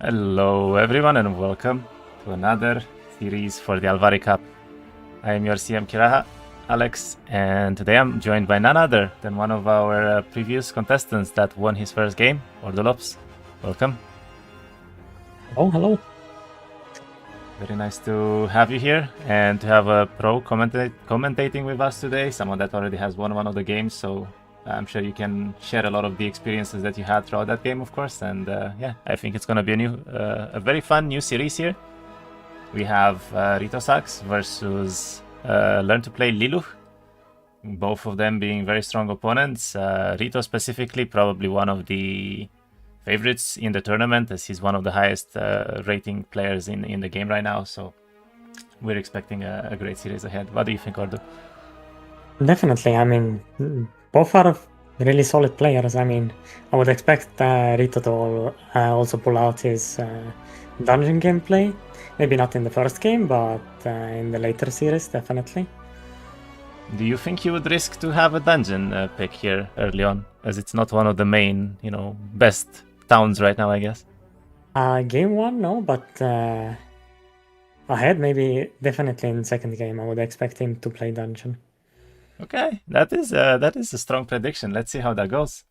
Hello everyone and welcome to another series for the Alvari Cup. I am your CM Kiraha, Alex, and today I'm joined by none other than one of our previous contestants that won his first game, Olden. Welcome. Oh, hello. Very nice to have you here and to have a pro commentating with us today, someone that already has won one of the games, so I'm sure you can share a lot of the experiences that you had throughout that game, of course. And yeah, I think it's going to be a very fun new series here. We have Ritosux versus L2plelouch, both of them being very strong opponents. Rito specifically, probably one of the favorites in the tournament, as he's one of the highest rating players in the game right now. So we're expecting a great series ahead. What do you think, Ordo? Definitely. I mean, both are really solid players. I mean, I would expect Rito to also pull out his dungeon gameplay. Maybe not in the first game, but in the later series, definitely. Do you think you would risk to have a dungeon pick here early on, as it's not one of the main, best towns right now, I guess? Game one, no, but ahead, maybe definitely in second game, I would expect him to play dungeon. Okay, that is a strong prediction. Let's see how that goes.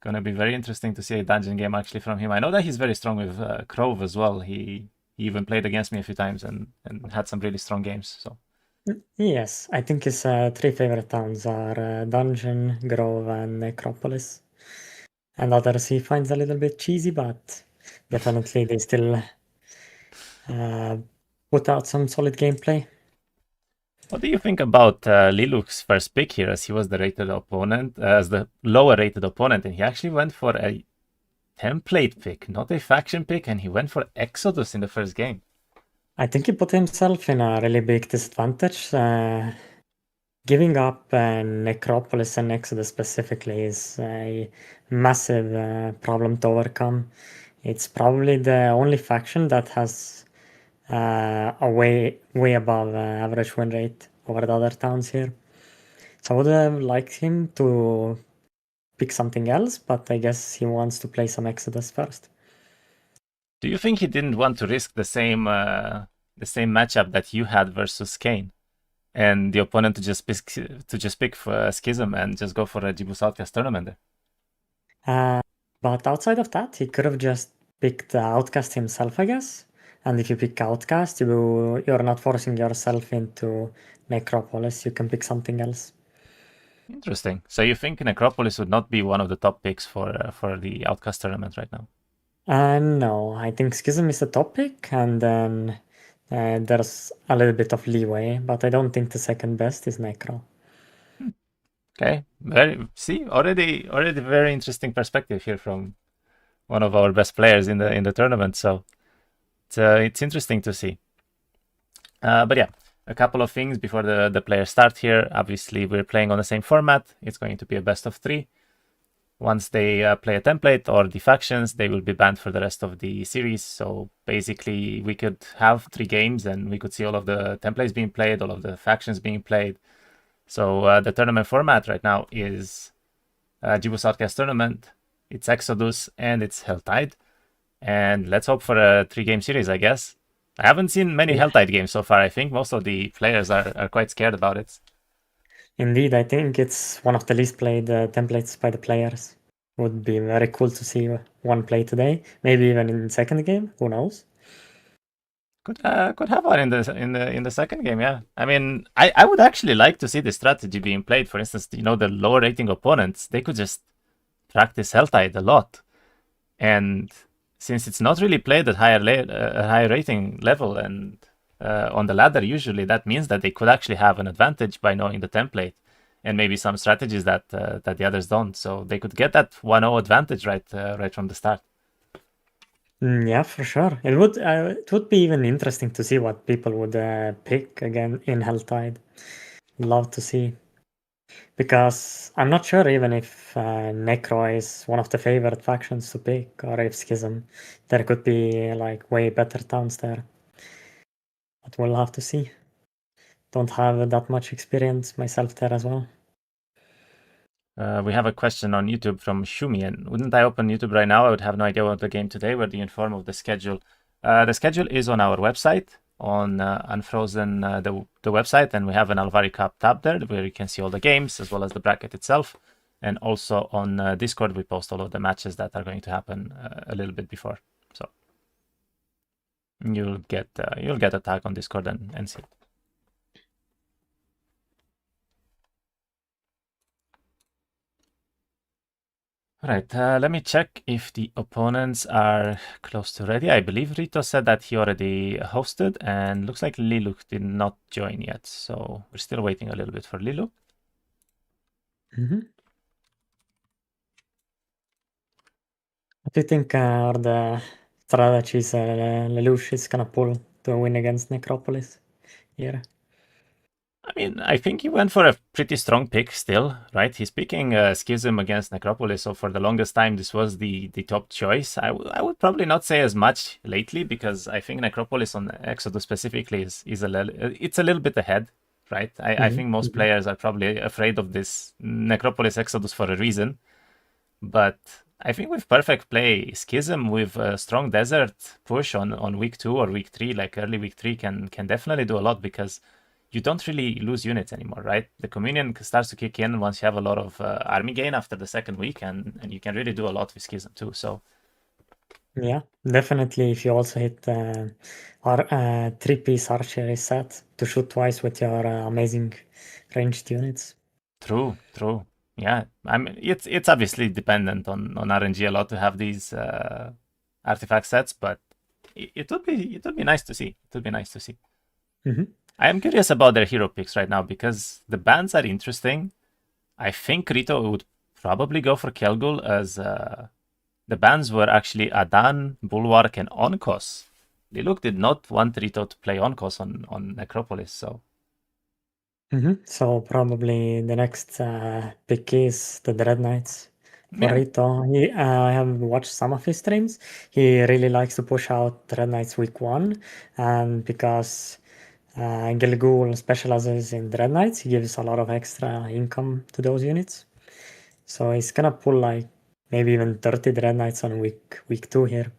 Gonna be very interesting to see a dungeon game actually from him. I know that he's very strong with Crove as well. He even played against me a few times and had some really strong games. So Yes, I think his three favorite towns are Dungeon, Grove, and Necropolis. And others he finds a little bit cheesy, but definitely they still put out some solid gameplay. what do you think about Lilux's first pick here, as he was the rated opponent, as the lower rated opponent, and he actually went for a template pick, not a faction pick, and he went for Exodus in the first game. I think he put himself in a really big disadvantage. Giving up Necropolis and Exodus specifically is a massive problem to overcome. It's probably the only faction that has a way above average win rate over the other towns here. So I would have liked him to pick something else, but I guess he wants to play some Exodus first. Do you think he didn't want to risk the same matchup that you had versus Kane, and the opponent to just pick for Schism and just go for a Djibouti Outcast tournament there? But outside of that, he could have just picked Outcast himself, I guess. And if you pick Outcast, you're not forcing yourself into Necropolis. You can pick something else. Interesting. So you think Necropolis would not be one of the top picks for the Outcast tournament right now? No, I think Schism is the top pick, and then there's a little bit of leeway, but I don't think the second best is Necro. Okay, already very interesting perspective here from one of our best players in the tournament. So it's interesting to see. But yeah, a couple of things before the players start here. Obviously, we're playing on the same format. It's going to be a best of 3. Once they play a template or the factions, they will be banned for the rest of the series. So basically, we could have 3 games and we could see all of the templates being played, all of the factions being played. So the tournament format right now is Djibouti Outcast tournament. It's Exodus and it's Helltide. And let's hope for a 3-game series, I guess. I haven't seen many Helltide games so far. I think most of the players are quite scared about it. Indeed, I think it's one of the least played templates by the players. Would be very cool to see one play today. Maybe even in second game. Who knows? Could have one in the second game, yeah. I mean, I would actually like to see the strategy being played. For instance, the lower rating opponents, they could just practice Helltide a lot, and since it's not really played at higher rating level and on the ladder, usually that means that they could actually have an advantage by knowing the template and maybe some strategies that the others don't. So they could get that 1-0 advantage right from the start. Yeah, for sure. It would be even interesting to see what people would pick again in Helltide. Love to see. Because I'm not sure even if Necro is one of the favorite factions to pick, or if Schism. There could be like way better towns there. But we'll have to see. Don't have that much experience myself there as well. We have a question on YouTube from Shumian. Wouldn't I open YouTube right now? I would have no idea about the game today. Were you informed of the schedule? The schedule is on our website, on Unfrozen, the website, and we have an Alvari Cup tab there where you can see all the games as well as the bracket itself. And also on Discord, we post all of the matches that are going to happen a little bit before. So you'll get a tag on Discord and see. All right, let me check if the opponents are close to ready. I believe Rito said that he already hosted, and looks like Liluk did not join yet. So we're still waiting a little bit for Liluk. What do you think are the strategies Lelouch is gonna pull to win against Necropolis here? I mean, I think he went for a pretty strong pick still, right? He's picking Schism against Necropolis, so for the longest time, this was the top choice. I would probably not say as much lately, because I think Necropolis on Exodus specifically is it's a little bit ahead, right? I think most players are probably afraid of this Necropolis Exodus for a reason. But I think with perfect play, Schism with a strong Desert push on week 2 or week 3, like early week 3, can definitely do a lot, because you don't really lose units anymore, right? The Communion starts to kick in once you have a lot of army gain after the second week, and you can really do a lot with Schism too. So yeah, definitely. If you also hit 3-piece archery set to shoot twice with your amazing ranged units. True. Yeah, I mean, it's obviously dependent on RNG a lot to have these artifact sets, but it would be nice to see. It would be nice to see. I am curious about their hero picks right now, because the bans are interesting. I think Rito would probably go for Kelgul, as the bans were actually Adan, Bulwark, and Onkos. Liluk did not want Rito to play Onkos on Necropolis, so. So probably the next pick is the Dread Knights for Yeah. Rito. I have watched some of his streams. He really likes to push out Dread Knights week 1, and because Gilgul specializes in Dread Knights, he gives a lot of extra income to those units. So he's gonna pull like maybe even 30 Dread Knights on week 2 here.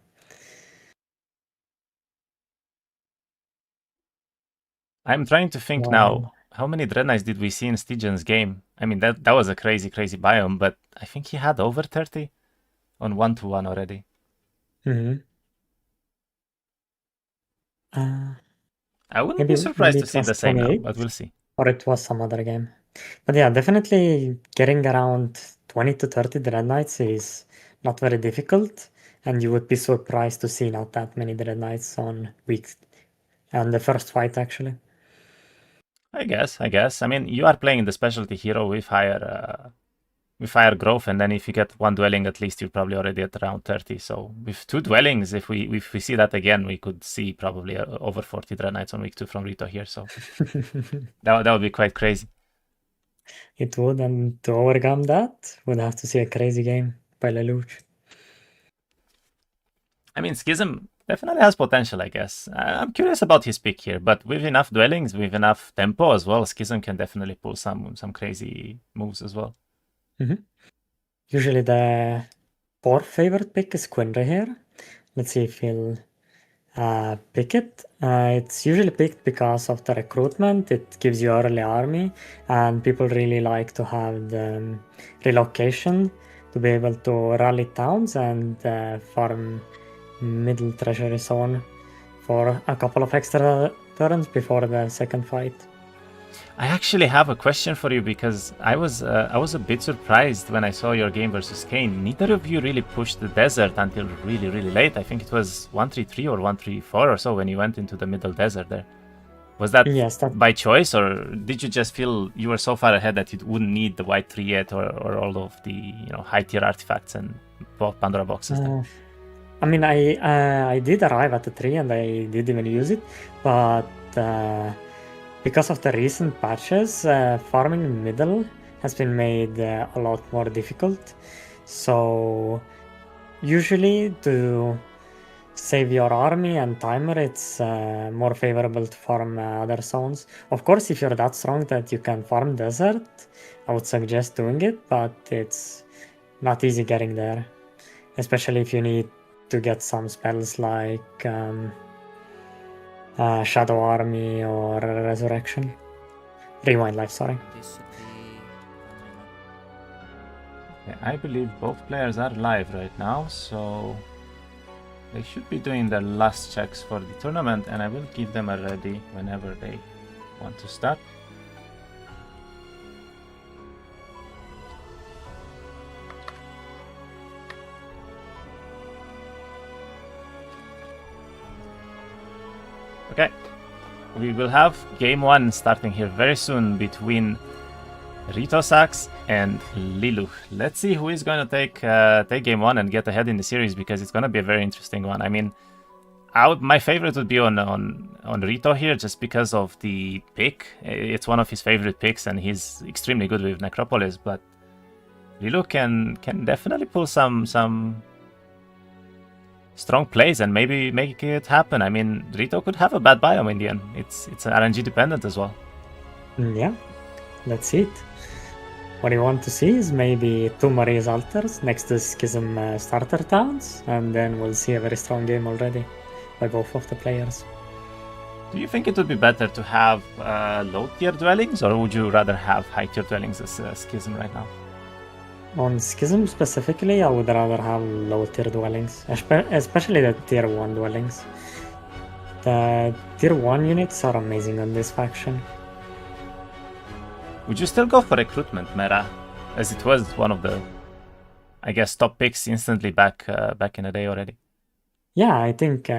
I'm trying to think now, how many Dread Knights did we see in Stygian's game? I mean, that was a crazy biome, but I think he had over 30 on 1-1 already. I wouldn't be surprised to see the same now, but we'll see. Or it was some other game. But yeah, definitely getting around 20 to 30 Dread Knights is not very difficult, and you would be surprised to see not that many Dread Knights on the first fight, actually. I guess. I mean, you are playing the specialty hero with higher growth, and then if you get one dwelling, at least you're probably already at around 30. So with 2 dwellings, if we see that again, we could see probably over 40 Dread Knights on week 2 from Rito here. So that would be quite crazy. It would, and to overcome that, we'd have to see a crazy game by Lelouch. I mean, Schism definitely has potential, I guess. I'm curious about his pick here, but with enough dwellings, with enough tempo as well, Schism can definitely pull some crazy moves as well. Usually the 4th favorite pick is Quinre here. Let's see if he'll pick it. It's usually picked because of the recruitment. It gives you early army, and people really like to have the relocation to be able to rally towns and farm middle treasury zone for a couple of extra turns before the second fight. I actually have a question for you, because I was a bit surprised when I saw your game versus Kane. Neither of you really pushed the desert until really late. I think it was 1-3-3 or 1-3-4 or so when you went into the middle desert there. Was that by choice, or did you just feel you were so far ahead that you wouldn't need the white 3 yet, or all of the high tier artifacts and Pandora boxes there? I mean, I did arrive at the 3 and I did even use it, but because of the recent patches, farming middle has been made a lot more difficult. So usually to save your army and timer, it's more favorable to farm other zones. Of course, if you're that strong that you can farm desert, I would suggest doing it, but it's not easy getting there. Especially if you need to get some spells like Shadow Army or Resurrection. Rewind Life, sorry. This should be countryman. Okay, I believe both players are live right now, so they should be doing their last checks for the tournament, and I will give them a ready whenever they want to start. Okay, we will have game 1 starting here very soon between Ritosux and Lilu. Let's see who is going to take game 1 and get ahead in the series, because it's going to be a very interesting one. I mean, my favorite would be on Rito here, just because of the pick. It's one of his favorite picks, and he's extremely good with Necropolis. But Lilu can definitely pull some strong plays and maybe make it happen. I mean, Rito could have a bad biome in the end. It's RNG dependent as well. Yeah, let's see it. What you want to see is maybe 2 Maria's altars next to Schism starter towns, and then we'll see a very strong game already by both of the players. Do you think it would be better to have low tier dwellings, or would you rather have high tier dwellings as Schism right now? On Schism specifically, I would rather have low tier dwellings, especially the tier 1 dwellings. The tier 1 units are amazing on this faction. Would you still go for recruitment meta, as it was one of the, I guess, top picks instantly back in the day already? Yeah, I think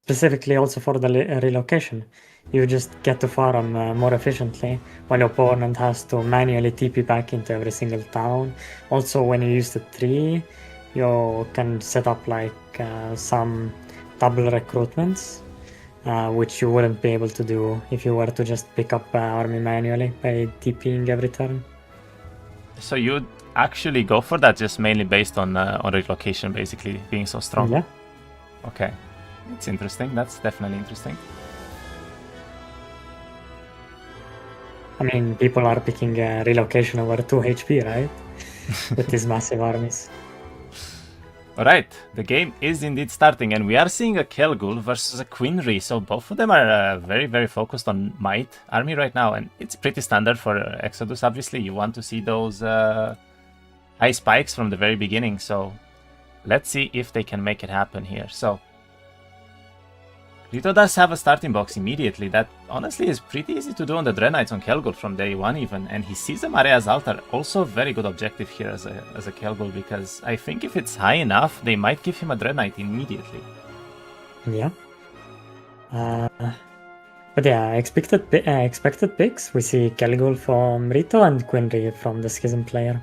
specifically also for the relocation. You just get to farm more efficiently, while your opponent has to manually TP back into every single town. Also, when you use the tree, you can set up like some double recruitments, which you wouldn't be able to do if you were to just pick up army manually by TPing every turn. So you'd actually go for that just mainly based on relocation, basically being so strong? Yeah. Okay, it's interesting. That's definitely interesting. I mean, people are picking relocation over 2 HP, right? With these massive armies. Alright, the game is indeed starting, and we are seeing a Kelgul versus a Quinry, so both of them are very, very focused on Might army right now, and it's pretty standard for Exodus, obviously. You want to see those high spikes from the very beginning, so let's see if they can make it happen here. So Rito does have a starting box immediately. That honestly is pretty easy to do on the Dread Knights on Kelgul from day 1 even. And he sees the Marea's Altar, also a very good objective here as a Kelgul, because I think if it's high enough, they might give him a Dread Knight immediately. Yeah. But yeah, expected picks. We see Kelgul from Rito and Quinry from the Schism player.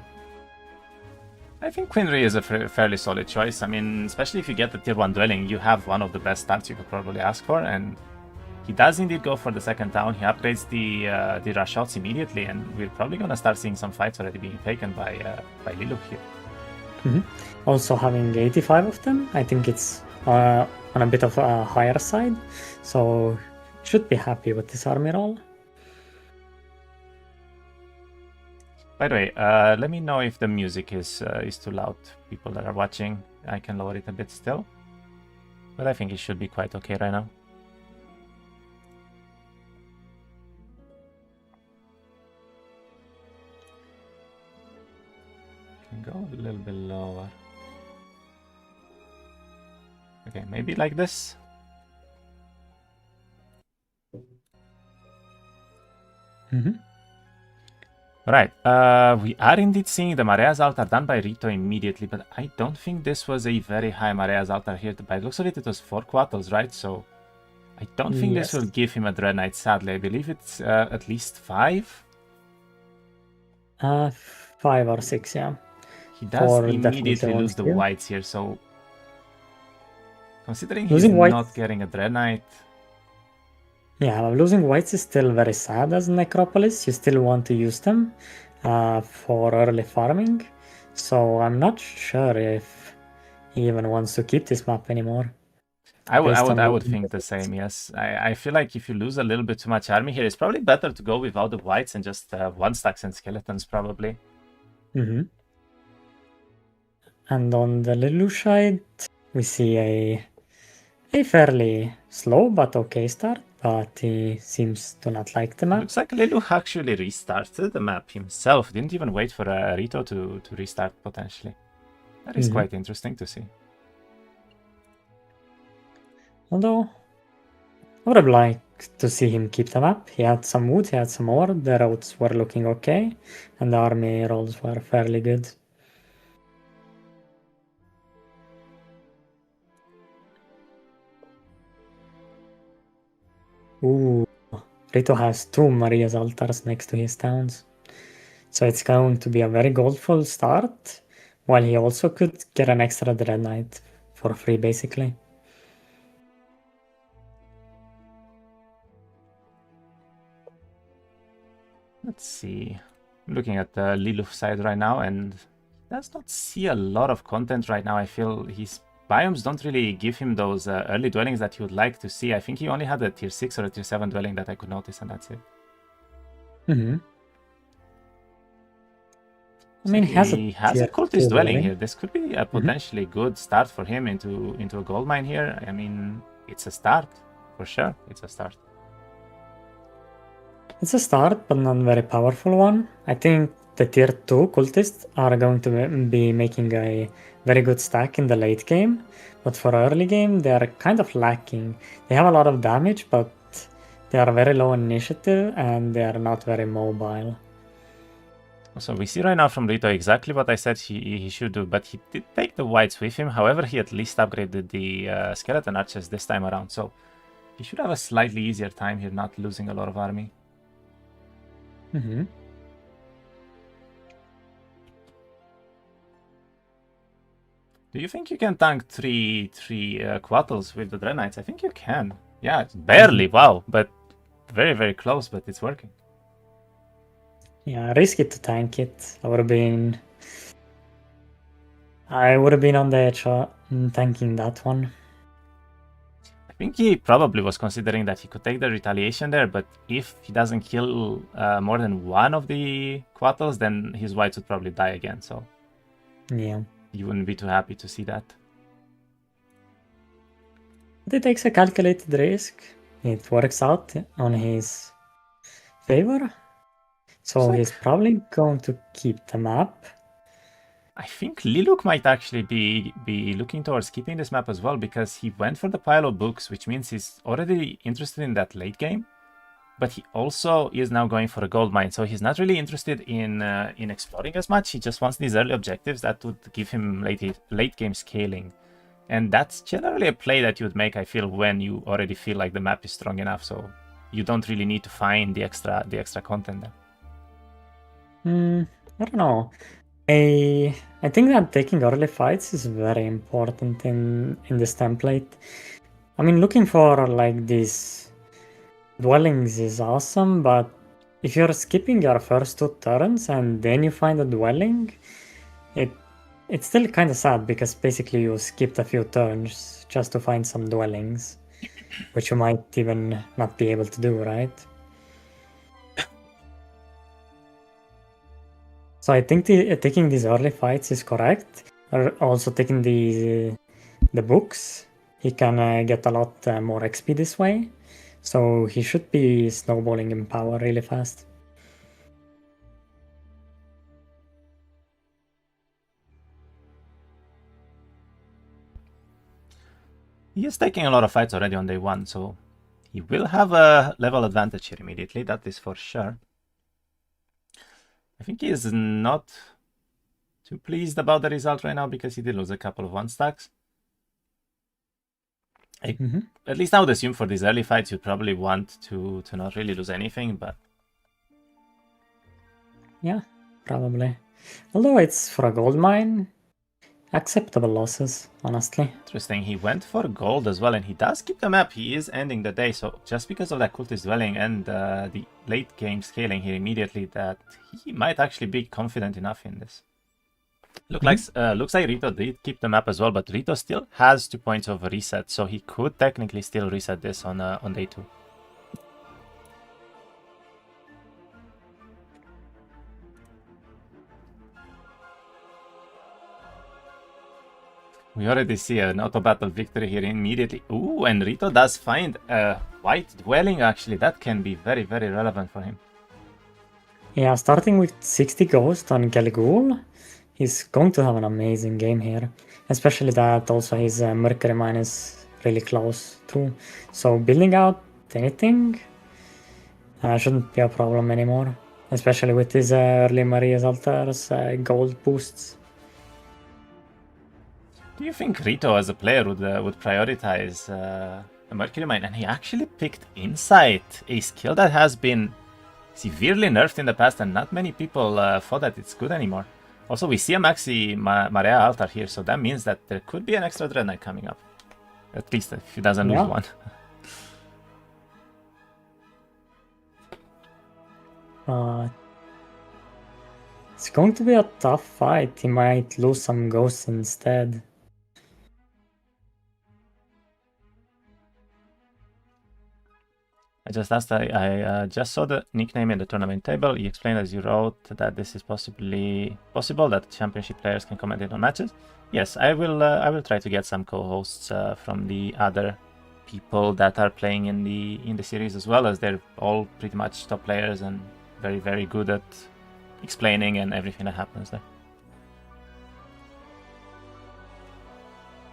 I think Quinry is a fairly solid choice. I mean, especially if you get the tier 1 dwelling, you have one of the best starts you could probably ask for, and he does indeed go for the second town. He upgrades the rush shots immediately, and we're probably going to start seeing some fights already being taken by Lilu here. Mm-hmm. Also having 85 of them, I think it's on a bit of a higher side, so should be happy with this army roll. By the way, let me know if the music is too loud. People that are watching, I can lower it a bit still, but I think it should be quite okay right now. Can go a little bit lower. Okay, maybe like this. Mm-hmm. Right, we are indeed seeing the Marea's Altar done by Rito immediately, but I don't think this was a very high Marea's Altar here. By the looks of it was 4 Quattles, right? So I don't think this will give him a Dread Knight, sadly. I believe it's at least 5? 5 or 6, yeah. He does immediately lose the whites here, so considering he's not getting a Dread Knight... Yeah, losing whites is still very sad as Necropolis. You still want to use them for early farming. So I'm not sure if he even wants to keep this map anymore. I Based on would think the same. Yes, I feel like if you lose a little bit too much army here, it's probably better to go without the whites and just one stacks and skeletons probably. And on the Lelouch side, we see a fairly slow but okay start, but he seems to not like the map. Looks like Lelouch actually restarted the map himself. Didn't even wait for Rito to restart potentially. That is quite interesting to see. Although, I would have liked to see him keep the map. He had some wood, he had some ore, the roads were looking okay, and the army rolls were fairly good. Ooh, Rito has two Maria's altars next to his towns. So it's going to be a very goldful start, while he also could get an extra Dread Knight for free, basically. Let's see. I'm looking at the Lelouch side right now, and does not see a lot of content right now. I feel his biomes don't really give him those early dwellings that he would like to see. I think he only had a tier 6 or a tier 7 dwelling that I could notice, and that's it. I mean, he has a cultist dwelling here. This could be a potentially good start for him into a gold mine here. I mean, it's a start, for sure. It's a start. It's a start, but not a very powerful one. I think the tier 2 cultists are going to be making a very good stack in the late game, but for early game they are kind of lacking. They have a lot of damage, but they are very low in initiative and they are not very mobile. So we see right now from Rito exactly what I said he should do, but he did take the whites with him. However, he at least upgraded the skeleton archers this time around, so he should have a slightly easier time here, not losing a lot of army. Do you think you can tank three Quattles with the Dread Knights? I think you can. Yeah, barely, wow, but very, very close, but it's working. Yeah, risky to tank it. I would have been on the edge of tanking that one. I think he probably was considering that he could take the retaliation there, but if he doesn't kill more than one of the Quattles, then his whites would probably die again, so yeah, you wouldn't be too happy to see that. But he takes a calculated risk. It works out on his favor. So he's probably going to keep the map. I think Lelouch might actually be looking towards keeping this map as well, because he went for the pile of books, which means he's already interested in that late game, but he also is now going for a gold mine, so he's not really interested in exploring as much. He just wants these early objectives that would give him late game scaling, and that's generally a play that you would make, I feel, when you already feel like the map is strong enough, so you don't really need to find the extra content there. I don't know. I think that taking early fights is very important in this template. I mean, looking for like these dwellings is awesome, but if you're skipping your first 2 turns and then you find a dwelling, it's still kind of sad, because basically you skipped a few turns just to find some dwellings, which you might even not be able to do, right? So I think taking these early fights is correct. Also taking the books, he can get a lot more XP this way. So he should be snowballing in power really fast. He is taking a lot of fights already on day 1, so he will have a level advantage here immediately, that is for sure. I think he is not too pleased about the result right now, because he did lose a couple of 1-stacks. At least I would assume for these early fights you'd probably want to not really lose anything, but... Yeah, probably. Although it's for a gold mine, acceptable losses, honestly. Interesting, he went for gold as well, and he does keep the map. He is ending the day, so just because of that cultist dwelling and the late game scaling here immediately, that he might actually be confident enough in this. Looks like Rito did keep the map as well, but Rito still has 2 points of reset, so he could technically still reset this on day 2. We already see an auto battle victory here immediately. Ooh, and Rito does find a white dwelling actually. That can be very, very relevant for him. Yeah, starting with 60 Ghost on Galigul, he's going to have an amazing game here. Especially that also his Mercury Mine is really close too. So building out anything shouldn't be a problem anymore. Especially with his early Maria's Altars gold boosts. Do you think Rito as a player would prioritize a Mercury Mine? And he actually picked Insight, a skill that has been severely nerfed in the past, and not many people thought that it's good anymore. Also, we see a Maxi Maria Altar here, so that means that there could be an extra Dread Knight coming up. At least if he doesn't lose one. It's going to be a tough fight. He might lose some ghosts instead. I just asked, I just saw the nickname in the tournament table. He explained as you wrote that this is possibly possible that championship players can commentate on matches. Yes, I will try to get some co-hosts from the other people that are playing in the series as well, as they're all pretty much top players and very, very good at explaining and everything that happens there.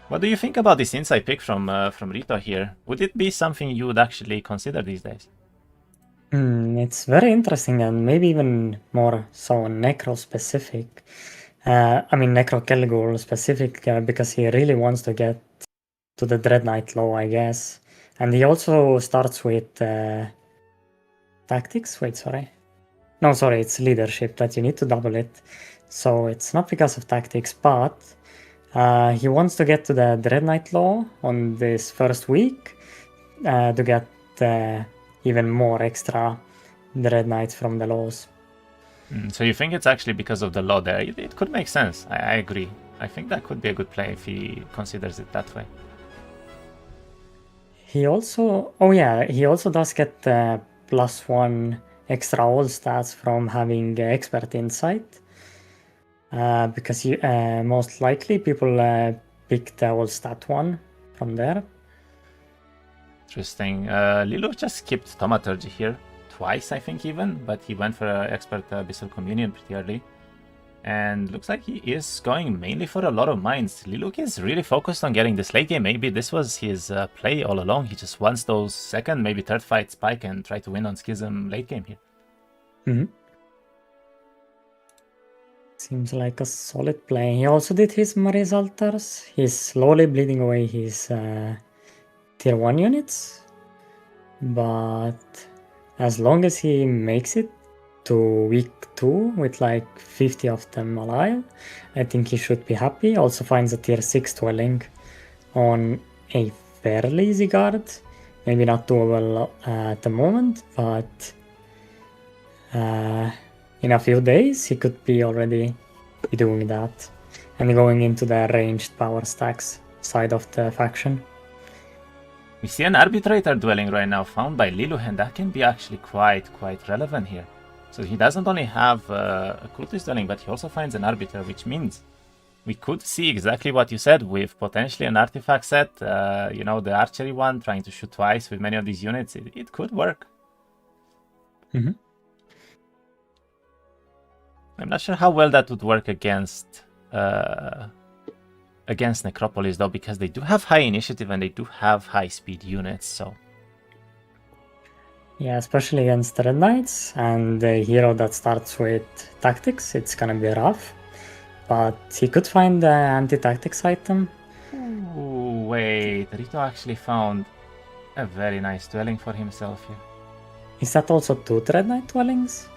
What do you think about this insight pick from Rito here? Would it be something you would actually consider these days? It's very interesting and maybe even more so Necro specific. I mean Necro Caligul specific because he really wants to get to the Dread Knight low, I guess. And he also starts with tactics. Wait, sorry. No, sorry, it's leadership that you need to double it. So it's not because of tactics, but he wants to get to the Dread Knight law on this first week to get even more extra Dread Knights from the laws. So you think it's actually because of the law there? It could make sense. I agree. I think that could be a good play if he considers it that way. He also, oh yeah, he also does get +1 extra all stats from having expert insight. Because most likely people pick the all stat one from there. Interesting. Lilo just skipped Thaumaturgy here twice, I think even, but he went for expert Abyssal Communion pretty early. And looks like he is going mainly for a lot of mines. Liluk is really focused on getting this late game. Maybe this was his play all along. He just wants those second, maybe third fight spike and try to win on Schism late game here. Mm-hmm. Seems like a solid play. He also did his Maria's Altars. He's slowly bleeding away his tier 1 units. But as long as he makes it to week 2 with like 50 of them alive, I think he should be happy. Also finds a tier 6 dwelling on a fairly easy guard. Maybe not doable at the moment, but in a few days he could be already doing that and going into the ranged power stacks side of the faction. We see an arbitrator dwelling right now found by Lilu, and that can be actually quite relevant here. So he doesn't only have a cultist dwelling, but he also finds an arbiter, which means we could see exactly what you said with potentially an artifact set, the archery one, trying to shoot twice with many of these units. It could work. Mm-hmm. I'm not sure how well that would work against Necropolis though, because they do have high initiative and they do have high speed units, so yeah, especially against Red Knights and the hero that starts with tactics, it's gonna be rough. But he could find the anti-tactics item. Ooh, wait, Rito actually found a very nice dwelling for himself here. Is that also 2 Dread Knight dwellings?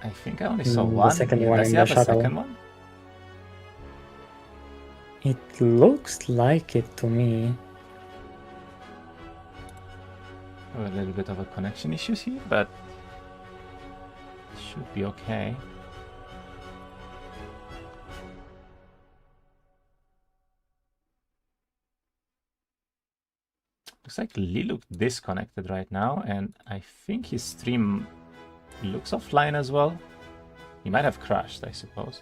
I think I only saw one. The second one Does in he the have a shadow. second one? It looks like it to me. A little bit of a connection issues here, but should be okay. Looks like Liluc disconnected right now, and I think his stream looks offline as well. He might have crashed, I suppose.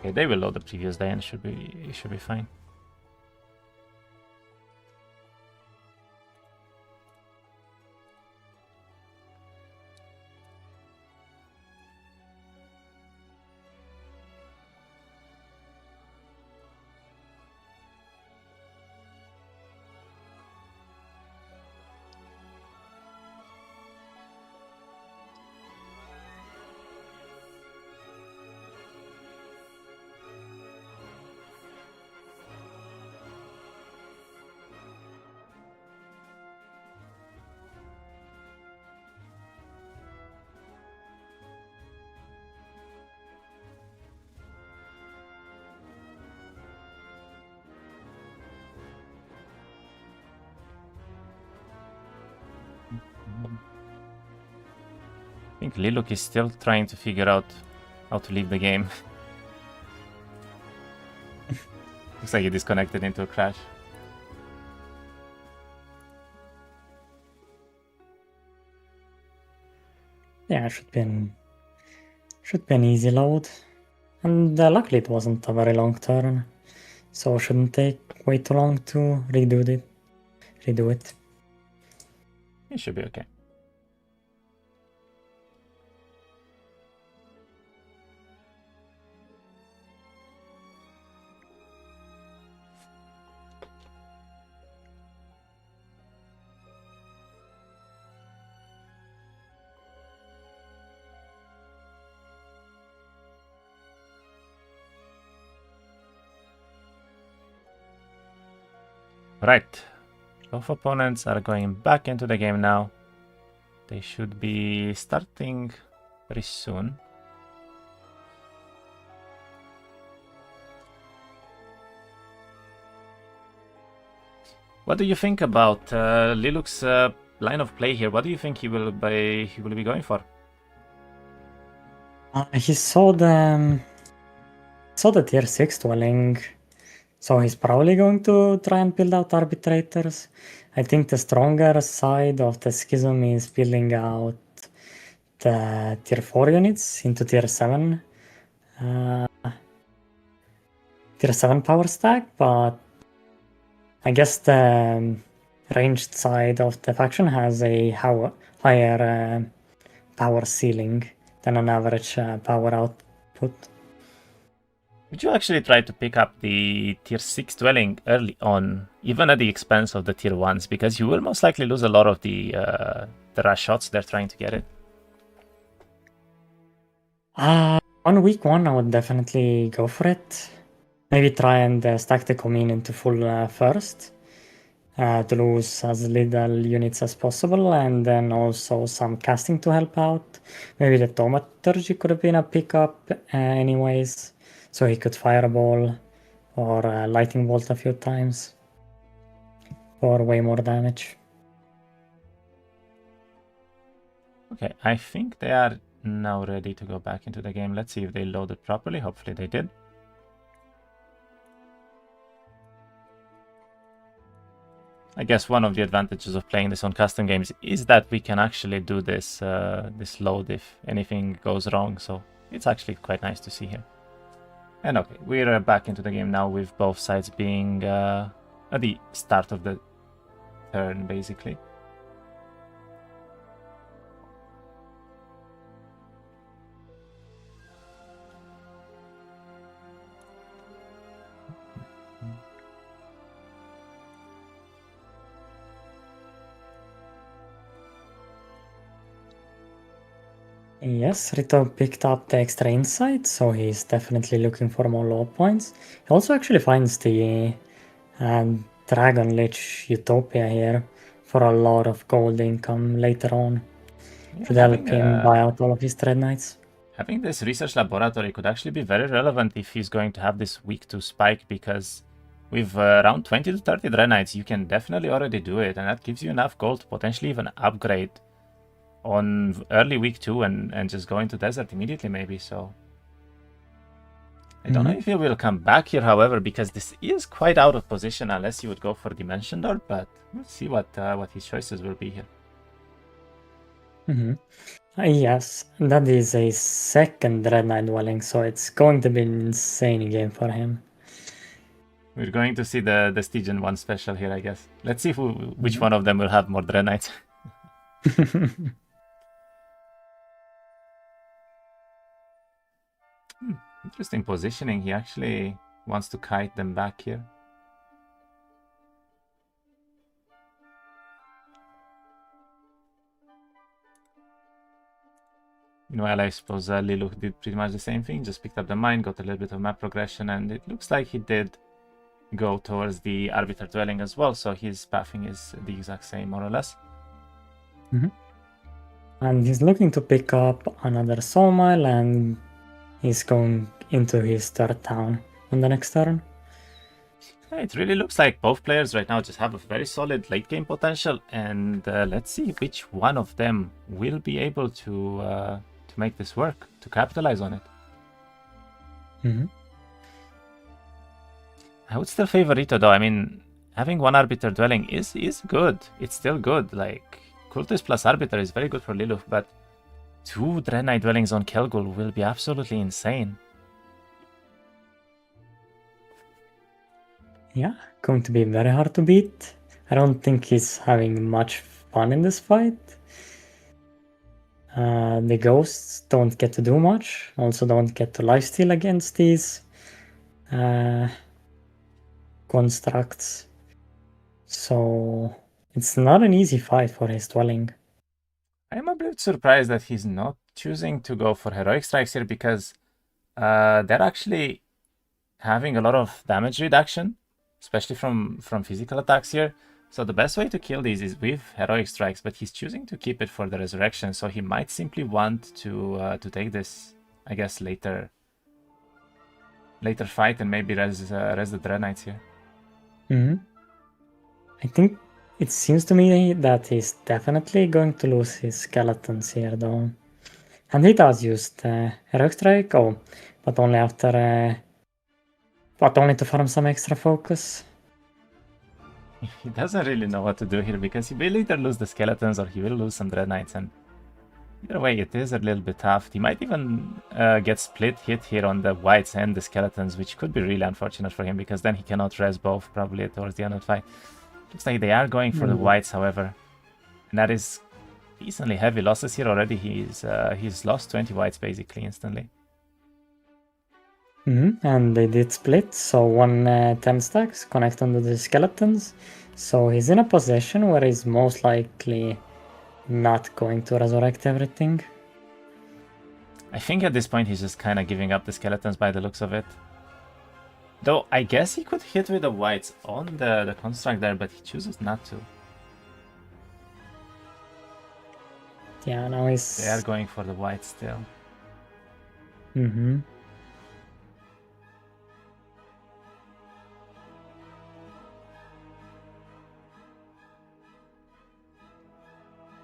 Okay, they will load the previous day and it should be fine. I think Liluc is still trying to figure out how to leave the game. Looks like he disconnected into a crash. Yeah, should be an easy load. And luckily it wasn't a very long turn, so shouldn't take way too long to redo it. It should be okay. Right. Both opponents are going back into the game now. They should be starting very soon. What do you think about Liluc's line of play here? What do you think he will be going for? He saw the tier 6 dwelling, so he's probably going to try and build out arbitrators. I think the stronger side of the schism is building out the tier 4 units into tier 7. Tier 7 power stack, but I guess the ranged side of the faction has a higher power ceiling than an average power output. Would you actually try to pick up the tier 6 dwelling early on, even at the expense of the tier 1s, because you will most likely lose a lot of the rush shots they're trying to get it? On week 1 I would definitely go for it. Maybe try and stack the commune into full first, to lose as little units as possible, and then also some casting to help out. Maybe the thaumaturgy could have been a pickup anyways, so he could fireball or lightning bolt a few times for way more damage. Okay, I think they are now ready to go back into the game. Let's see if they loaded properly. Hopefully they did. I guess one of the advantages of playing this on custom games is that we can actually do this this load if anything goes wrong, so it's actually quite nice to see here. And okay, we're back into the game now with both sides being at the start of the turn, basically. Yes, Rito picked up the extra insight, so he's definitely looking for more low points. He also actually finds the Dragon Lich Utopia here for a lot of gold income later on. Yeah, Should help him buy out all of his Dread Knights. having this research laboratory could actually be very relevant if he's going to have this week 2 spike, because with around 20 to 30 Dread Knights, you can definitely already do it, and that gives you enough gold to potentially even upgrade on early week 2 and just go into desert immediately, maybe. So I don't know if he will come back here, however, because this is quite out of position unless you would go for Dimension Door, but we'll see what his choices will be here. Yes, that is a second Dread Knight dwelling, so it's going to be an insane game for him. We're going to see the Stygian 1 special here, I guess. Let's see which one of them will have more Dread Knights. Interesting positioning. He actually wants to kite them back here. Meanwhile, I suppose Liluch did pretty much the same thing, just picked up the mine, got a little bit of map progression, and it looks like he did go towards the Arbiter Dwelling as well, so his pathing is the exact same, more or less. And he's looking to pick up another Soul Mile, and he's going into his third town on the next turn. Yeah, it really looks like both players right now just have a very solid late game potential, and let's see which one of them will be able to make this work, to capitalize on it. I would still favor Rito though. I mean, having one Arbiter Dwelling is good. It's still good. Like, Cultist plus Arbiter is very good for Liluch, but 2 Dread Knight Dwellings on Kelgul will be absolutely insane. Yeah, going to be very hard to beat. I don't think he's having much fun in this fight. The ghosts don't get to do much, also don't get to lifesteal against these constructs. So it's not an easy fight for his dwelling. I'm a bit surprised that he's not choosing to go for heroic strikes here, because they're actually having a lot of damage reduction, especially from physical attacks here. So the best way to kill these is with heroic strikes, but he's choosing to keep it for the resurrection, so he might simply want to take this, I guess, later fight and maybe res the Dread Knights here. I think it seems to me that he's definitely going to lose his skeletons here, though. And he does use the heroic strike, but only after, but only to farm some extra focus. He doesn't really know what to do here, because he will either lose the skeletons or he will lose some Dread Knights, and either way it is a little bit tough. He might even get split hit here on the whites and the skeletons, which could be really unfortunate for him, because then he cannot res both probably towards the end of the fight. Looks like they are going for the whites, however, and that is decently heavy losses here already. He's lost 20 whites basically instantly. And they did split, so 10 stacks connect onto the skeletons. So he's in a position where he's most likely not going to resurrect everything. I think at this point he's just kind of giving up the skeletons by the looks of it. Though I guess he could hit with the whites on the construct there, but he chooses not to. Yeah, now he's... They are going for the whites still.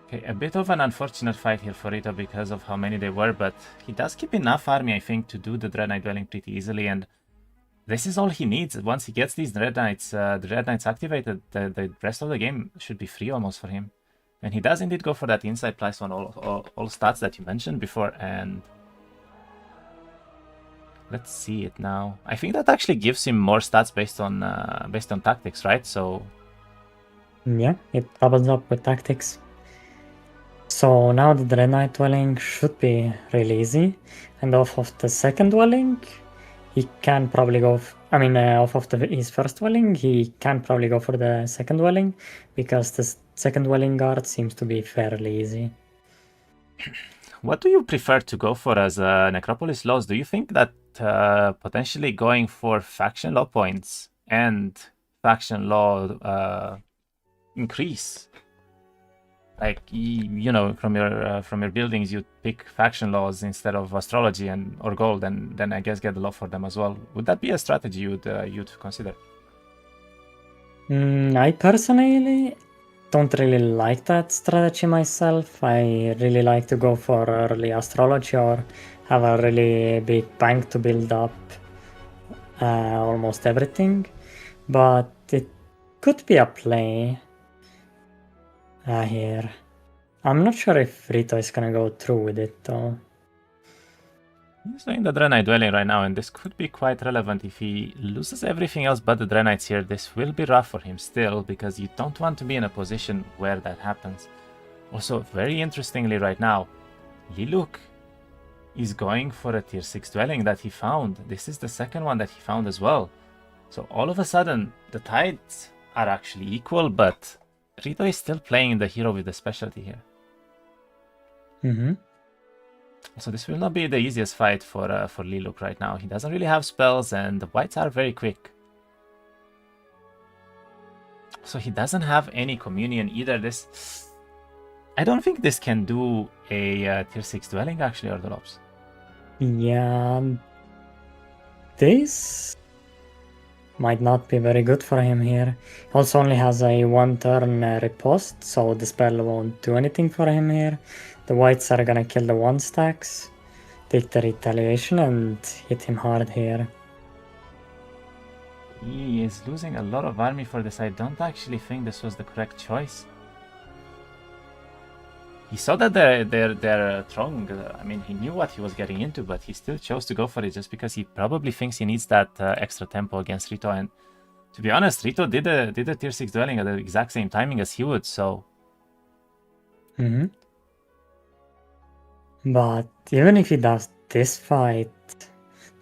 Okay, a bit of an unfortunate fight here for Rito because of how many they were, but he does keep enough army, I think, to do the Dread Knight Dwelling pretty easily, and this is all he needs. Once he gets these Dread Knights, activated, the rest of the game should be free almost for him. And he does indeed go for that Insight Plus on all stats that you mentioned before, and let's see it now. I think that actually gives him more stats based on tactics, right? So yeah, it doubles up with tactics. So now the Dread Knight Dwelling should be really easy, and off of the second dwelling, he can probably go. Off of his first dwelling, he can probably go for the second dwelling, because the second dwelling guard seems to be fairly easy. What do you prefer to go for as Necropolis loss? Do you think that potentially going for faction low points and faction law increase. Like from your buildings, you pick faction laws instead of astrology or gold, and then I guess get the law for them as well. Would that be a strategy you'd consider? I personally don't really like that strategy myself. I really like to go for early astrology or have a really big bank to build up almost everything. But it could be a play here. I'm not sure if Rito is gonna go through with it though. He's doing the Draenei Dwelling right now, and this could be quite relevant. If he loses everything else but the Draenites here, this will be rough for him still, because you don't want to be in a position where that happens. Also, very interestingly right now, Liluk is going for a tier 6 dwelling that he found. This is the second one that he found as well. So all of a sudden, the tides are actually equal, but Rito is still playing the hero with the specialty here. Mm-hmm. So this will not be the easiest fight for Liluk right now. He doesn't really have spells, and the whites are very quick. So he doesn't have any communion either. I don't think this can do a tier 6 dwelling actually, Ordelops. Yeah, this might not be very good for him here. He also only has a 1-turn riposte, so the spell won't do anything for him here. The whites are gonna kill the 1-stacks, take the retaliation, and hit him hard here. He is losing a lot of army for this. I don't actually think this was the correct choice. He saw that they're throwing. I mean, he knew what he was getting into, but he still chose to go for it just because he probably thinks he needs that extra tempo against Rito. And to be honest, Rito did a tier 6 dwelling at the exact same timing as he would. So. Mm-hmm. But even if he does this fight,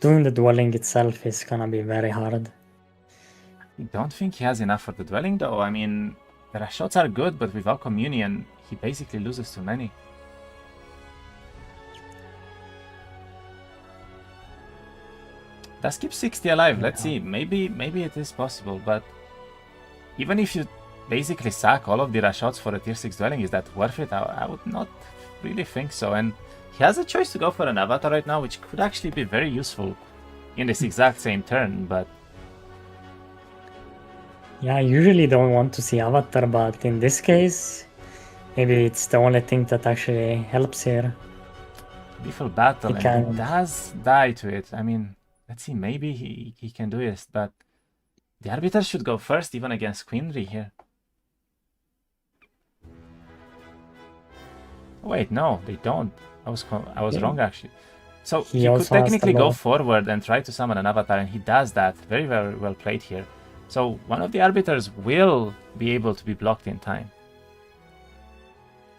doing the dwelling itself is gonna be very hard. I don't think he has enough for the dwelling, though. I mean, the shots are good, but without communion, he basically loses too many. Does keep 60 alive. Yeah. Let's see. Maybe it is possible, but even if you basically sack all of the Rashots for a tier 6 dwelling, is that worth it? I would not really think so. And he has a choice to go for an avatar right now, which could actually be very useful in this exact same turn, but... Yeah, I usually don't want to see avatar, but in this case, maybe it's the only thing that actually helps here. Beautiful battle, and he does die to it. I mean, let's see, maybe he can do this, but the arbiter should go first, even against Queenry here. Wait, no, they don't. I was wrong, actually. So he could technically go forward and try to summon an avatar, and he does that. Very, very well played here. So one of the arbiters will be able to be blocked in time.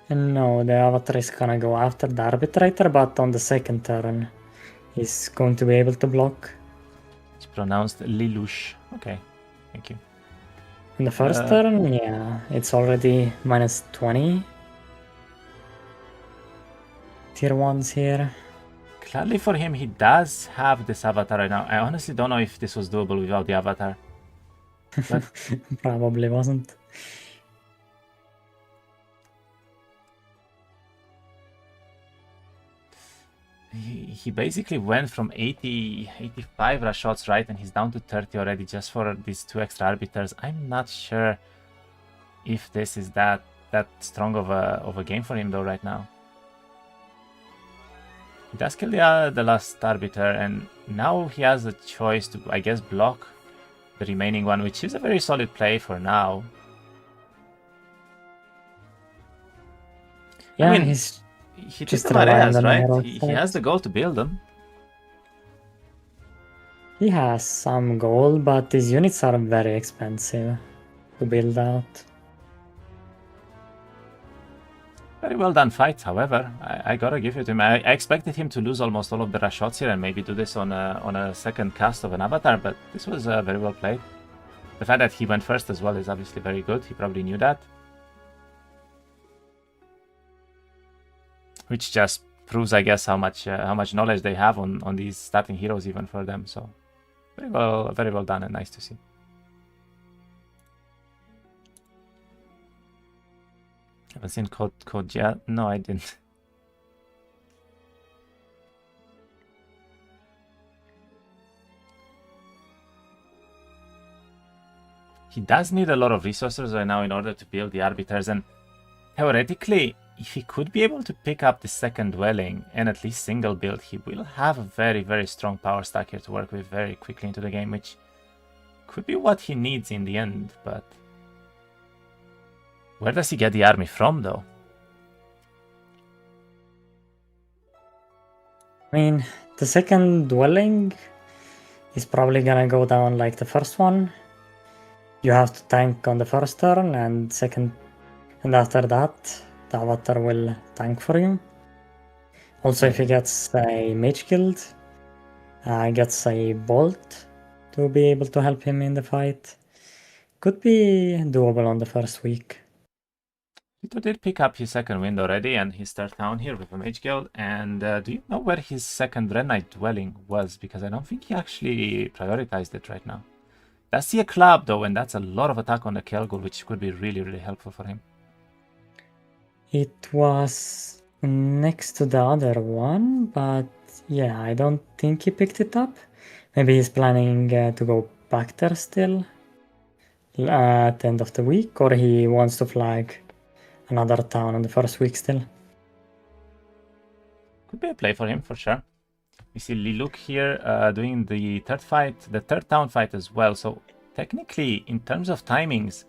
And no, the avatar is gonna go after the arbitrator, but on the second turn, he's going to be able to block. It's pronounced Lelouch. Okay, thank you. In the first turn, yeah, it's already minus 20. Tier 1s here. Gladly for him, he does have this avatar right now. I honestly don't know if this was doable without the avatar. But probably wasn't. He basically went from 85 Rashots, right, and he's down to 30 already just for these 2 extra arbiters. I'm not sure if this is that strong of a game for him though right now. He does kill the last arbiter, and now he has a choice to, I guess, block the remaining one, which is a very solid play for now. Yeah, I mean, he did the Mareas, right? He has the gold to build them. He has some gold, but these units are very expensive to build out. Very well done fight, however. I gotta give it to him. I expected him to lose almost all of the Rashots here and maybe do this on a second cast of an avatar, but this was very well played. The fact that he went first as well is obviously very good. He probably knew that. Which just proves, I guess, how much knowledge they have on these starting heroes even for them. So very well done and nice to see. Haven't seen code yet. No, I didn't. He does need a lot of resources right now in order to build the arbiters, and theoretically, if he could be able to pick up the second dwelling and at least single build, he will have a very, very strong power stack here to work with very quickly into the game, which could be what he needs in the end, but where does he get the army from, though? I mean, the second dwelling is probably gonna go down like the first one. You have to tank on the first turn, and after that, the avatar will tank for you. Also, if he gets a mage guild, gets a bolt to be able to help him in the fight, could be doable on the first week. Rito did pick up his second wind already and his third town here with a mage guild. And do you know where his second Red Knight dwelling was? Because I don't think he actually prioritized it right now. Does see a club though, and that's a lot of attack on the Kelgul, which could be really, really helpful for him. It was next to the other one, but yeah, I don't think he picked it up. Maybe he's planning to go back there still at the end of the week, or he wants to flag another town on the first week still. Could be a play for him for sure. We see Liluk here doing the third town fight as well. So technically, in terms of timings,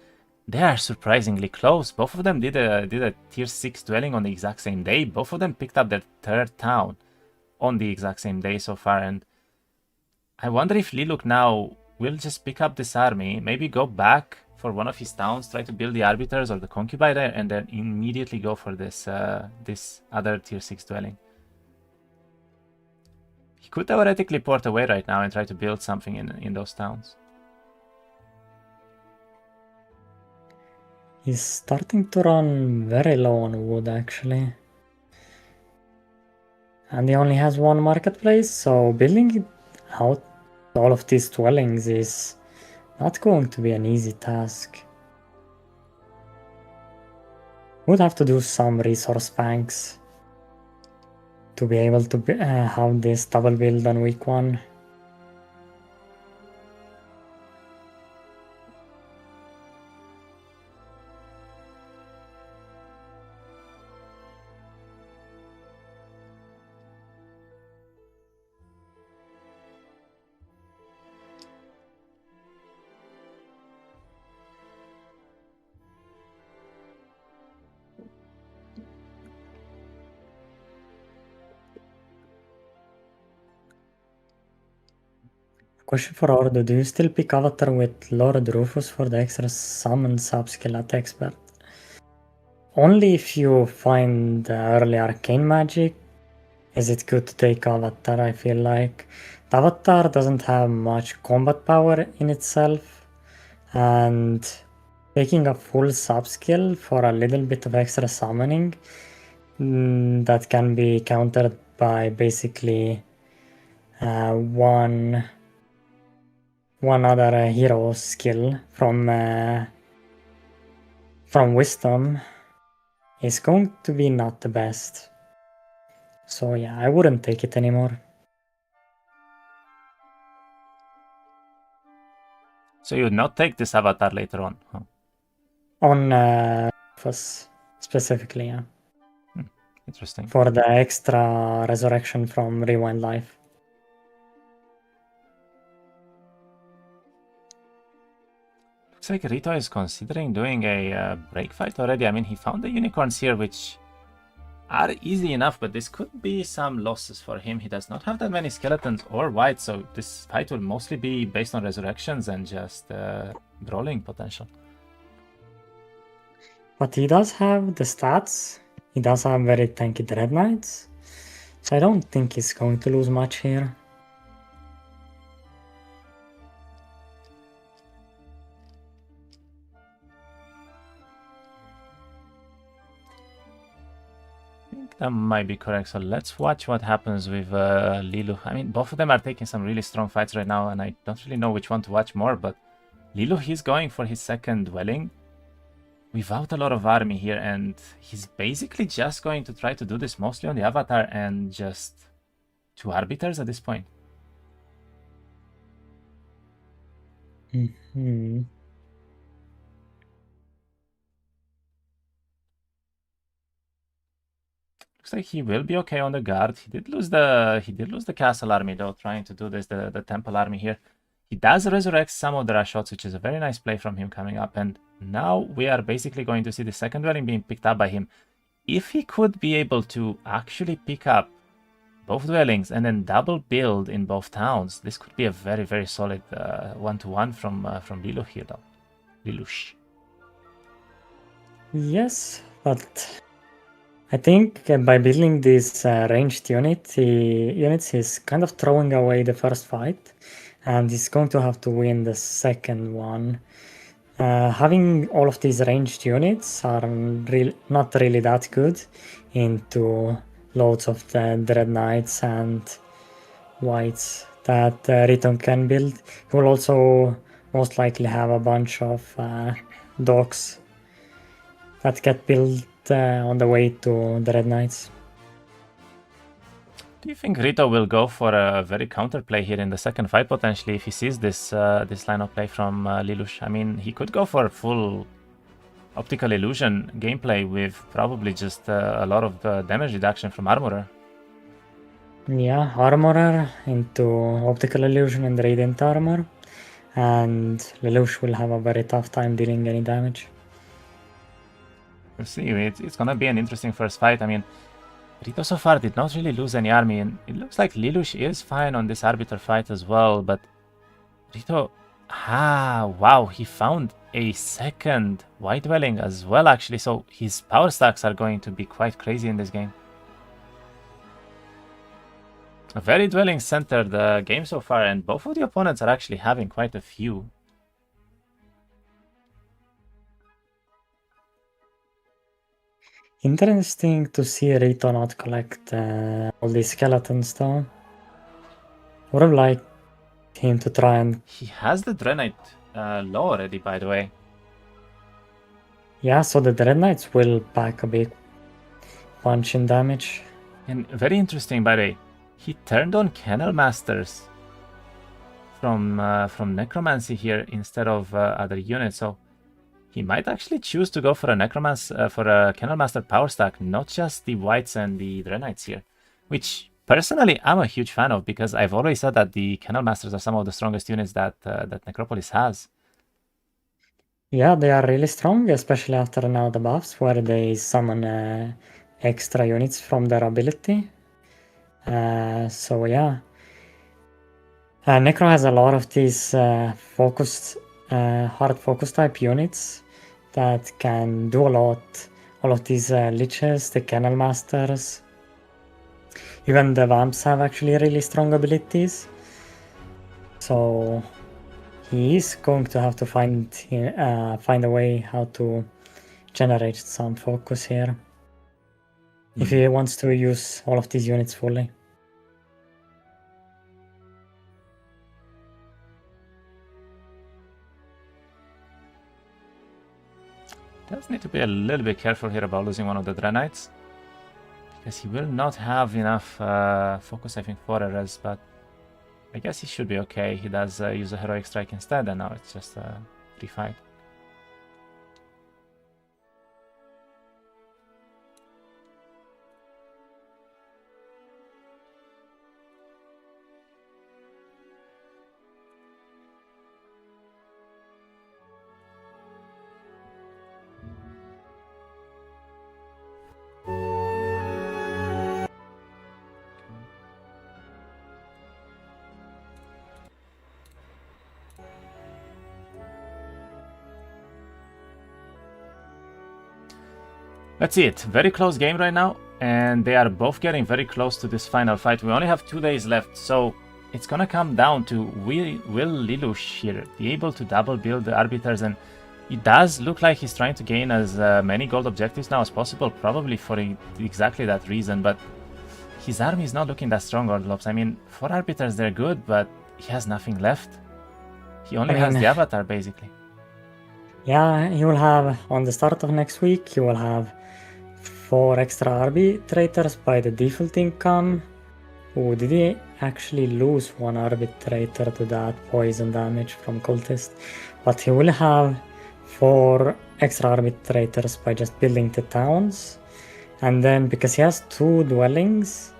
they are surprisingly close. Both of them did a tier 6 dwelling on the exact same day. Both of them picked up their third town on the exact same day so far. And I wonder if Liluk now will just pick up this army, maybe go back for one of his towns, try to build the arbiters or the concubine there, and then immediately go for this this other tier 6 dwelling. He could theoretically port away right now and try to build something in those towns. He's starting to run very low on wood, actually. And he only has one marketplace, so building out all of these dwellings is not going to be an easy task. Would have to do some resource banks to be able to have this double build on week 1. Question for Ordo, do you still pick Avatar with Lord Rufus for the extra summon subskill at expert? Only if you find early arcane magic is it good to take Avatar, I feel like. The Avatar doesn't have much combat power in itself, and taking a full subskill for a little bit of extra summoning that can be countered by basically one other hero skill from Wisdom is going to be not the best. So yeah, I wouldn't take it anymore. So you would not take this avatar later on, huh? On Rufus specifically, yeah. Interesting. For the extra resurrection from Rewind Life. Looks like Rito is considering doing a break fight already. I mean, he found the unicorns here, which are easy enough, but this could be some losses for him. He does not have that many skeletons or white, so this fight will mostly be based on resurrections and just brawling potential. But he does have the stats. He does have very tanky Dread Knights. So I don't think he's going to lose much here. I think that might be correct. So let's watch what happens with Lilu. I mean, both of them are taking some really strong fights right now, and I don't really know which one to watch more, but Lilu, he's going for his second dwelling. without a lot of army here, and he's basically just going to try to do this mostly on the Avatar and just 2 Arbiters at this point. Mm-hmm. Looks like he will be okay on the guard. He did lose the castle army though, trying to do this, the temple army here. He does resurrect some of the rush shots, which is a very nice play from him coming up, and now we are basically going to see the second dwelling being picked up by him. If he could be able to actually pick up both dwellings and then double build in both towns, this could be a very, very solid 1-to-1 from Lelouch here though. Lelouch. Yes, but I think by building these ranged units, he's kind of throwing away the first fight, and he's going to have to win the second one. Having all of these ranged units are not really that good into loads of the Dread Knights and Whites that Riton can build. He will also most likely have a bunch of dogs that get built on the way to the Red Knights. Do you think Rito will go for a very counterplay here in the second fight potentially if he sees this this line of play from Lelouch? I mean, he could go for full optical illusion gameplay with probably just a lot of damage reduction from Armorer. Yeah, Armorer into optical illusion and radiant armor, and Lelouch will have a very tough time dealing any damage. We'll see. It's gonna be an interesting first fight. I mean, Rito so far did not really lose any army, and it looks like Lelouch is fine on this Arbiter fight as well, but Rito... wow, he found a second White Dwelling as well, actually, so his power stacks are going to be quite crazy in this game. A very dwelling-centered game so far, and both of the opponents are actually having quite a few. Interesting to see Rito not collect all these skeletons though. Would have liked him to try and... He has the Dread Knight low already, by the way. Yeah, so the Dread Knights will pack a big punch in damage. And very interesting, by the way, he turned on Kennel Masters from Necromancy here instead of other units, so he might actually choose to go for a Kennel Master power stack, not just the Whites and the Dread Knights here, which personally I'm a huge fan of because I've always said that the Kennel Masters are some of the strongest units that Necropolis has. Yeah, they are really strong, especially after now the buffs where they summon extra units from their ability. So yeah. Necro has a lot of these focused, hard focus type units that can do a lot. All of these liches, the Kennel Masters, even the Vamps have actually really strong abilities. So he is going to have to find a way how to generate some focus here if he wants to use all of these units fully. Does need to be a little bit careful here about losing one of the Dread Knights, because he will not have enough focus, I think, for a res, but I guess he should be okay. He does use a Heroic Strike instead, and now it's just a free fight. Let's see it. Very close game right now, and they are both getting very close to this final fight. We only have 2 days left, so it's gonna come down to will Lelouch here be able to double build the Arbiters, and it does look like he's trying to gain as many gold objectives now as possible, probably for exactly that reason, but his army is not looking that strong, Ordlops. I mean, 4 Arbiters, they're good, but he has nothing left. He only has the Avatar, basically. Yeah, you will have, on the start of next week, you will have 4 extra arbitrators by the default income. Oh, did he actually lose one arbitrator to that poison damage from cultist? But he will have 4 extra arbitrators by just building the towns. And then because he has 2 dwellings,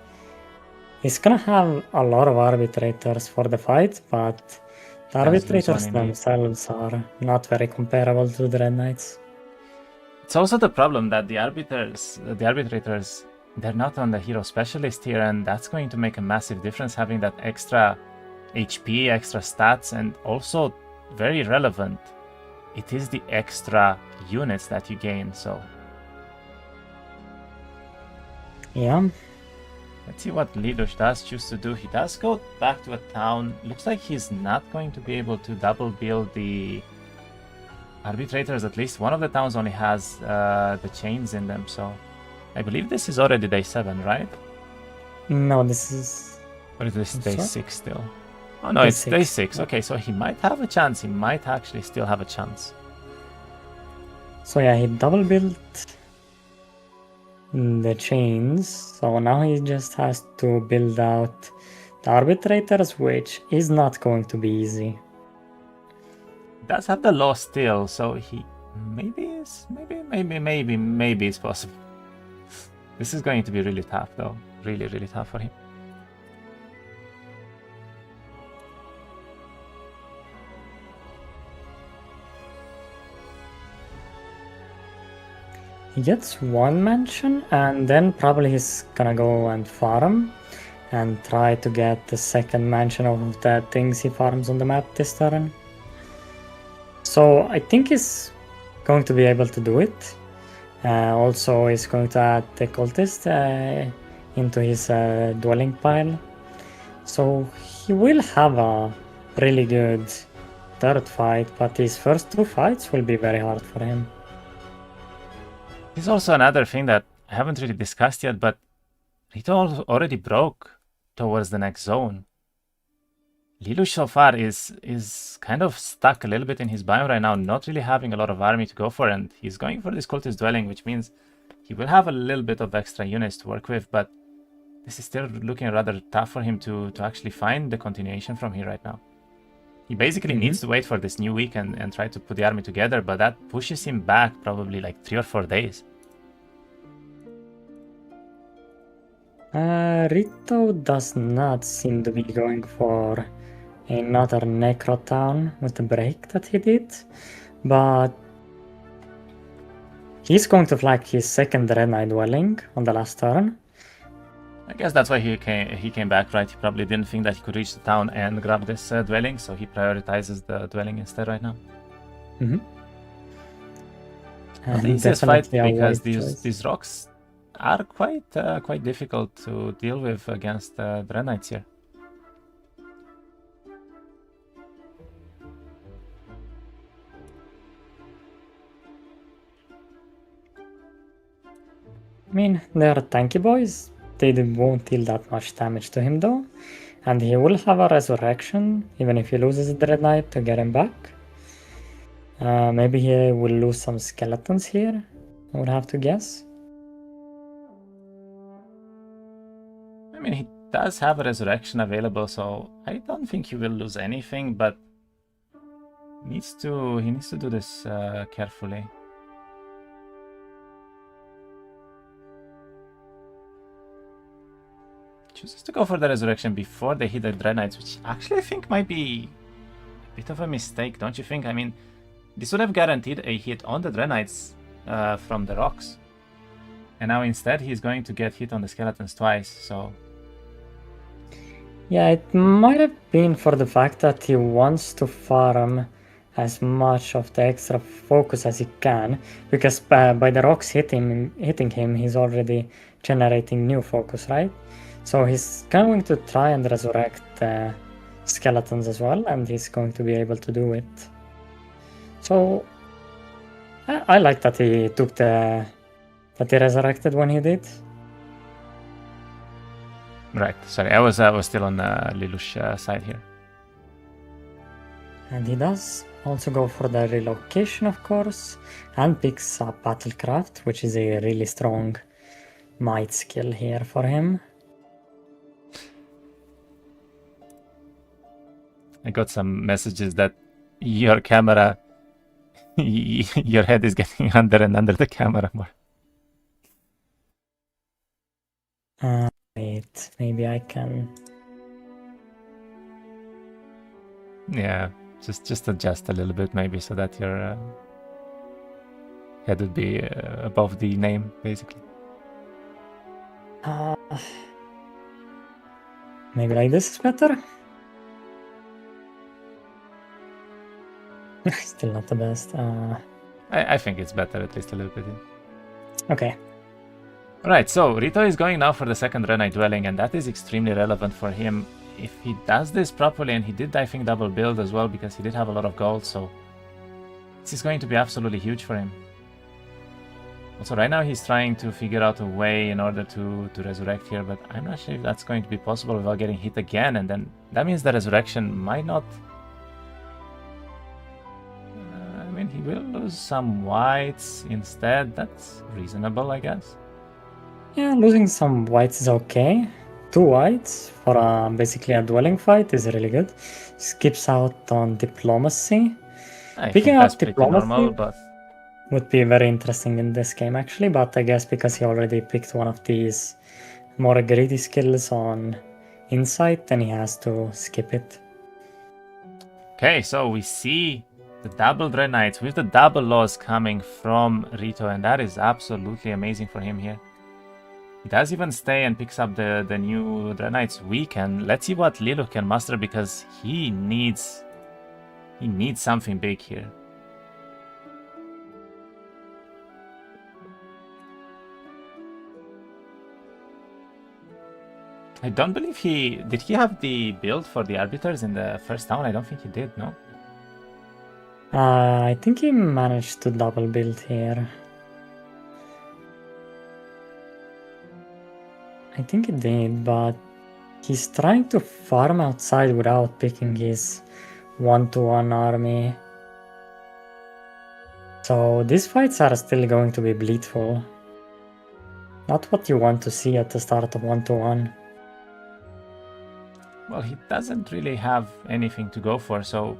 he's gonna have a lot of arbitrators for the fight, but the Does lose arbitrators one indeed. themselves are not very comparable to the Red Knights. It's also the problem that the arbitrators, they're not on the hero specialist here, and that's going to make a massive difference having that extra HP, extra stats, and also very relevant. It is the extra units that you gain, so. Yeah. Let's see what Lelouch does choose to do. He does go back to a town. Looks like he's not going to be able to double build the arbitrators. At least one of the towns only has the chains in them, so I believe this is already day 7, right? No, this is... Or is this day sorry? 6 still? Oh no, Day it's day 6. 6. Okay, so he might have a chance. He might actually still have a chance. So yeah, he double built the chains, so now he just has to build out the arbitrators, which is not going to be easy. He does have the law still, so he maybe it's possible. This is going to be really tough though. Really, really tough for him. He gets 1 mansion, and then probably he's gonna go and farm and try to get the 2nd mansion of the things he farms on the map this turn. So I think he's going to be able to do it. Also, he's going to add the cultist into his dwelling pile. So he will have a really good 3rd fight, but his first 2 fights will be very hard for him. There's also another thing that I haven't really discussed yet, but Rito already broke towards the next zone. Lelouch so far is kind of stuck a little bit in his biome right now, not really having a lot of army to go for, and he's going for this cultist dwelling, which means he will have a little bit of extra units to work with, but this is still looking rather tough for him to actually find the continuation from here right now. He basically needs to wait for this new week and try to put the army together, but that pushes him back probably like 3 or 4 days. Rito does not seem to be going for another Necro Town with the break that he did, but he's going to flag his 2nd Red Knight dwelling on the last turn. I guess that's why he came back, right? He probably didn't think that he could reach the town and grab this dwelling, so he prioritizes the dwelling instead right now. Mm-hmm. Not the easiest fight because these rocks are quite difficult to deal with against the Red Knights here. I mean, they are tanky boys. They won't deal that much damage to him though. And he will have a resurrection, even if he loses the Red Knight, to get him back. Maybe he will lose some skeletons here, I would have to guess. I mean, he does have a resurrection available, so I don't think he will lose anything, but he needs to do this carefully. Chooses to go for the resurrection before they hit the Dread Knights, which actually I think might be a bit of a mistake, don't you think? I mean, this would have guaranteed a hit on the Dread Knights from the rocks. And now instead he's going to get hit on the skeletons twice, so... Yeah, it might have been for the fact that he wants to farm as much of the extra focus as he can, because by the rocks hitting him, he's already generating new focus, right? So he's going to try and resurrect the skeletons as well, and he's going to be able to do it. So I like that he took that he resurrected when he did. Right, sorry, I was still on Lelouch's side here. And he does also go for the relocation, of course, and picks up Battlecraft, which is a really strong might skill here for him. I got some messages that your camera, your head is getting under and under the camera more. Wait, maybe I can... Yeah, just adjust a little bit maybe so that your head would be above the name, basically. Maybe like this is better? Still not the best. I think it's better, at least a little bit. Okay. Alright, so Rito is going now for the second Red Knight Dwelling, and that is extremely relevant for him. If he does this properly, and he did, I think, double build as well, because he did have a lot of gold, so this is going to be absolutely huge for him. Also, right now he's trying to figure out a way in order to resurrect here, but I'm not sure if that's going to be possible without getting hit again, and then that means the resurrection might not... I mean, he will lose some whites instead. That's reasonable, I guess. Yeah, losing some whites is okay. 2 whites for basically a dwelling fight is really good. Skips out on diplomacy. Picking up diplomacy normal, but... would be very interesting in this game actually, but I guess because he already picked one of these more greedy skills on insight, then he has to skip it. Okay, so we see the double Dread Knights with the double loss coming from Rito, and that is absolutely amazing for him here. He does even stay and picks up the new Dread Knights weak, and let's see what Lilo can muster, because he needs something big here. I don't believe did he have the build for the arbiters in the first town? I don't think he did, no? I think he managed to double build here. I think he did, but he's trying to farm outside without picking his 1-to-1 army. So these fights are still going to be bleedful. Not what you want to see at the start of 1-to-1. Well, he doesn't really have anything to go for, so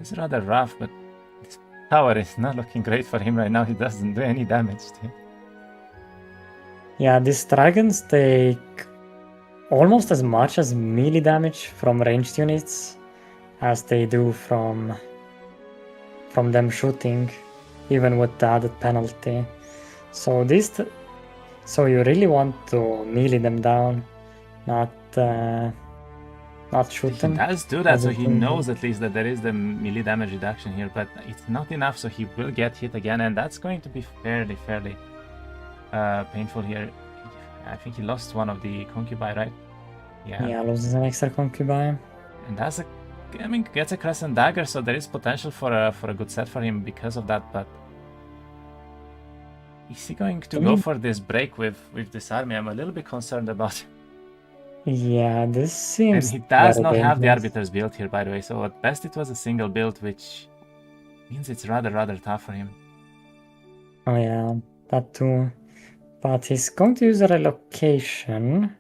it's rather rough, but this tower is not looking great for him right now. He doesn't do any damage to him. Yeah, these dragons take almost as much as melee damage from ranged units as they do from them shooting, even with the added penalty. So you really want to melee them down, not shoot them. He does do that, so he knows at least that there is the melee damage reduction here, but it's not enough, so he will get hit again, and that's going to be fairly painful here. I think he lost one of the concubine, right? Yeah, loses an extra concubine. And that's gets a crescent dagger, so there is potential for a good set for him because of that, but is he going to go for this break with this army? I'm a little bit concerned about it. Yeah, this seems... And he does not have the arbiters built here, by the way, so at best it was a single build, which means it's rather tough for him. Oh yeah, that too. But he's going to use a relocation.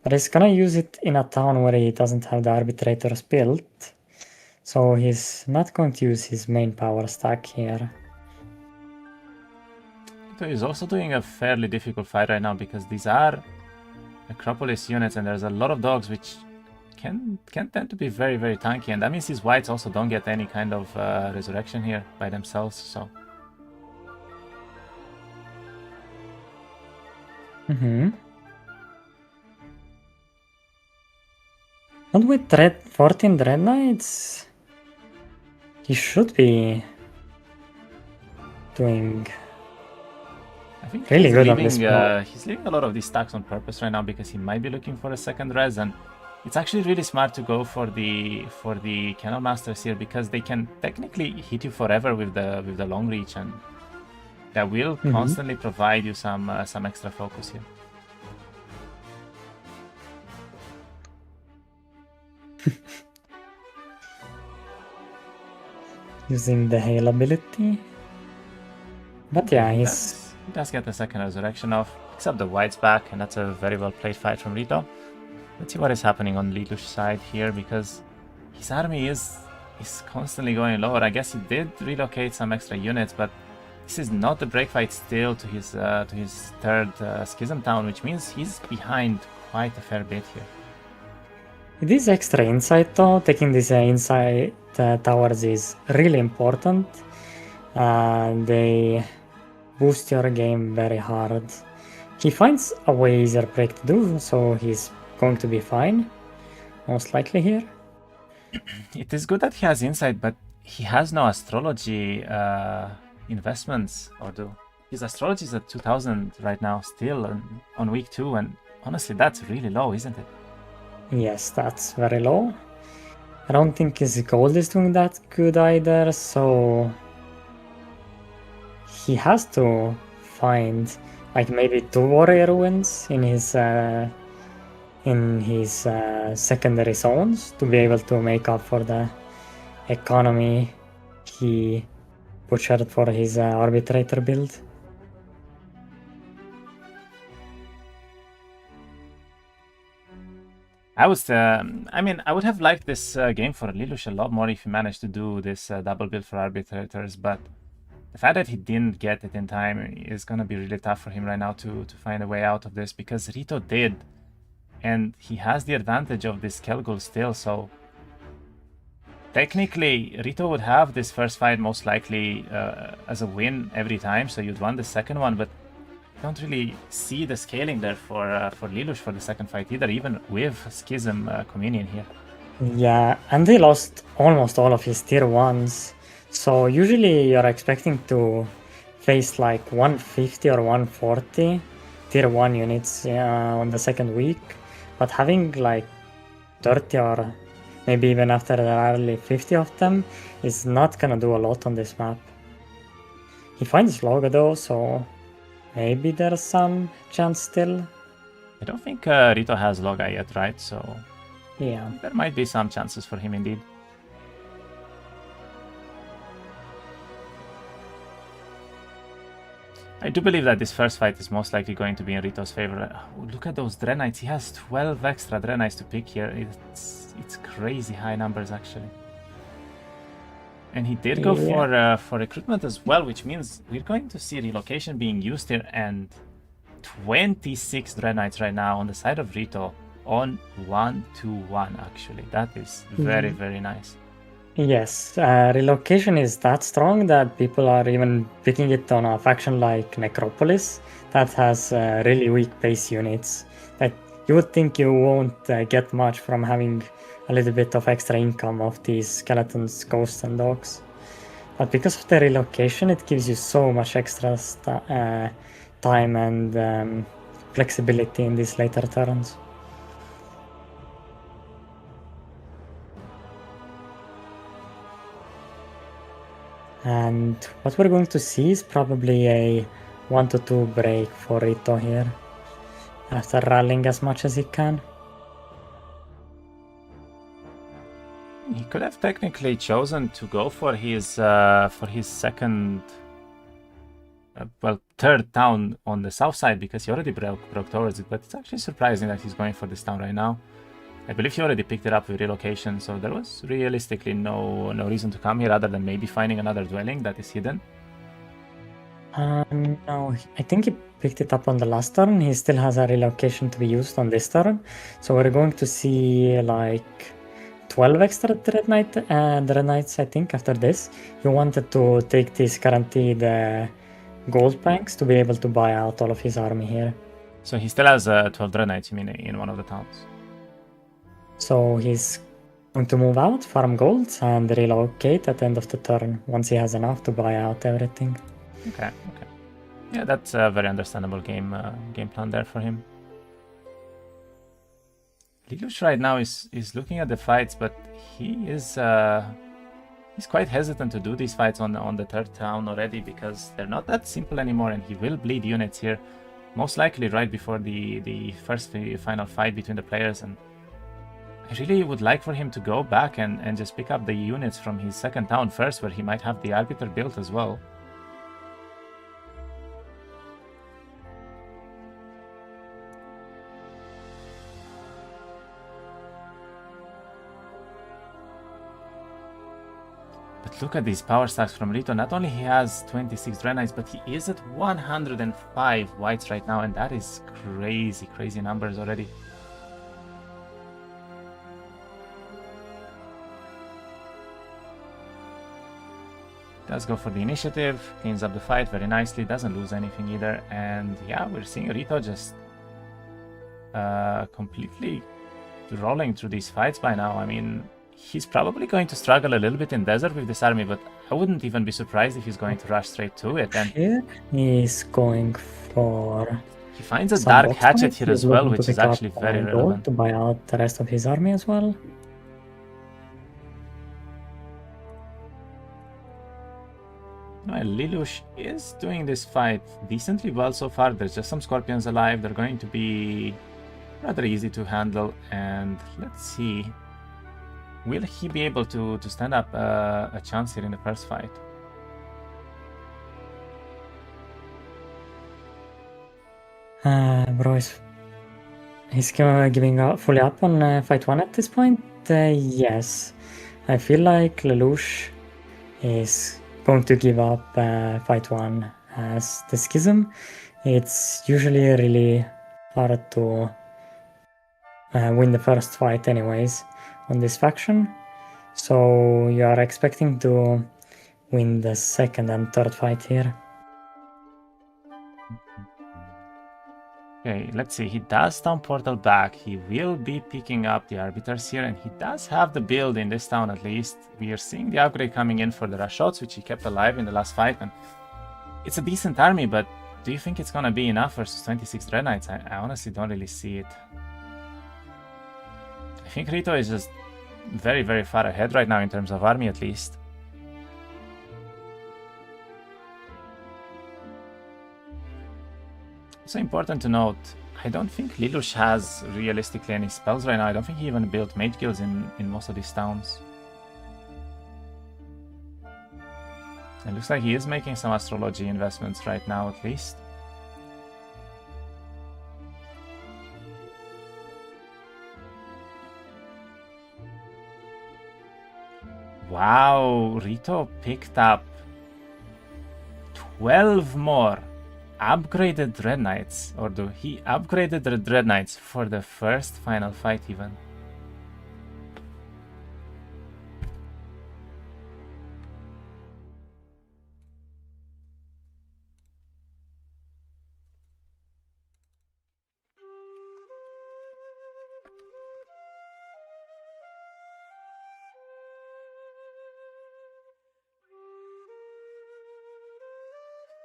But he's gonna use it in a town where he doesn't have the arbitrators built. So he's not going to use his main power stack here. So he's also doing a fairly difficult fight right now, because these are Acropolis units, and there's a lot of dogs which can tend to be very tanky, and that means his whites also don't get any kind of resurrection here by themselves, so... And with 14 Dread Knights, he should be doing... I think really he's good leaving, on this he's leaving a lot of these stacks on purpose right now, because he might be looking for a second res, and it's actually really smart to go for the Cannon Masters here, because they can technically hit you forever with the long reach, and that will constantly provide you some extra focus here. using the hail ability. But yeah, he he's... does get the second resurrection off, picks up the white's back, and that's a very well played fight from Rito. Let's see what is happening on Lelouch's side here, because his army is constantly going lower. I guess he did relocate some extra units, but this is not the break fight still to his third Schism town, which means he's behind quite a fair bit here. It is extra insight though. Taking this insight towers is really important. They boost your game very hard. He finds a way easier break to do, so he's going to be fine, most likely here. It is good that he has insight, but he has no astrology investments, or do. His astrology is at 2000 right now, still on week 2, and honestly, that's really low, isn't it? Yes, that's very low. I don't think his gold is doing that good either, so he has to find like maybe 2 warrior ruins in his secondary zones to be able to make up for the economy he butchered for his arbitrator build. I would have liked this game for Lelouch a lot more if he managed to do this double build for arbitrators, but the fact that he didn't get it in time is gonna be really tough for him right now to find a way out of this, because Rito did, and he has the advantage of this Kelgul still, so technically Rito would have this first fight most likely as a win every time, so you'd won the second one, but don't really see the scaling there for Lelouch for the second fight either, even with Schism Communion here. Yeah, and he lost almost all of his tier 1s, so usually you're expecting to face like 150 or 140 tier 1 units on the second week, but having like 30 or maybe even after there are only 50 of them is not gonna do a lot on this map. He finds Loga though, so maybe there's some chance still. I don't think Rito has Loga yet, right? So yeah, there might be some chances for him indeed. I do believe that this first fight is most likely going to be in Rito's favor. Oh, look at those Dreadnights. He has 12 extra Dreadnights to pick here. It's crazy high numbers, actually. And he did go for recruitment as well, which means we're going to see relocation being used here, and 26 Dreadnights right now on the side of Rito on 1-1, actually. That is very, very nice. Yes, relocation is that strong that people are even picking it on a faction like Necropolis that has really weak base units. That you would think you won't get much from having a little bit of extra income of these skeletons, ghosts, and dogs. But because of the relocation, it gives you so much extra time and flexibility in these later turns. And what we're going to see is probably a 1-2 break for Rito here, after rallying as much as he can. He could have technically chosen to go for his second, third town on the south side, because he already broke towards it. But it's actually surprising that he's going for this town right now. I believe he already picked it up with relocation, so there was realistically no reason to come here other than maybe finding another dwelling that is hidden. No, I think he picked it up on the last turn. He still has a relocation to be used on this turn, so we're going to see like 12 extra Dreadnights, I think, after this. He wanted to take these guaranteed gold banks to be able to buy out all of his army here. So he still has 12 Dreadnights, you mean, in one of the towns? So he's going to move out, farm gold, and relocate at the end of the turn once he has enough to buy out everything. Okay. Yeah, that's a very understandable game plan there for him. Lelouch right now is looking at the fights, but he's quite hesitant to do these fights on the third town already, because they're not that simple anymore, and he will bleed units here, most likely right before the first final fight between the players. And I really would like for him to go back and just pick up the units from his second town first, where he might have the Arbiter built as well. But look at these power stacks from Rito. Not only he has 26 Dread Knights, but he is at 105 whites right now, and that is crazy, crazy numbers already. Does go for the initiative, cleans up the fight very nicely, doesn't lose anything either, and yeah, we're seeing Rito just completely rolling through these fights by now. I mean, he's probably going to struggle a little bit in desert with this army, but I wouldn't even be surprised if he's going to rush straight to it. And here he's going for... He finds a dark hatchet here as well, which is actually very relevant. To buy out the rest of his army as well. Well, Lelouch is doing this fight decently well so far. There's just some scorpions alive. They're going to be rather easy to handle. And let's see, will he be able to stand up a chance here in the first fight? Bro, he's giving up fully up on fight 1 at this point? Yes. I feel like Lelouch is going to give up fight 1 as the schism. It's usually really hard to win the first fight anyways on this faction, so you are expecting to win the second and third fight here. Okay, let's see. He does town portal back. He will be picking up the arbiters here, and he does have the build in this town at least. We are seeing the upgrade coming in for the rush shots, which he kept alive in the last fight, and it's a decent army, but do you think it's gonna be enough versus 26 Dread Knights? I honestly don't really see it. I think Rito is just very, very far ahead right now in terms of army at least. Also important to note, I don't think Lelouch has realistically any spells right now. I don't think he even built mage guilds in most of these towns. It looks like he is making some astrology investments right now at least. Wow, Rito picked up 12 more upgraded Dread Knights, or he upgraded the Dread Knights for the first final fight even.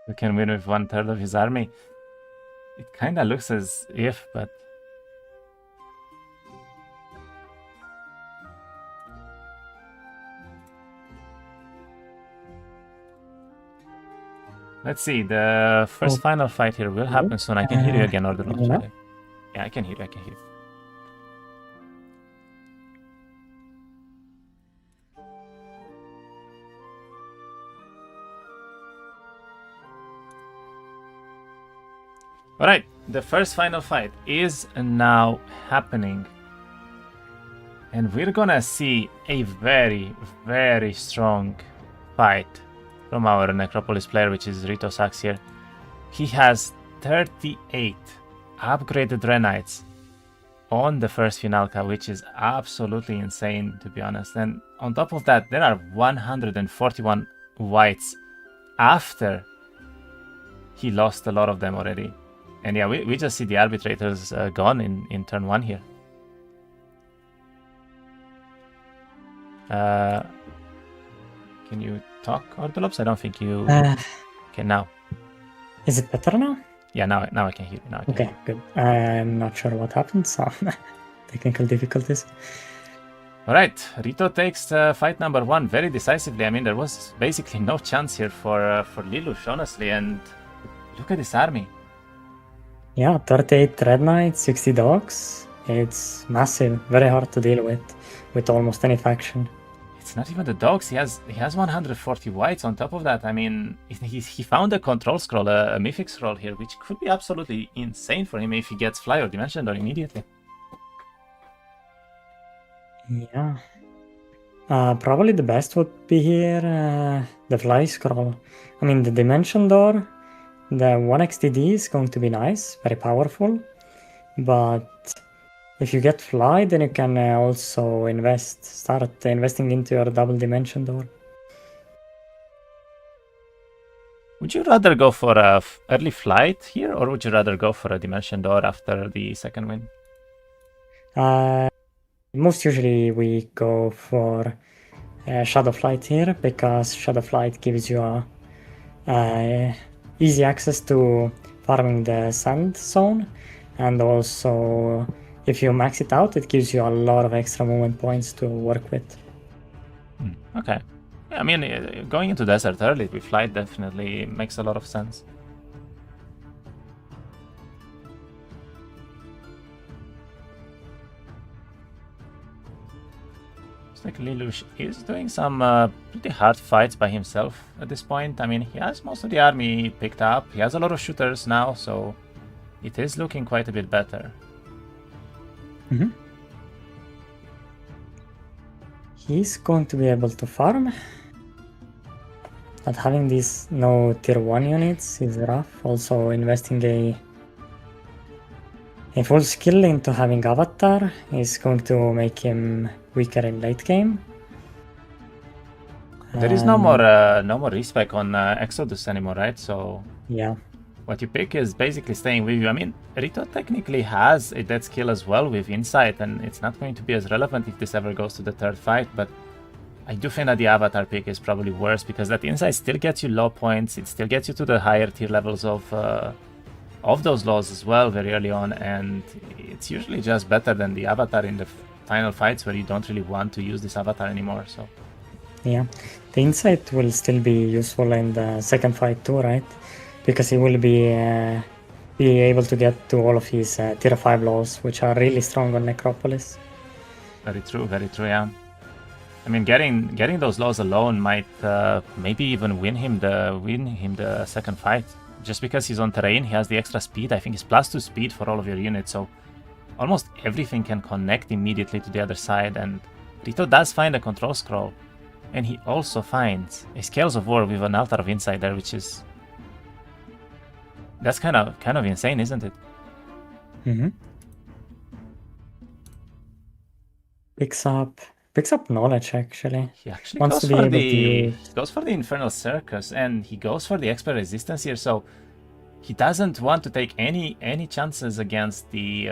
Who can win with 1/3 of his army? It kinda looks as if, but let's see. The first final fight here will happen soon. I can hear you again, Olden Era. Yeah, I can hear you. I can hear you. Alright, the first final fight is now happening. And we're gonna see a very, very strong fight from our Necropolis player, which is Ritosux here. He has 38 upgraded Dread Knights on the first Finalka, which is absolutely insane, to be honest. And on top of that, there are 141 whites after he lost a lot of them already. And yeah, we just see the arbitrators gone in turn 1 here. Can you talk, Ortolops? I don't think you can now. Is it better now? Yeah, now I can hear you. Now I can okay, hear you. Good. I'm not sure what happened, so technical difficulties. Alright, Rito takes fight number 1 very decisively. I mean, there was basically no chance here for Lelouch, honestly, and look at this army. Yeah, 38 Dread Knights, 60 dogs. It's massive, very hard to deal with almost any faction. It's not even the dogs. He has 140 whites on top of that. I mean, he found a control scroll, a mythic scroll here, which could be absolutely insane for him if he gets fly or dimension door immediately. Yeah. Probably the best would be here the fly scroll. I mean, the dimension door, the 1xTD is going to be nice, very powerful, but if you get fly, then you can also start investing into your double dimension door. Would you rather go for a early flight here, or would you rather go for a dimension door after the second win? Most usually we go for Shadow Flight here, because Shadow Flight gives you easy access to farming the sand zone, and also if you max it out, it gives you a lot of extra movement points to work with. Okay. Yeah, I mean, going into desert early with flight definitely makes a lot of sense. Looks like Lelouch is doing some pretty hard fights by himself at this point. I mean, he has most of the army picked up. He has a lot of shooters now, so it is looking quite a bit better. Mm-hmm. He's going to be able to farm, but having these no tier 1 units is rough. Also investing a full skill into having Avatar is going to make him weaker in late game. There is no more respec on Exodus anymore, right? So yeah, what you pick is basically staying with you. I mean, Rito technically has a dead skill as well with Insight, and it's not going to be as relevant if this ever goes to the third fight, but I do think that the Avatar pick is probably worse, because that Insight still gets you low points, it still gets you to the higher tier levels of those laws as well very early on, and it's usually just better than the Avatar in the final fights where you don't really want to use this Avatar anymore. So yeah, the Insight will still be useful in the second fight too, right? Because he will be able to get to all of his tier 5 laws, which are really strong on Necropolis. Very true, yeah. I mean, getting those laws alone might maybe even win him the second fight. Just because he's on terrain, he has the extra speed. I think he's +2 speed for all of your units, so almost everything can connect immediately to the other side. And Rito does find a control scroll, and he also finds a Scales of War with an Altar of Insight there, which is that's kind of insane, isn't it? Mm-hmm. Picks up knowledge, actually. He actually goes for the Infernal Circus, and he goes for the Expert Resistance here, so he doesn't want to take any chances against the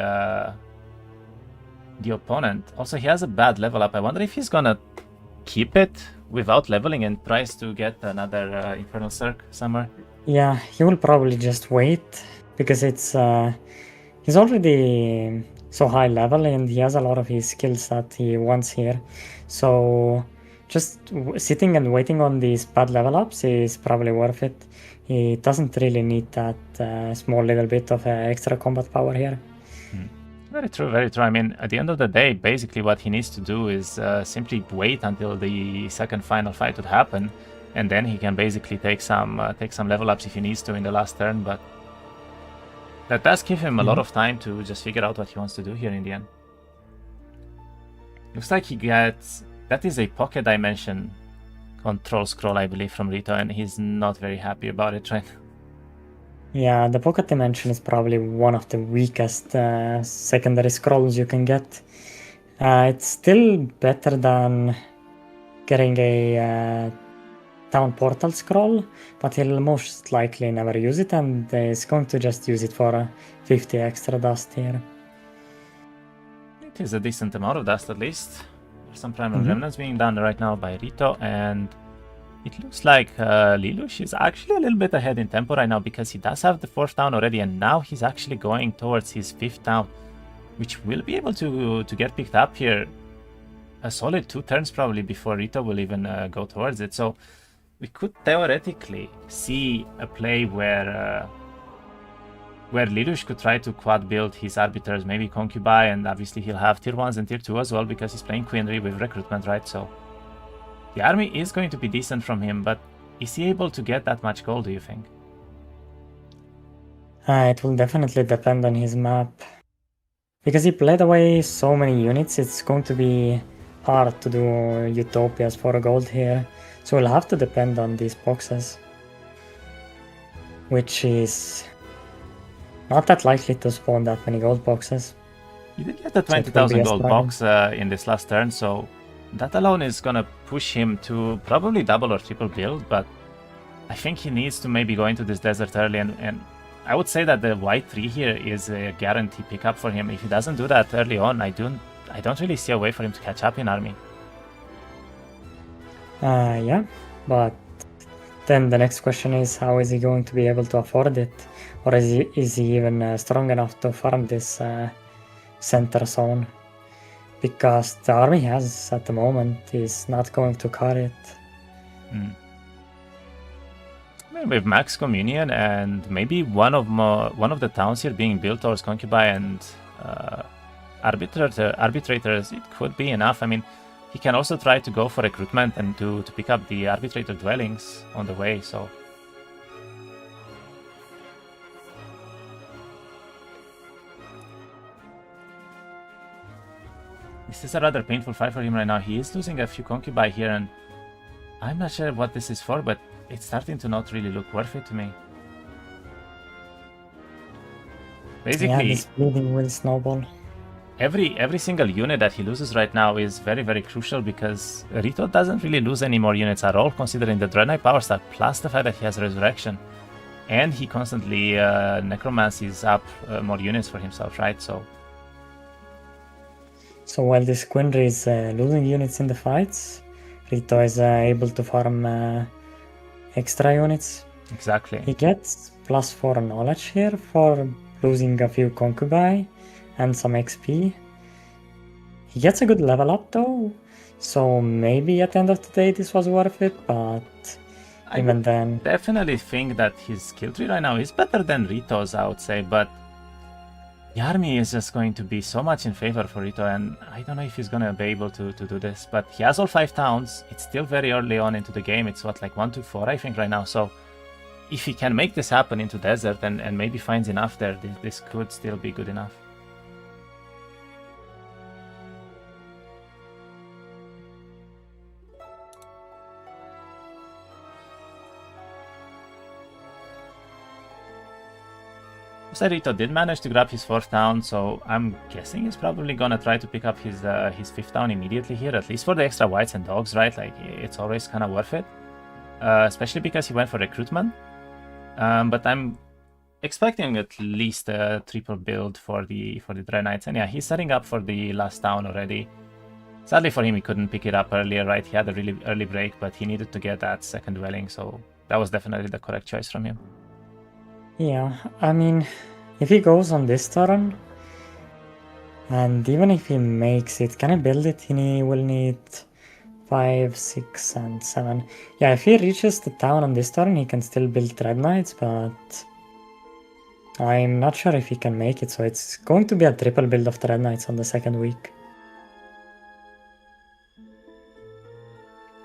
opponent. Also, he has a bad level up. I wonder if he's gonna keep it without leveling and tries to get another Infernal Circ somewhere. Yeah, he will probably just wait, because it's he's already so high level, and he has a lot of his skills that he wants here. So just sitting and waiting on these bad level ups is probably worth it. He doesn't really need that small little bit of extra combat power here. Very true, very true. I mean, at the end of the day, basically what he needs to do is simply wait until the second final fight would happen, and then he can basically take some level ups if he needs to in the last turn. But that does give him a lot of time to just figure out what he wants to do here in the end. Looks like he gets... That is a pocket dimension control scroll, I believe, from Rito, and he's not very happy about it, right? Yeah, the pocket dimension is probably one of the weakest secondary scrolls you can get. It's still better than getting a town portal scroll, but he'll most likely never use it, and is going to just use it for 50 extra dust here. It is a decent amount of dust, at least. There's some primal remnants being done right now by Rito, and it looks like Lelouch is actually a little bit ahead in tempo right now, because he does have the 4th town already, and now he's actually going towards his 5th town, which will be able to get picked up here a solid 2 turns probably before Rito will even go towards it. So we could theoretically see a play where where Lelouch could try to quad build his arbiters, maybe Concubine, and obviously he'll have tier 1s and tier 2 as well because he's playing Queenry with recruitment, right? So the army is going to be decent from him, but is he able to get that much gold, do you think? It will definitely depend on his map. Because he played away so many units, it's going to be hard to do Utopias for gold here. So we'll have to depend on these boxes. Which is not that likely to spawn that many gold boxes. He did get the 20,000 gold box in this last turn, so that alone is gonna push him to probably double or triple build, but I think he needs to maybe go into this desert early, and I would say that the white 3 here is a guarantee pickup for him. If he doesn't do that early on, I don't really see a way for him to catch up in army. Yeah, but then the next question is, how is he going to be able to afford it? Or is he even strong enough to farm this center zone? Because the army he has at the moment is not going to carry it. I mean, with Max Communion and maybe one of the towns here being built towards Concubine and arbitrators, it could be enough. I mean, he can also try to go for recruitment and to pick up the arbitrator dwellings on the way, so... This is a rather painful fight for him right now. He is losing a few concubines here, and I'm not sure what this is for, but it's starting to not really look worth it to me. Basically, yeah, this bleeding will snowball. Every single unit that he loses right now is very, very crucial because Rito doesn't really lose any more units at all, considering the Dread Knight power stack, plus the fact that he has Resurrection. And he constantly necromancies up more units for himself, right? So while this Quinry is losing units in the fights, Rito is able to farm extra units. Exactly. He gets +4 knowledge here for losing a few concubine and some XP. He gets a good level up though, so maybe at the end of the day this was worth it, but even then... definitely think that his skill tree right now is better than Rito's, I would say, but the army is just going to be so much in favor for Rito, and I don't know if he's gonna be able to do this, but he has all 5 towns. It's still very early on into the game. It's what, like 1 to 4 I think right now, so if he can make this happen into desert and maybe finds enough there, this could still be good enough. Rito did manage to grab his 4th town, so I'm guessing he's probably gonna try to pick up his 5th town immediately here, at least for the extra whites and dogs, right? Like, it's always kind of worth it, especially because he went for recruitment. But I'm expecting at least a triple build for the Dread Knights, and yeah, he's setting up for the last town already. Sadly for him, he couldn't pick it up earlier, right? He had a really early break, but he needed to get that second dwelling, so that was definitely the correct choice from him. Yeah, I mean, if he goes on this turn, and even if he makes it, can I build it? He will need 5, 6, and 7. Yeah, if he reaches the town on this turn, he can still build Dread Knights, but I'm not sure if he can make it, so it's going to be a triple build of Dread Knights on the second week.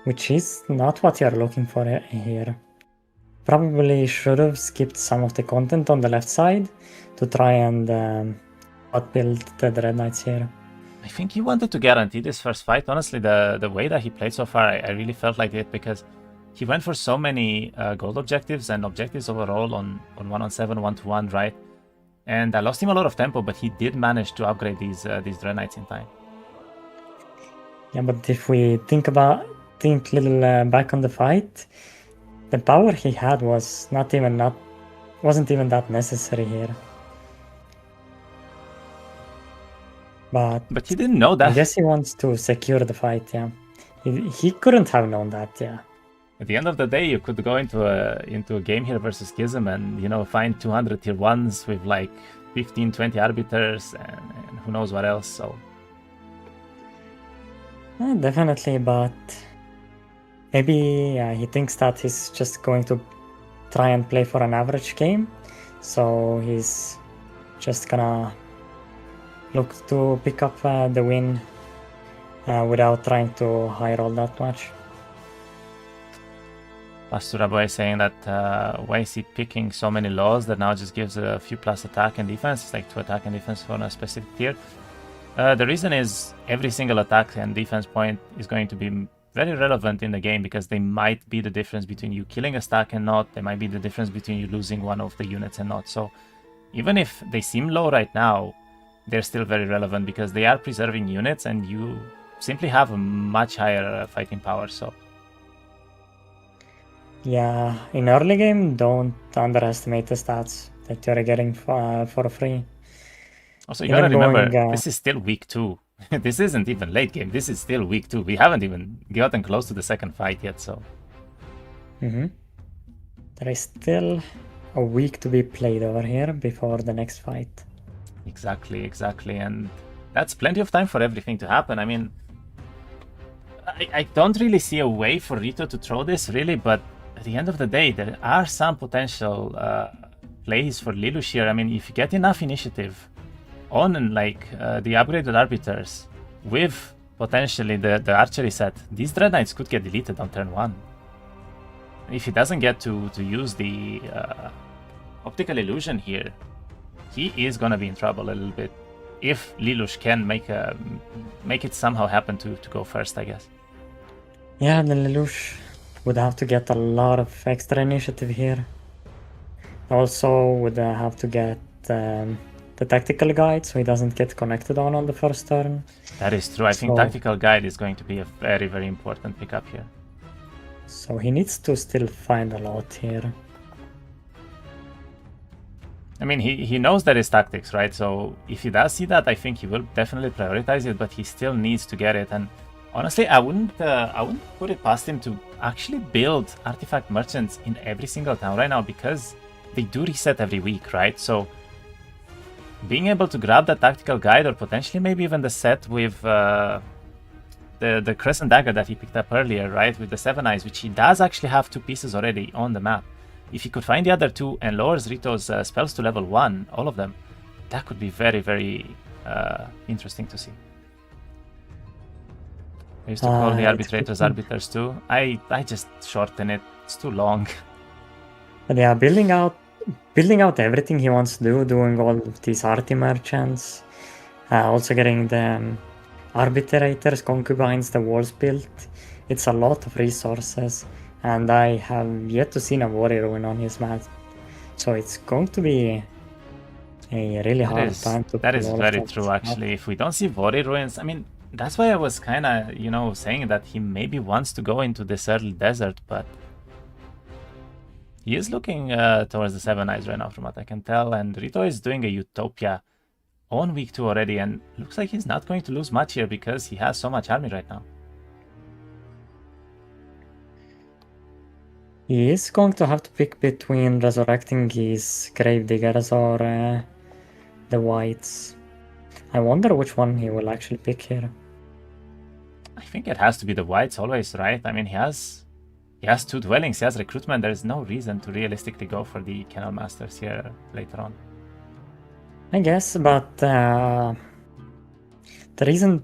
Which is not what you're looking for here. Probably should have skipped some of the content on the left side to try and outbuild the Dread Knights here. I think he wanted to guarantee this first fight. Honestly, the way that he played so far, I really felt like it, because he went for so many gold objectives and objectives overall on 1-on-7, 1-to-1, right? And I lost him a lot of tempo, but he did manage to upgrade these Dread Knights in time. Yeah, but if we think a little back on the fight, the power he had wasn't even that necessary here. But he didn't know that. I guess he wants to secure the fight, yeah. He couldn't have known that, yeah. At the end of the day, you could go into a game here versus Schism and, you know, find 200 tier 1s with like 15, 20 arbiters and who knows what else, so... Yeah, definitely, but... maybe he thinks that he's just going to try and play for an average game, So he's just gonna look to pick up the win without trying to high roll that much. Pastura Boy saying that why is he picking so many laws that now just gives a few plus attack and defense? It's like 2 attack and defense for a specific tier. The reason is every single attack and defense point is going to be very relevant in the game because they might be the difference between you killing a stack and not. They might be the difference between you losing one of the units and not. So even if they seem low right now, they're still very relevant because they are preserving units and you simply have a much higher fighting power. So yeah, in early game, don't underestimate the stats that you're getting for free. also, you gotta remember, going, this is still week 2. This isn't even late game. This is still week 2. We haven't even gotten close to the second fight yet, so. There is still a week to be played over here before the next fight. Exactly. And that's plenty of time for everything to happen. I mean, I don't really see a way for Rito to throw this, really, but at the end of the day, there are some potential plays for Lelouch here. I mean, if you get enough initiative on like the upgraded arbiters with potentially the archery set, these Dread Knights could get deleted on turn 1. If he doesn't get to use the optical illusion here, he is gonna be in trouble a little bit. If Lelouch can make it somehow happen to go first, I guess. Yeah, the Lelouch would have to get a lot of extra initiative here. Also would have to get the tactical guide so he doesn't get connected on the first turn. That is true. I think tactical guide is going to be a very, very important pickup here. So he needs to still find a lot here. I mean, he knows that it's tactics, right? So if he does see that, I think he will definitely prioritize it, but he still needs to get it. And honestly, I wouldn't put it past him to actually build artifact merchants in every single town right now because they do reset every week, right? So being able to grab that tactical guide or potentially maybe even the set with the Crescent Dagger that he picked up earlier, right? With the 7 Eyes, which he does actually have 2 pieces already on the map. If he could find the other 2 and lowers Rito's spells to level 1, all of them, that could be very, very interesting to see. I used to call the arbitrators arbiters too. I just shorten it. It's too long. But yeah, building out everything he wants to do, doing all of these arty merchants, also getting the arbitrators, concubines, the walls built. It's a lot of resources, and I have yet to see a warrior ruin on his mat. So it's going to be a really hard time to. That is very true, actually. If we don't see warrior ruins, I mean, that's why I was kind of, saying that he maybe wants to go into this early desert, but he is looking towards the 7 Eyes right now, from what I can tell, and Rito is doing a Utopia on week 2 already, and looks like he's not going to lose much here because he has so much army right now. He is going to have to pick between resurrecting his Gravediggers or the Whites. I wonder which one he will actually pick here. I think it has to be the Whites always, right? I mean, he has 2 dwellings, he has recruitment. There's no reason to realistically go for the Kennel Masters here later on. I guess, but the reason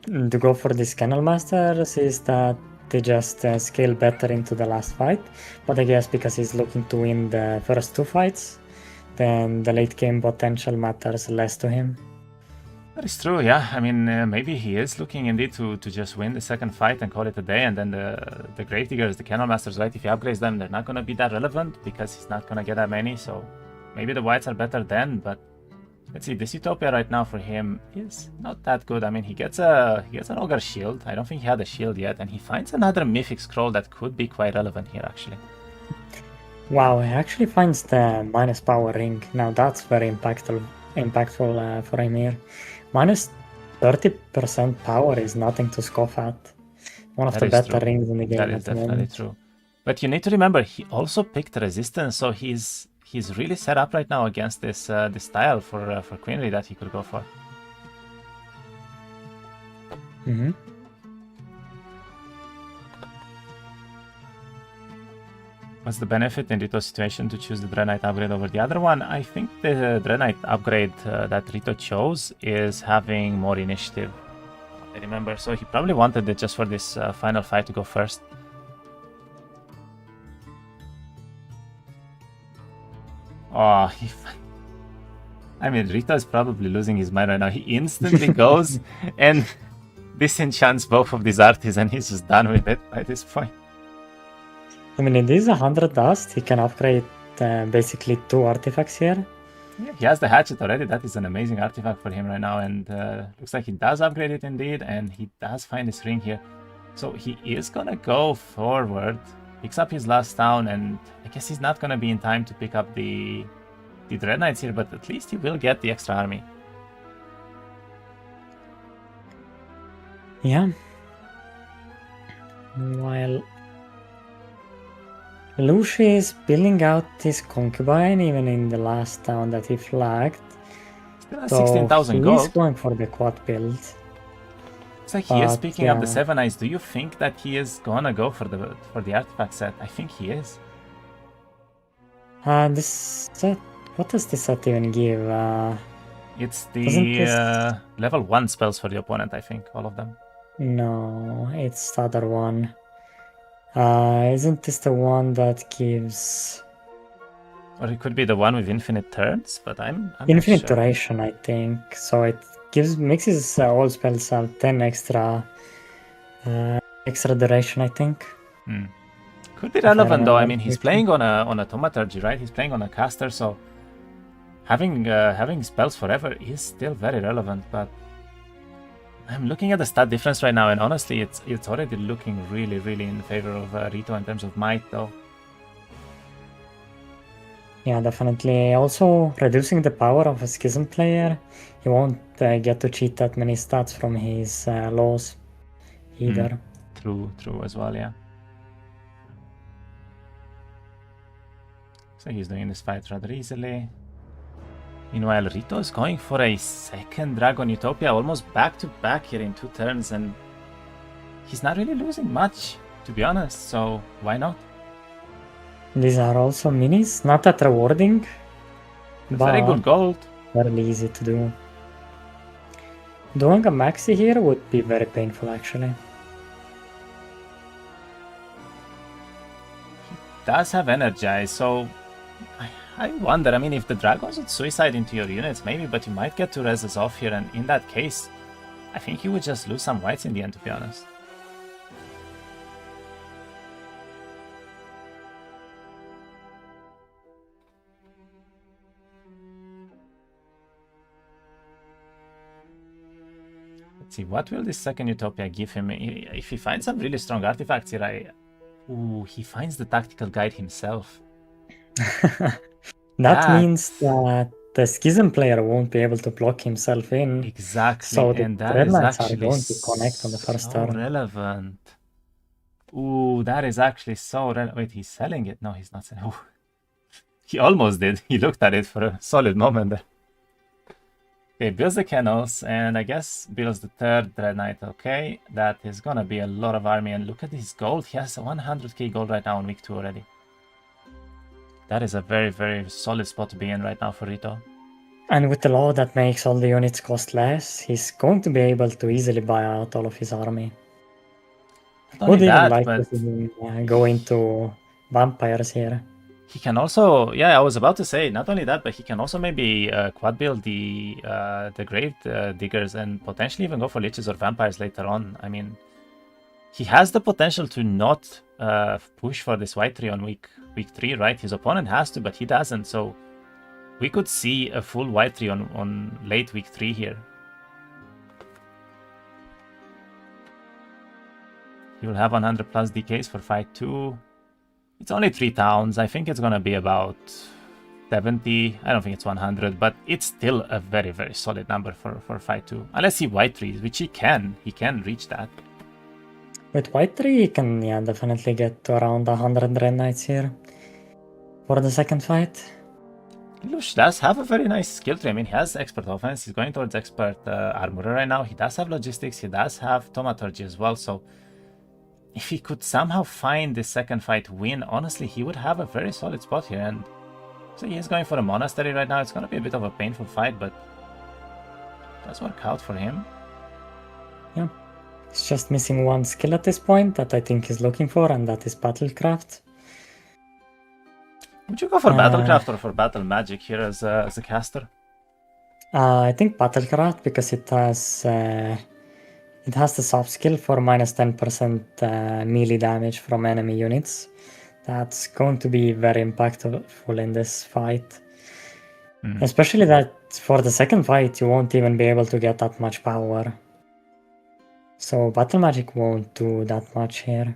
to go for these Kennel Masters is that they just scale better into the last fight. But I guess because he's looking to win the first 2 fights, then the late game potential matters less to him. That is true, yeah. I mean, maybe he is looking indeed to just win the second fight and call it a day, and then the Gravediggers, the Kennel Masters, right, if he upgrades them, they're not going to be that relevant because he's not going to get that many, so maybe the Whites are better then, but let's see, this Utopia right now for him is not that good. I mean, he gets an Ogre Shield. I don't think he had a shield yet, and he finds another Mythic Scroll that could be quite relevant here, actually. Wow, he actually finds the minus power ring. Now that's very impactful for him here. Minus 30% power is nothing to scoff at. One of the better rings in the game. That is definitely true. But you need to remember, he also picked Resistance, so he's really set up right now against this style for Queenly that he could go for. What's the benefit in Rito's situation to choose the Dread Knight upgrade over the other one? I think the Dread Knight upgrade that Rito chose is having more initiative. I remember, so he probably wanted it just for this final fight to go first. Oh, I mean, Rito is probably losing his mind right now. He instantly goes and disenchants both of these artists, and he's just done with it by this point. I mean, it is 100 dust. He can upgrade basically 2 artifacts here. Yeah, he has the hatchet already. That is an amazing artifact for him right now, and looks like he does upgrade it indeed, and he does find his ring here. So he is gonna go forward, picks up his last town, and I guess he's not gonna be in time to pick up the Dread Knights here, but at least he will get the extra army. Yeah. While Lucy is building out his concubine even in the last town that he flagged. Still has 16,000 gold. He's going for the quad build. Looks like he is picking up the 7 eyes. Do you think that he is gonna go for the artifact set? I think he is. This set, what does this set even give? It's the level 1 spells for the opponent, I think, all of them. No, it's the other one. Isn't this the one that gives... Or it could be the one with infinite turns, but I'm infinite not sure. duration, I think. So it makes his all spells have 10 extra duration, I think. Could be relevant though. I mean, he's playing on a thaumaturgy, right? He's playing on a caster, so having spells forever is still very relevant. But I'm looking at the stat difference right now, and honestly, it's already looking really, really in favor of Rito in terms of might, though. Yeah, definitely. Also, reducing the power of a Schism player, he won't get to cheat that many stats from his laws either. True as well, yeah. So he's doing this fight rather easily. Meanwhile, Rito is going for a second Dragon Utopia, almost back-to-back here in 2 turns, and he's not really losing much, to be honest, so why not? These are also minis, not that rewarding, but very good gold. Very easy to do. Doing a maxi here would be very painful, actually. He does have Energize, so I wonder, I mean, if the dragons would suicide into your units, maybe, but you might get 2 reses off here, and in that case, I think you would just lose some whites in the end, to be honest. Let's see, what will this second Utopia give him? If he finds some really strong artifacts here, Ooh, he finds the tactical guide himself. That means that the Schism player won't be able to block himself in. Exactly, so and the that is Dreadknights actually are going to connect on the first turn. relevant. Ooh, that is actually so relevant. Wait, he's selling it? No, he's not selling. Ooh. He almost did. He looked at it for a solid moment there. Okay, builds the kennels, and I guess builds the third Dread Knight. Okay, that is gonna be a lot of army, and look at his gold. He has 100k gold right now on week 2 already. That is a very, very solid spot to be in right now for Rito. And with the law that makes all the units cost less, he's going to be able to easily buy out all of his army. Would even like to see him go into vampires here. He can also, yeah, I was about to say, not only that, but he can also maybe quad build the grave diggers and potentially even go for liches or vampires later on. I mean, he has the potential to not push for this white tree on week 3, right? His opponent has to, but he doesn't. So we could see a full white tree on late week 3 here. He will have 100 plus DKs for fight 2. It's only 3 towns. I think it's gonna be about 70. I don't think it's 100, but it's still a very, very solid number for fight 2. Unless he white trees, which he can reach that. With white tree, he can definitely get to around 100 Dread Knights here for the second fight. Lush does have a very nice skill tree. I mean, he has expert offense. He's going towards expert armorer right now. He does have logistics. He does have thaumaturgy as well. So if he could somehow find the second fight win, honestly, he would have a very solid spot here. And so he's going for a monastery right now. It's going to be a bit of a painful fight, but it does work out for him. Yeah. He's just missing one skill at this point that I think he's looking for, and that is Battlecraft. Would you go for Battlecraft or for Battle Magic here as a caster? I think Battlecraft, because it has the soft skill for minus 10% melee damage from enemy units. That's going to be very impactful in this fight. Especially that for the second fight you won't even be able to get that much power. So Battle Magic won't do that much here.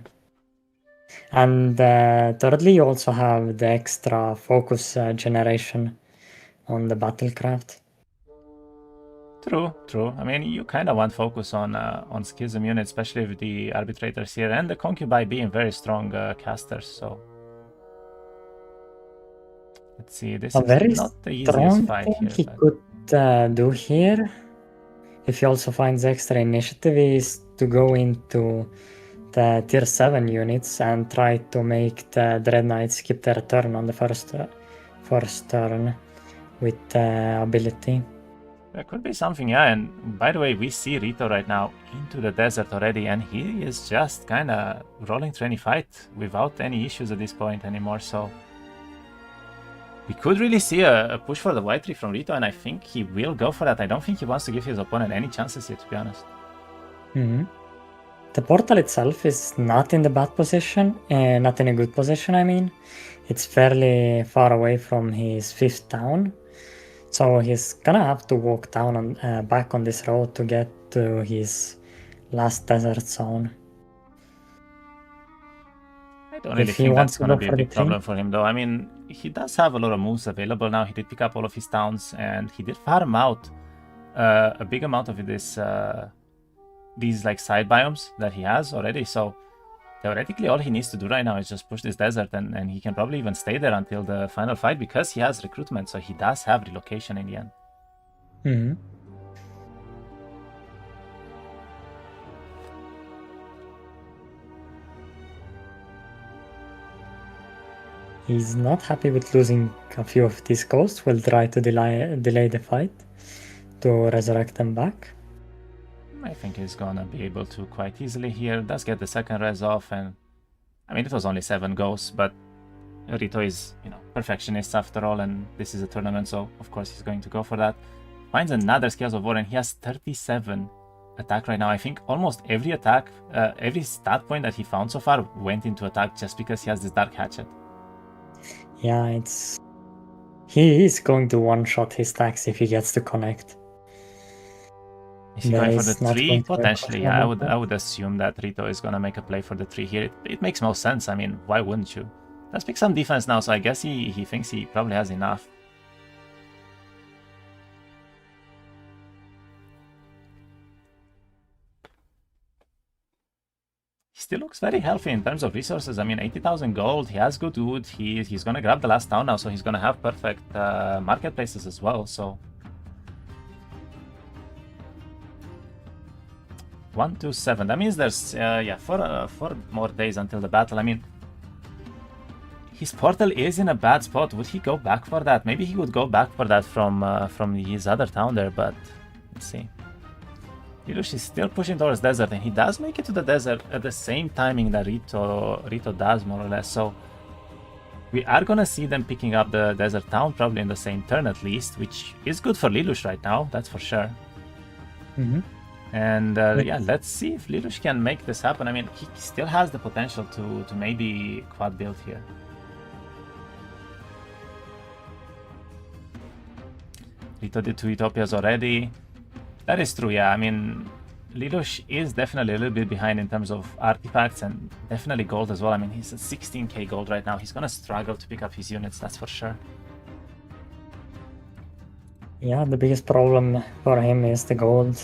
And thirdly, you also have the extra focus generation on the Battlecraft. True. I mean, you kind of want focus on Schism units, especially with the Arbitrators here, and the Concubine being very strong casters, so... Let's see, this is not the easiest fight here. He could do here, if he also finds extra initiative, is to go into the tier 7 units and try to make the Dread Knights skip their turn on the first turn with the ability. There could be something, yeah, and by the way, we see Rito right now into the desert already, and he is just kind of rolling through any fight without any issues at this point anymore, so... We could really see a push for the White Tree from Rito, and I think he will go for that. I don't think he wants to give his opponent any chances here, to be honest. The portal itself is not in the bad position, not in a good position, I mean. It's fairly far away from his 5th town, so he's gonna have to walk down on back on this road to get to his last desert zone. I don't really think that's going to be a big problem for him, though. I mean, he does have a lot of moves available now. He did pick up all of his towns, and he did farm out a big amount of this these like side biomes that he has already. So theoretically, all he needs to do right now is just push this desert, and he can probably even stay there until the final fight because he has recruitment. So he does have relocation in the end. He's not happy with losing a few of these ghosts. Will try to delay the fight to resurrect them back. I think he's gonna be able to quite easily here. Does get the second res off, and I mean it was only 7 ghosts, but Rito is, perfectionist after all, and this is a tournament, so of course he's going to go for that. Finds another Scales of War, and he has 37 attack right now. I think almost every attack, every stat point that he found so far went into attack just because he has this Dark Hatchet. Yeah, he is going to one-shot his stacks if he gets to connect. Is he going for the 3? Potentially, yeah. I would assume that Rito is going to make a play for the 3 here. It makes most sense. I mean, why wouldn't you? Let's pick some defense now, so I guess he thinks he probably has enough. He still looks very healthy in terms of resources. I mean, 80,000 gold, he has good wood, he's going to grab the last town now, so he's going to have perfect marketplaces as well, so... 127. That means there's 4 more days until the battle. I mean, his portal is in a bad spot. Would he go back for that? Maybe he would go back for that from his other town there, but let's see. Lelouch is still pushing towards desert, and he does make it to the desert at the same timing that Rito does, more or less. So we are gonna see them picking up the desert town probably in the same turn at least, which is good for Lelouch right now. That's for sure. And let's see if Lelouch can make this happen. I mean, he still has the potential to maybe quad build here. Rito did 2 Utopias already. That is true, yeah. I mean, Lelouch is definitely a little bit behind in terms of artifacts and definitely gold as well. I mean, he's at 16k gold right now. He's gonna struggle to pick up his units, that's for sure. Yeah, the biggest problem for him is the gold.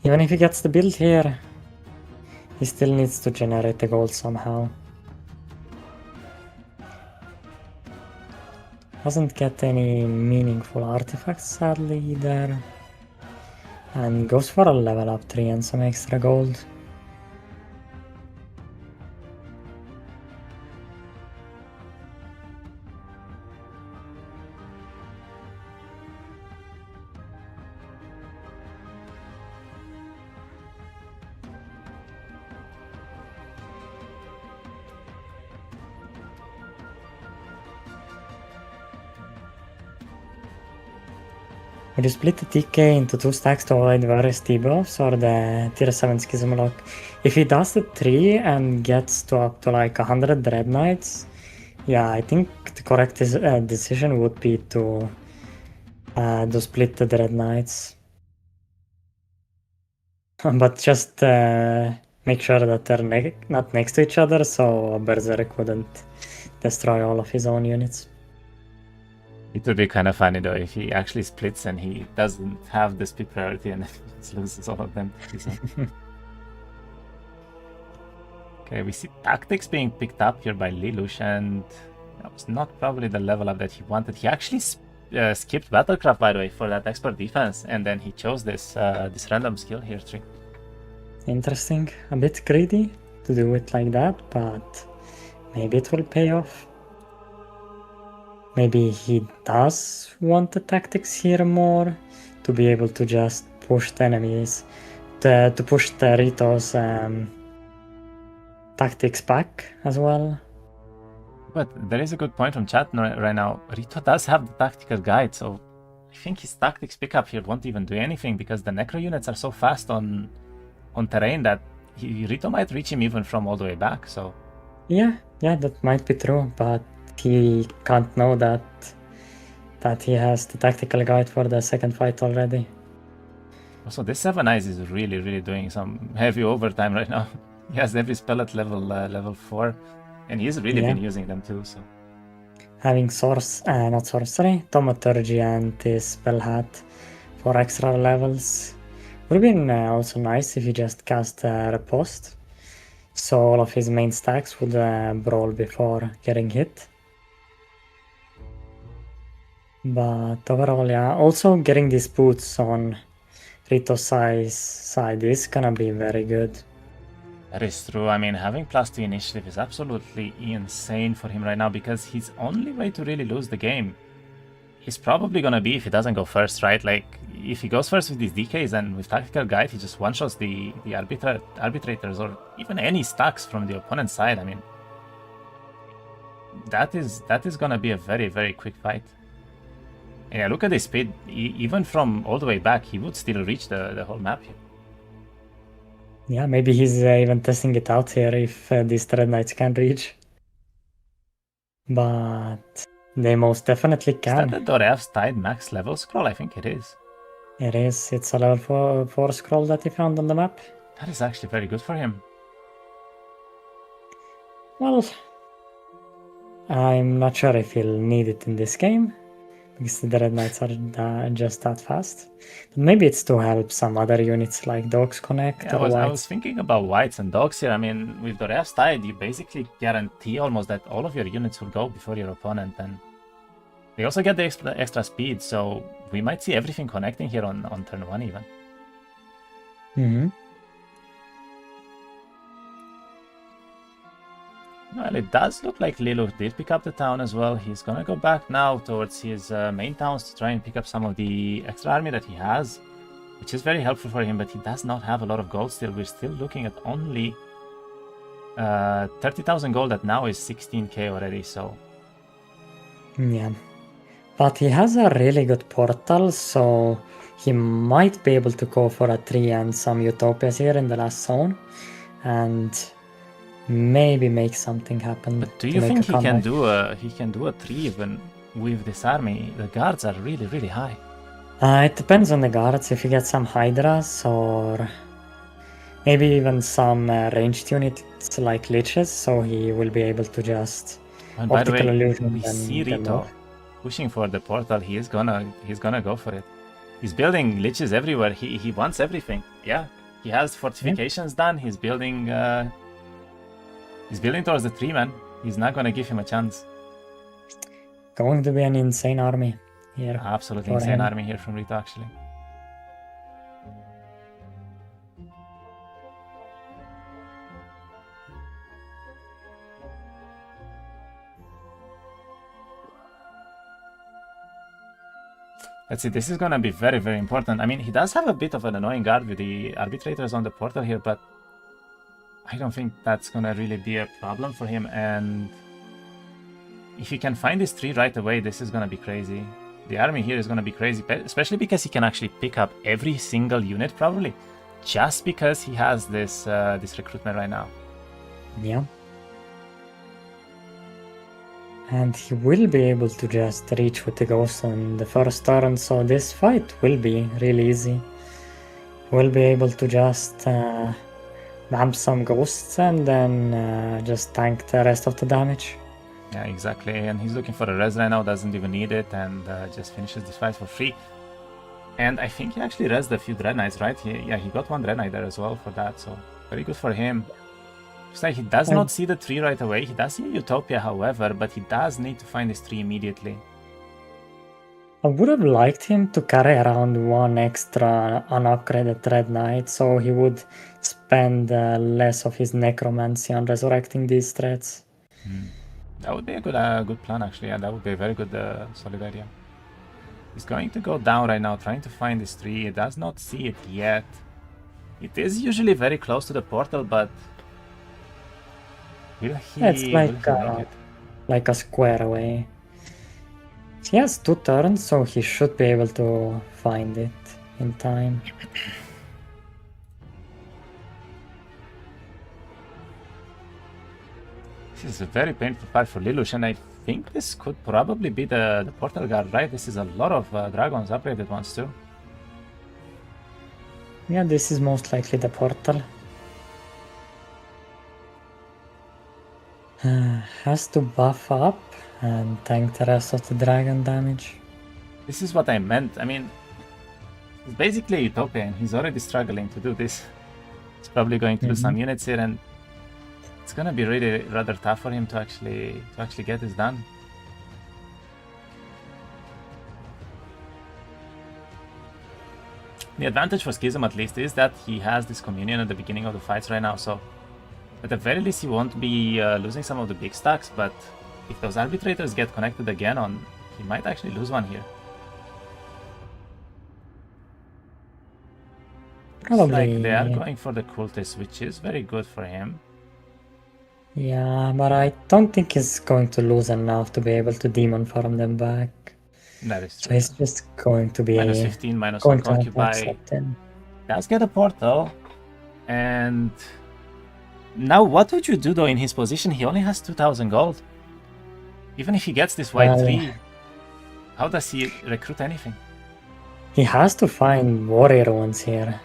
Even if he gets the build here, he still needs to generate the gold somehow. Doesn't get any meaningful artifacts, sadly, either. And goes for a level up 3 and some extra gold. Would you split the TK into 2 stacks to avoid various debuffs or the tier 7 Schism lock? If he does the 3 and gets to up to like 100 Dread Knights, yeah, I think the correct decision would be to split the Dread Knights. But just make sure that they're not next to each other, so Berserk wouldn't destroy all of his own units. It would be kind of funny though if he actually splits and he doesn't have the speed priority and just loses all of them. Okay, we see tactics being picked up here by Lelouch, and that was not probably the level up that he wanted. He actually skipped Battlecraft, by the way, for that expert defense, and then he chose this this random skill here tree. Interesting. A bit greedy to do it like that, but maybe it will pay off. Maybe he does want the tactics here more to be able to just push the enemies, to push the Rito's tactics back as well. But there is a good point from chat right now. Rito does have the tactical guide, so I think his tactics pickup here won't even do anything because the Necro units are so fast on terrain that Rito might reach him even from all the way back. So yeah, that might be true, but he can't know that he has the tactical guide for the second fight already. Also, this 7 Eyes is really doing some heavy overtime right now. He has every spell at level 4, and he's really been using them too. So having not sorcery, thaumaturgy, and this spell hat for extra levels would have been also nice if he just cast Riposte, so all of his main stacks would brawl before getting hit. But overall, yeah, also getting these boots on Rito's side is gonna be very good. that is true. I mean, having +2 initiative is absolutely insane for him right now because his only way to really lose the game is probably gonna be if he doesn't go first, right? Like, if he goes first with these DKs and with tactical guide, he just one-shots the arbitrators or even any stacks from the opponent's side. I mean, that is gonna be a very quick fight. And yeah, look at his speed. Even from all the way back, he would still reach the whole map here. Yeah, maybe he's even testing it out here if these Dread Knights can reach. But they most definitely can. Is that the Dorev's Tide max level scroll? I think it is. It is. It's a level 4 scroll that he found on the map. That is actually very good for him. Well, I'm not sure if he'll need it in this game, because the Dread Knights are just that fast. But maybe it's to help some other units like Dogs Connect Yeah, or I was thinking about Whites and Dogs here. I mean, with Dorev's Tide, you basically guarantee almost that all of your units will go before your opponent, and they also get the extra speed, so we might see everything connecting here on turn 1 even. Mm-hmm. Well, it does look like Lelouch did pick up the town as well. He's gonna go back now towards his main towns to try and pick up some of the extra army that he has, which is very helpful for him, but he does not have a lot of gold still. We're still looking at only 30,000 gold that now is 16k already, so... Yeah. But he has a really good portal, so he might be able to go for a 3 and some Utopias here in the last zone, and maybe make something happen. But do you think he can do a 3 even with this army? The guards are really high. It depends on the guards. If you get some Hydras or maybe even some ranged units like Liches, so he will be able to just and by the way, illusion. We see Rito pushing for the portal. He's gonna go for it. He's building Liches everywhere. He wants everything. Yeah, he has fortifications done. He's building. He's building towards the 3-man. He's not gonna give him a chance. Going to be an insane army here. Absolutely insane army here from Rito, actually. Let's see, this is gonna be very important. I mean, he does have a bit of an annoying guard with the arbitrators on the portal here, but I don't think that's gonna really be a problem for him, and if he can find this tree right away, this is gonna be crazy. The army here is going to be crazy, especially because he can actually pick up every single unit probably, just because he has this this recruitment right now. Yeah. And he will be able to just reach with the ghost on the first turn, so this fight will be really easy. We'll be able to just bump some ghosts and then just tank the rest of the damage. Yeah, exactly. And he's looking for a res right now, doesn't even need it, and just finishes this fight for free. And I think he actually resed a few Dread Knights, right? He got one Dread Knight there as well for that, so very good for him. Looks like he does not see the tree right away. He does see Utopia, however, but he does need to find this tree immediately. I would have liked him to carry around one extra unupgraded Dread Knight, so he would spend less of his necromancy on resurrecting these threats. That would be a good plan, actually. Yeah, that would be a very good solid idea. He's going to go down right now, trying to find this tree. He does not see it yet. It is usually very close to the portal, but will he? It's like a square away. He has 2 turns, so he should be able to find it in time. This is a very painful fight for Lelouch, and I think this could probably be the portal guard, right? This is a lot of dragons, upgraded ones too. Yeah, this is most likely the portal. Has to buff up and tank the rest of the dragon damage. This is what I meant. I mean, it's basically Utopia, and he's already struggling to do this. He's probably going to lose some units here, and it's gonna be really rather tough for him to actually get this done. The advantage for Schism, at least, is that he has this communion at the beginning of the fights right now, so at the very least he won't be losing some of the big stacks, but if those arbitrators get connected again on, he might actually lose one here. Probably. Like they are going for the cultist, which is very good for him. Yeah, but I don't think he's going to lose enough to be able to demon farm them back. That is true. So he's just going to be minus 15, minus 1 occupy. Does get a portal. And now what would you do though in his position? He only has 2,000 gold. Even if he gets this white tree, how does he recruit anything? He has to find warrior ruins here.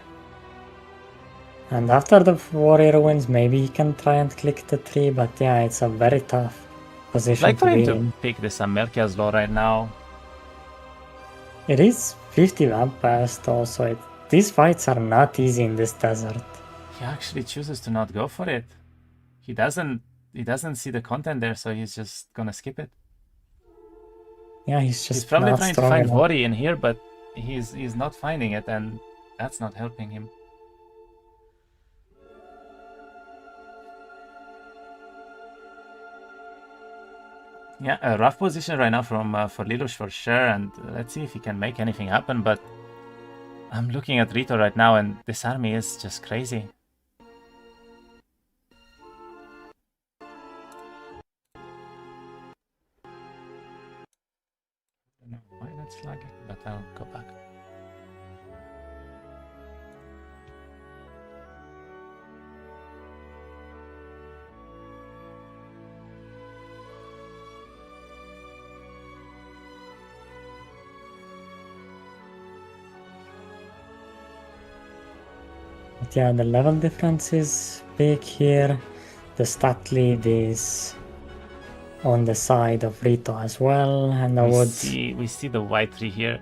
And after the warrior ruins, maybe he can try and click the tree, but yeah, it's a very tough position like to for be him in. to pick this Amelchia's Law right now. It is 50 vampires though, so these fights are not easy in this desert. He actually chooses to not go for it. He doesn't see the content there, so he's just gonna skip it. Yeah, he's probably trying to find Vori in here, but he's not finding it, and that's not helping him. Yeah, a rough position right now for Lelouch for sure, and let's see if he can make anything happen, but I'm looking at Rito right now, and this army is just crazy. I don't know why that's lagging, but I'll go back. But yeah, the level difference is big here. The stat lead is on the side of Rito as well, and we see the white tree here.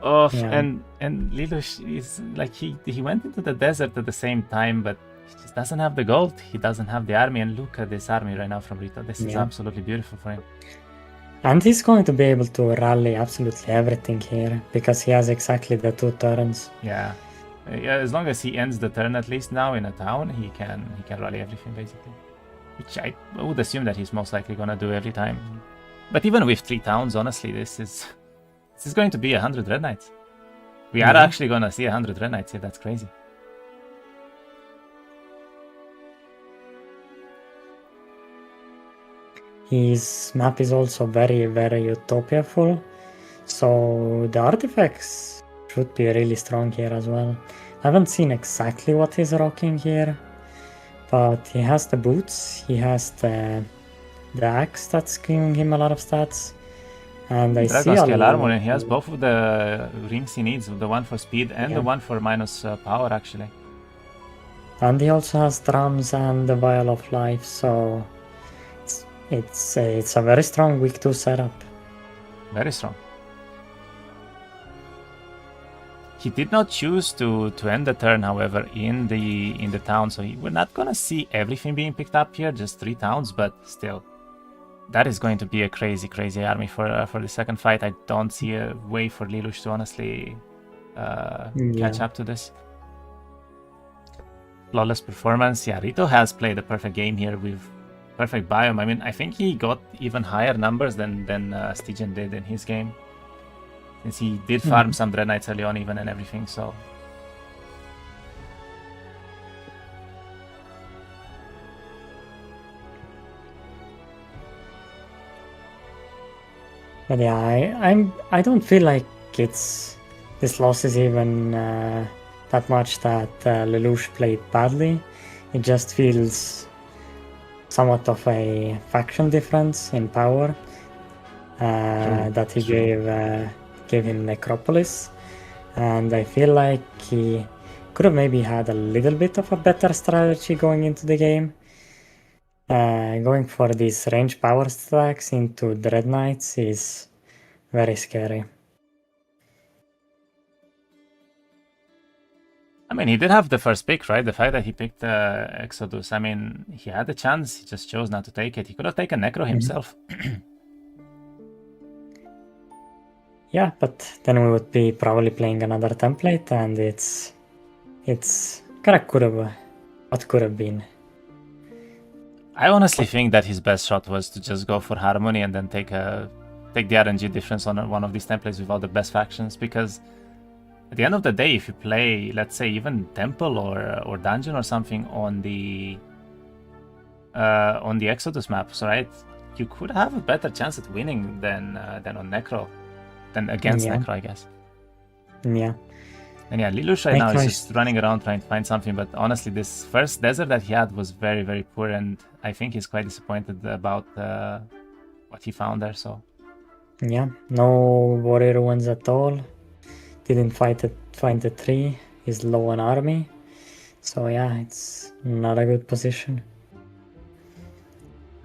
Oh, yeah. and Lelouch is like he went into the desert at the same time, but he just doesn't have the gold. He doesn't have the army, and look at this army right now from Rito. This is absolutely beautiful for him. And he's going to be able to rally absolutely everything here because he has exactly the 2 turns. Yeah, as long as he ends the turn at least now in a town, he can rally everything basically. Which I would assume that he's most likely gonna do every time. But even with 3 towns, honestly, this is going to be 100 Red Knights. We are actually gonna see 100 Red Knights here. That's crazy. His map is also very, very utopia full. So the artifacts should be really strong here as well. I haven't seen exactly what he's rocking here, but he has the boots, he has the axe that's giving him a lot of stats, and I see Dragon a scale armor, lot. and he has both of the rings he needs, the one for speed and the one for minus power, actually. And he also has drums and the vial of life, so it's a very strong week 2 setup. Very strong. He did not choose to end the turn, however, in the town, so we're not gonna see everything being picked up here, just 3 towns, but still. That is going to be a crazy, crazy army for the second fight. I don't see a way for Lelouch to honestly catch up to this. Flawless performance. Yeah, Rito has played a perfect game here with perfect biome. I mean, I think he got even higher numbers than Stygian did in his game, since he did farm some Dread Knights early on even and everything, so... But yeah, I don't feel like this loss is even that much that Lelouch played badly. It just feels somewhat of a faction difference in power that he gave him Necropolis, and I feel like he could have maybe had a little bit of a better strategy going into the game. Going for these range power stacks into Dread Knights is very scary. I mean, he did have the first pick, right? The fact that he picked Exodus, I mean, he had the chance, he just chose not to take it. He could have taken Necro himself. Yeah, but then we would be probably playing another template, and it's kind of what could have been. I honestly think that his best shot was to just go for Harmony and then take the RNG difference on one of these templates without the best factions, because at the end of the day, if you play, let's say, even Temple or Dungeon or something on the Exodus maps, right, you could have a better chance at winning than on Necro, than against Necro, I guess. Yeah. And yeah, Lelouch right now is just running around trying to find something, but honestly, this first desert that he had was very, very poor, and I think he's quite disappointed about what he found there, so... Yeah, no warrior ones at all. Didn't find the tree. He's low on army. So yeah, it's not a good position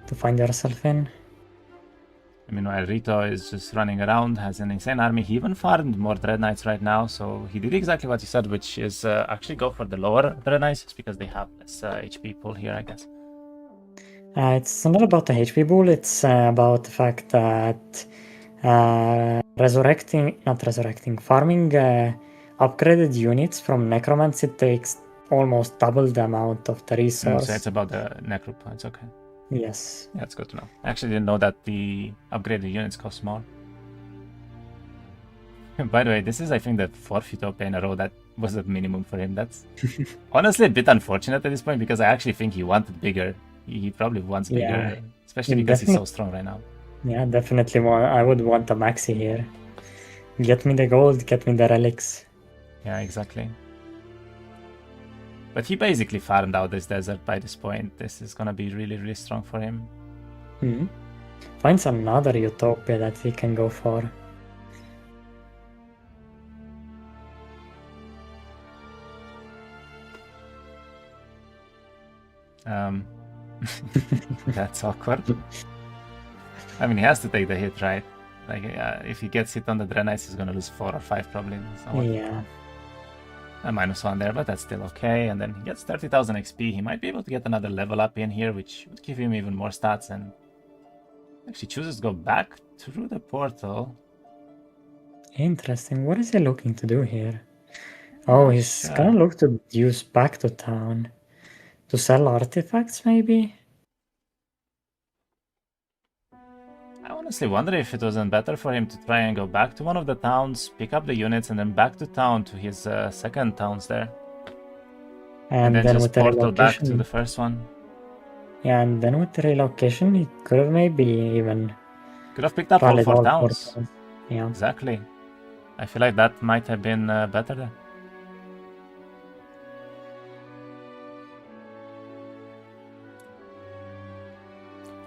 to find yourself in. Meanwhile, Rito is just running around, has an insane army. He even farmed more Dread Knights right now, so he did exactly what he said, which is actually go for the lower Dread Knights, just because they have less HP pool here, I guess. It's not about the HP pool, it's about the fact that farming upgraded units from Necromancy takes almost double the amount of the resource. So it's about the Necro points, okay. Yes. Yeah, that's good to know. I actually didn't know that the upgraded units cost more. By the way, this is, I think, the 4th Utopia in a row that was the minimum for him. That's honestly a bit unfortunate at this point, because I actually think he wanted bigger. He probably wants bigger, especially because he's so strong right now. Yeah, definitely more. I would want a maxi here. Get me the gold, get me the relics. Yeah, exactly. But he basically farmed out this desert by this point. This is gonna be really, really strong for him. Finds another Utopia that he can go for. That's awkward. I mean, he has to take the hit, right? Like, if he gets hit on the Dread Knights, he's gonna lose 4 or 5 probably. Yeah. A -1 there, but that's still okay. And then he gets 30,000 XP. He might be able to get another level up in here, which would give him even more stats. And actually chooses to go back through the portal. Interesting. What is he looking to do here? Oh, he's gonna look to use back to town. To sell artifacts, maybe? I honestly wonder if it wasn't better for him to try and go back to one of the towns, pick up the units, and then back to town to his second towns there. And then just with portal back to the first one. Yeah, and then with the relocation, he could have maybe even... Could have picked up all 4 towns. Yeah. Exactly. I feel like that might have been better there.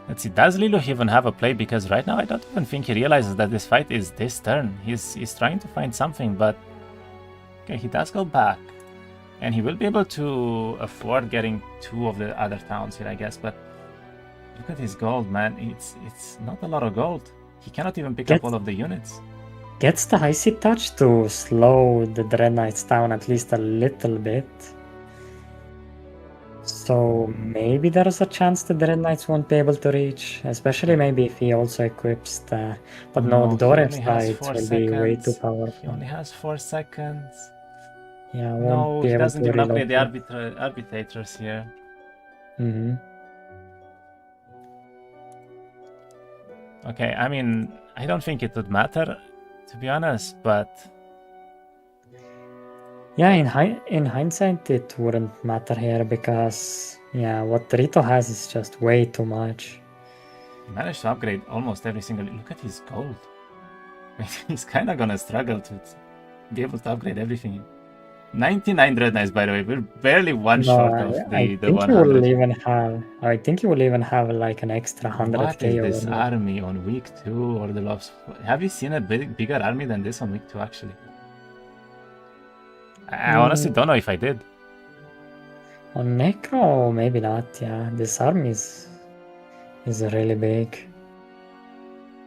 Let's see, does Lelouch even have a play? Because right now I don't even think he realizes that this fight is this turn. He's trying to find something, but... Okay, he does go back. And he will be able to afford getting 2 of the other towns here, I guess, but... Look at his gold, man. It's not a lot of gold. He cannot even pick up all of the units. Gets the high seat touch to slow the Dread Knights down at least a little bit. So maybe there's a chance the Dread Knights won't be able to reach, especially maybe if he also equips the... But no, the Doref Knights will be way too powerful. He only has 4 seconds. Yeah, won't No, be he able doesn't to even upgrade the relocate. arbitrators here. Mm-hmm. Okay, I mean, I don't think it would matter, to be honest, but... Yeah, in hindsight, it wouldn't matter here because, yeah, what Rito has is just way too much. He managed to upgrade almost every single... Look at his gold. He's kind of gonna struggle to be able to upgrade everything. 99 Dread Knights, by the way. We're barely one short of the 100. I think you will even have like an extra 100k. What is this army on week 2 or the loves? Have you seen a bigger army than this on week 2 actually? I honestly don't know if I did. On Necro, maybe not, yeah. This army is really big.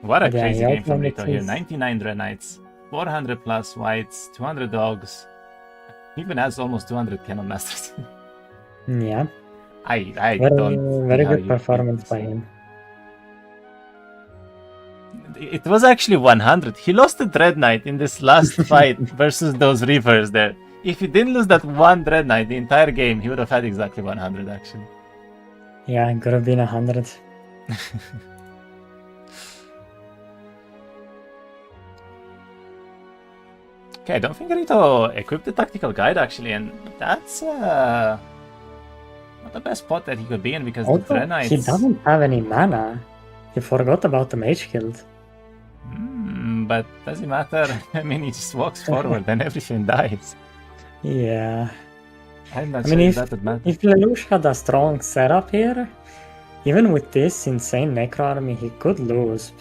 What a crazy game from Rito here. 99 Dread Knights, 400 plus whites, 200 dogs. He even has almost 200 Cannon Masters. Yeah. I don't... Very good performance by him. It was actually 100. He lost the Dread Knight in this last fight versus those Reavers there. If he didn't lose that one Dread Knight the entire game, he would have had exactly 100 actually. Yeah, it could have been 100. Okay, I don't think Rito equipped the tactical guide actually, and that's not the best spot that he could be in because the Dread Knights... He doesn't have any mana. He forgot about the Mage Guild. But does it matter? I mean, he just walks forward and everything dies. Yeah. I'm not sure if that would matter. If Lelouch had a strong setup here, even with this insane Necro army, he could lose.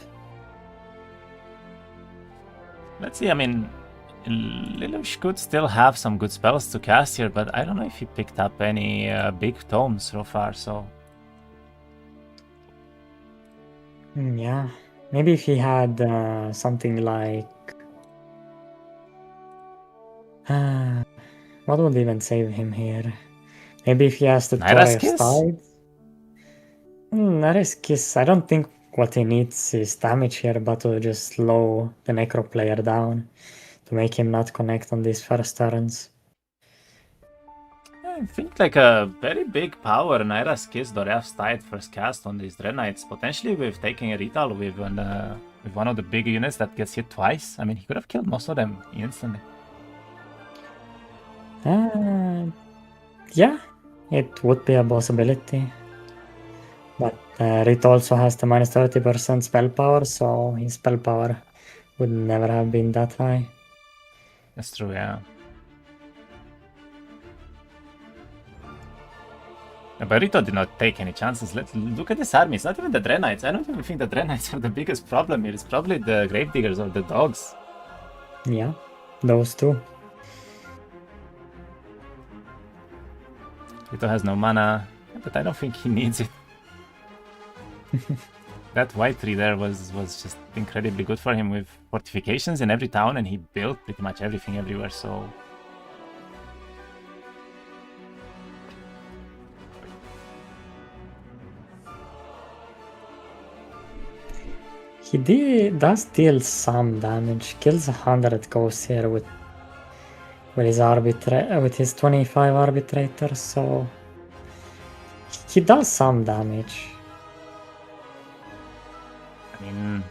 Let's see, I mean, Lelouch could still have some good spells to cast here, but I don't know if he picked up any big tomes so far, so... Yeah, maybe if he had something like... what would even save him here? Maybe if he has the Torrey of Tides? Nara's Kiss, I don't think what he needs is damage here, but to just slow the Necro player down. To make him not connect on these first turns. I think like a very big power Naira's Kiss Doref's Tide first cast on these Dread Knights, potentially with taking a Ritual with one of the big units that gets hit twice. I mean, he could have killed most of them instantly. Yeah, it would be a possibility. But Rit also has the minus 30% spell power, so his spell power would never have been that high. That's true, yeah. But Rito did not take any chances. Let's look at this army. It's not even the Dread Knights. I don't even think the Dread Knights are the biggest problem here. It's probably the Gravediggers or the dogs. Yeah, those two. Rito has no mana, but I don't think he needs it. That white tree there was just incredibly good for him with fortifications in every town, and he built pretty much everything everywhere, so... He does deal some damage, kills 100 ghosts here with his 25 arbitrators, so he does some damage. I mean,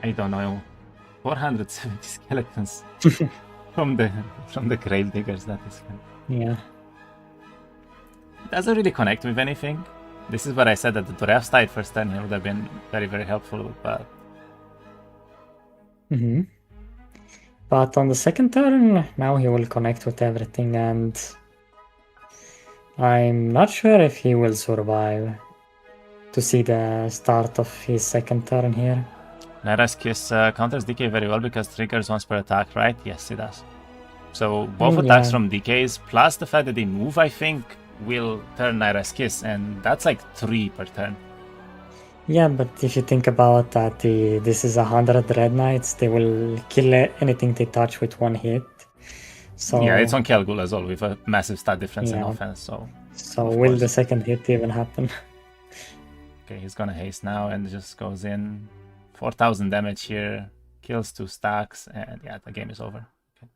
I don't know, 470 skeletons from the Gravediggers. That is fun. Yeah. It doesn't really connect with anything. This is what I said that the Doref's Tide first turn here would have been very, very helpful, but Mm-hmm. But on the second turn, now he will connect with everything, and I'm not sure if he will survive to see the start of his second turn here. Naira's Kiss counters DK very well because triggers once per attack, right? Yes, it does. So I both mean, attacks yeah. from DKs plus the fact that they move, I think, will turn Naira's Kiss, and that's like 3 per turn. Yeah, but if you think about that, this is 100 Red Knights, they will kill anything they touch with one hit. So Yeah, it's on Kelgul as well with a massive stat difference in yeah. offense, so So of will course. the second hit even happen? Okay, he's gonna haste now and just goes in. 4,000 damage here, kills 2 stacks, and yeah, the game is over. Okay.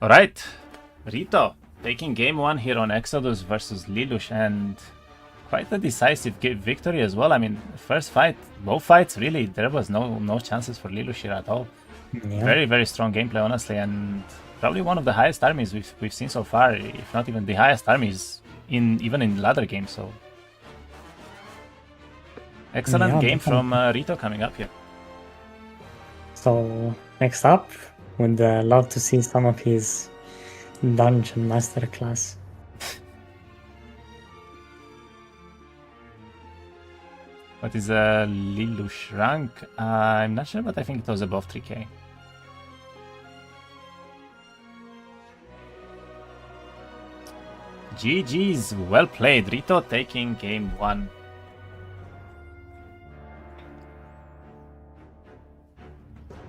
Alright, Rito taking game 1 here on Exodus versus Lelouch, and quite a decisive victory as well. I mean, first fight, both fights, really, there was no chances for Lelouch here at all. Yeah. Very, very strong gameplay, honestly, and probably one of the highest armies we've seen so far, if not even the highest armies even in ladder games. So excellent Yeah, game from definitely. Rito coming up here. So next up, would love to see some of his dungeon masterclass. What is a Lelouch rank? I'm not sure, but I think it was above 3k. GG's, well played. Rito taking game 1.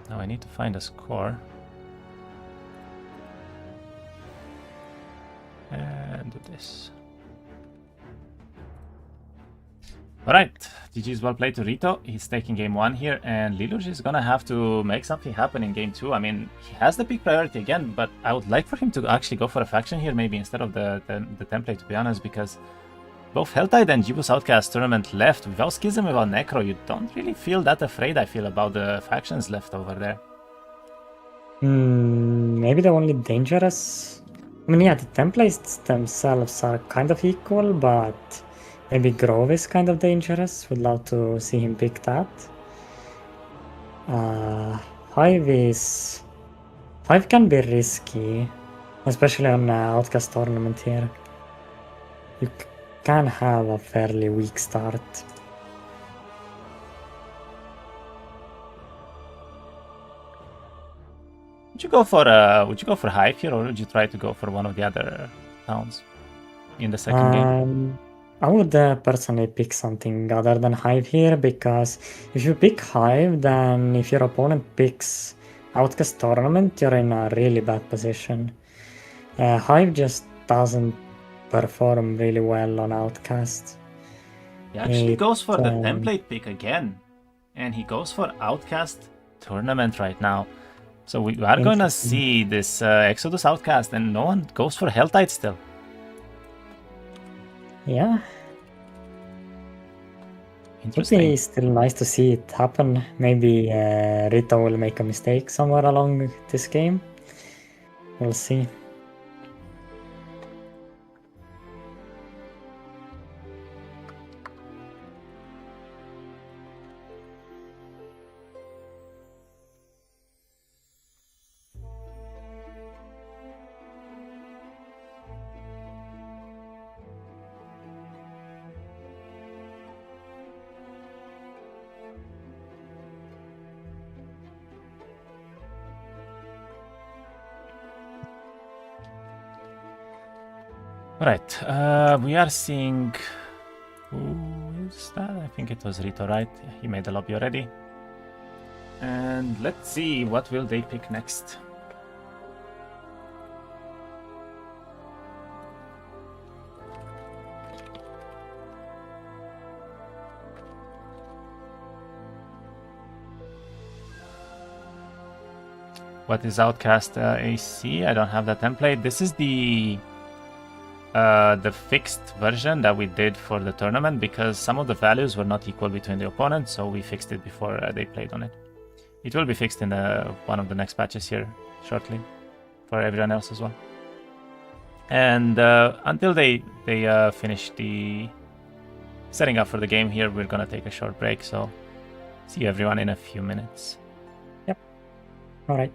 Now I need to find a score. And do this. Alright, GG's well played to Rito. He's taking game 1 here, and Lelouch is gonna have to make something happen in game 2. I mean, he has the big priority again, but I would like for him to actually go for a faction here, maybe instead of the template, to be honest, because both Helltide and Jibus Outcast tournament left. Without Schism, without Necro, you don't really feel that afraid, I feel, about the factions left over there. Maybe the only dangerous... I mean, yeah, the templates themselves are kind of equal, but maybe Grove is kind of dangerous. Would love to see him pick that. Hive can be risky, especially on Outcast tournament here. You can have a fairly weak start. Would you go for Hive here, or would you try to go for one of the other towns in the second game? I would personally pick something other than Hive here, because if you pick Hive, then if your opponent picks Outcast tournament, you're in a really bad position. Hive just doesn't perform really well on Outcast. He actually goes for the template pick again, and he goes for Outcast tournament right now. So we are going to see this Exodus Outcast, and no one goes for Helltide still. Yeah. Interesting. Would be still nice to see it happen. Maybe Rito will make a mistake somewhere along this game. We'll see. Right, we are seeing... Who is that? I think it was Rito, right? He made the lobby already. And let's see, what will they pick next? What is Outcast AC? I don't have that template. This is the fixed version that we did for the tournament, because some of the values were not equal between the opponents, so we fixed it before they played on it. It will be fixed in one of the next patches here shortly. for everyone else as well. And until they finish the setting up for the game here, we're gonna take a short break. So see you everyone in a few minutes. Yep. All right.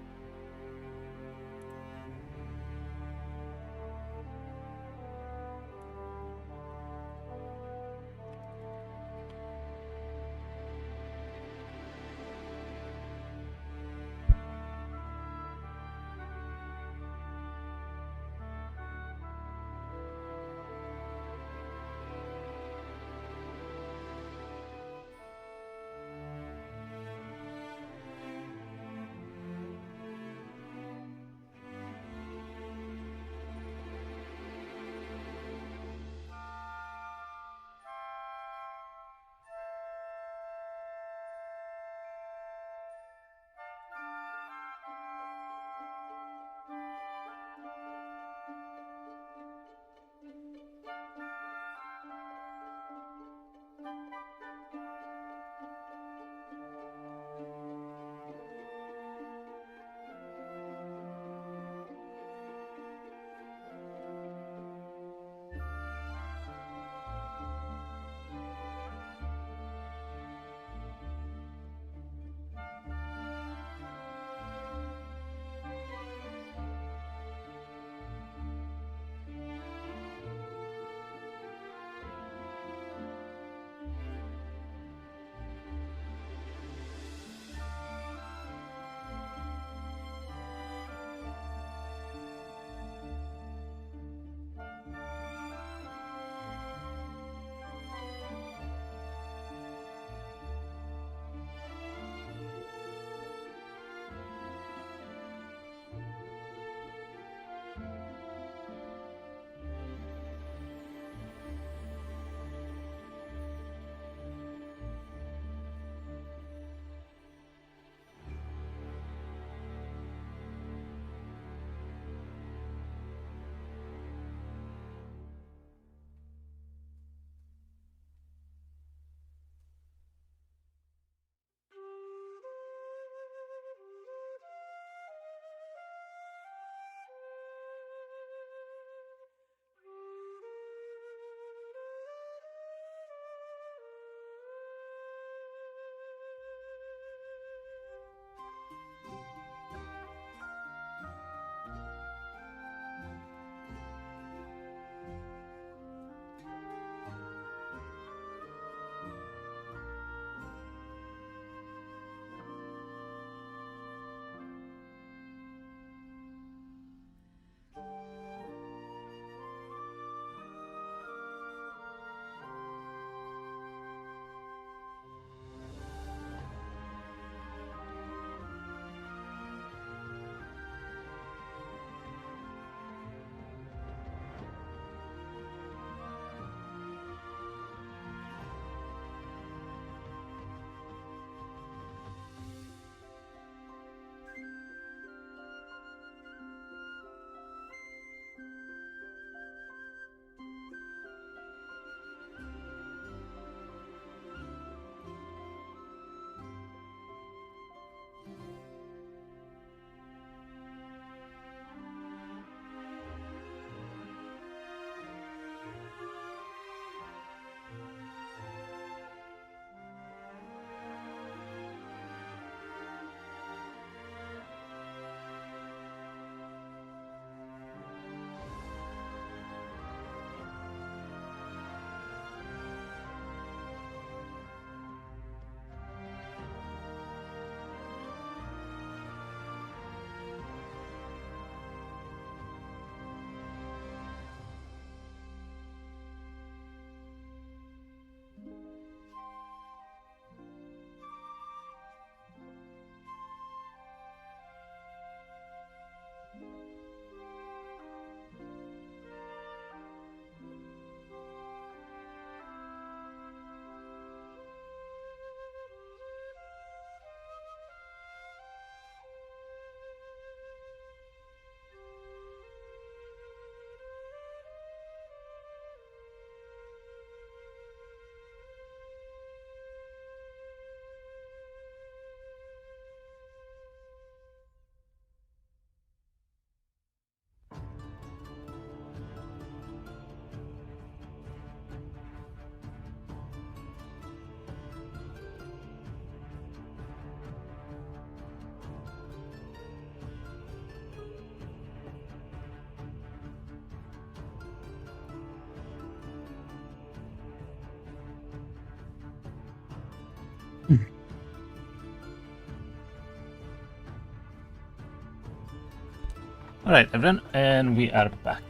Alright, everyone, and we are back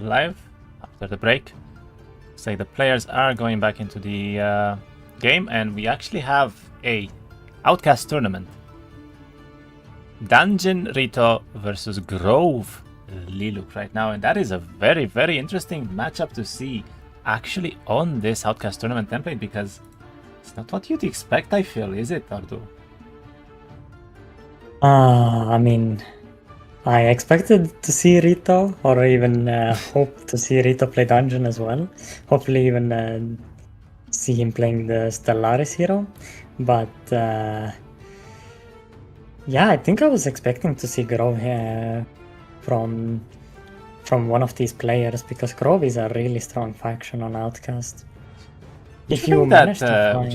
live after the break. Say the players are going back into the game, and we actually have a Outcast tournament. Dungeon Rito versus Grove Liluk right now, and that is a very, very interesting matchup to see actually on this Outcast tournament template, because it's not what you'd expect, I feel, is it, Ardu? I mean, I expected to see Rito, or even hope to see Rito play Dungeon as well. Hopefully even see him playing the Stellaris hero. But yeah, I think I was expecting to see Grove here from one of these players, because Grove is a really strong faction on Outcast. Would you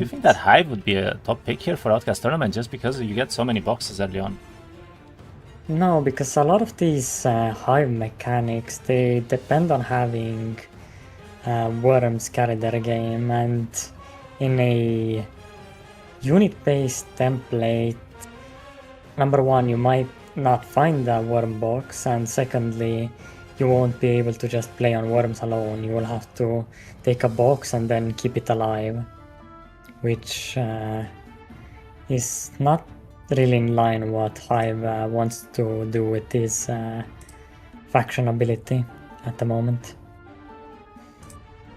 think that Hive would be a top pick here for Outcast tournament just because you get so many boxes early on? No, because a lot of these Hive mechanics, they depend on having worms carry their game, and in a unit-based template, number one, you might not find a worm box, and secondly, you won't be able to just play on worms alone. You will have to take a box and then keep it alive, which is not really in line what Hive wants to do with his faction ability at the moment.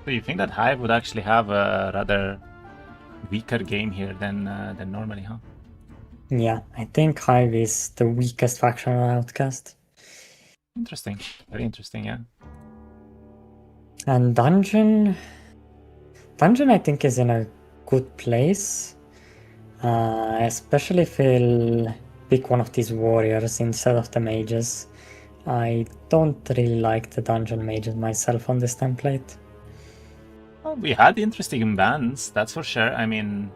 So you think that Hive would actually have a rather weaker game here than normally, huh? Yeah, I think Hive is the weakest faction on Outcast. Interesting. Very interesting, yeah. And Dungeon I think is in a good place. Especially if he'll pick one of these warriors instead of the mages. I don't really like the dungeon mages myself on this template. Well, we had interesting bans, that's for sure. I mean,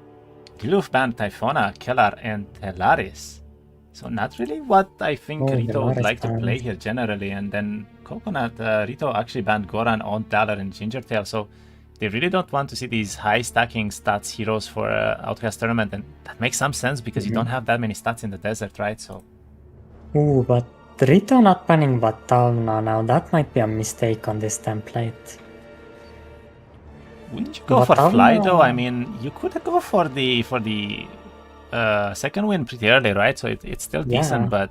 Giluf banned Typhona, Kellar, and Tellaris. So not really what I think Rito would like to play here generally. And then Coconut, Rito actually banned Goran, Aunt Dalar, and Gingertail. So they really don't want to see these high stacking stats heroes for Outcast tournament, and that makes some sense because you don't have that many stats in the desert, right? So. Ooh, but Rito not banning Vatavna now, that might be a mistake on this template. Wouldn't you go for Fly though? I mean, you could go for the second win pretty early, right? So it's still decent, but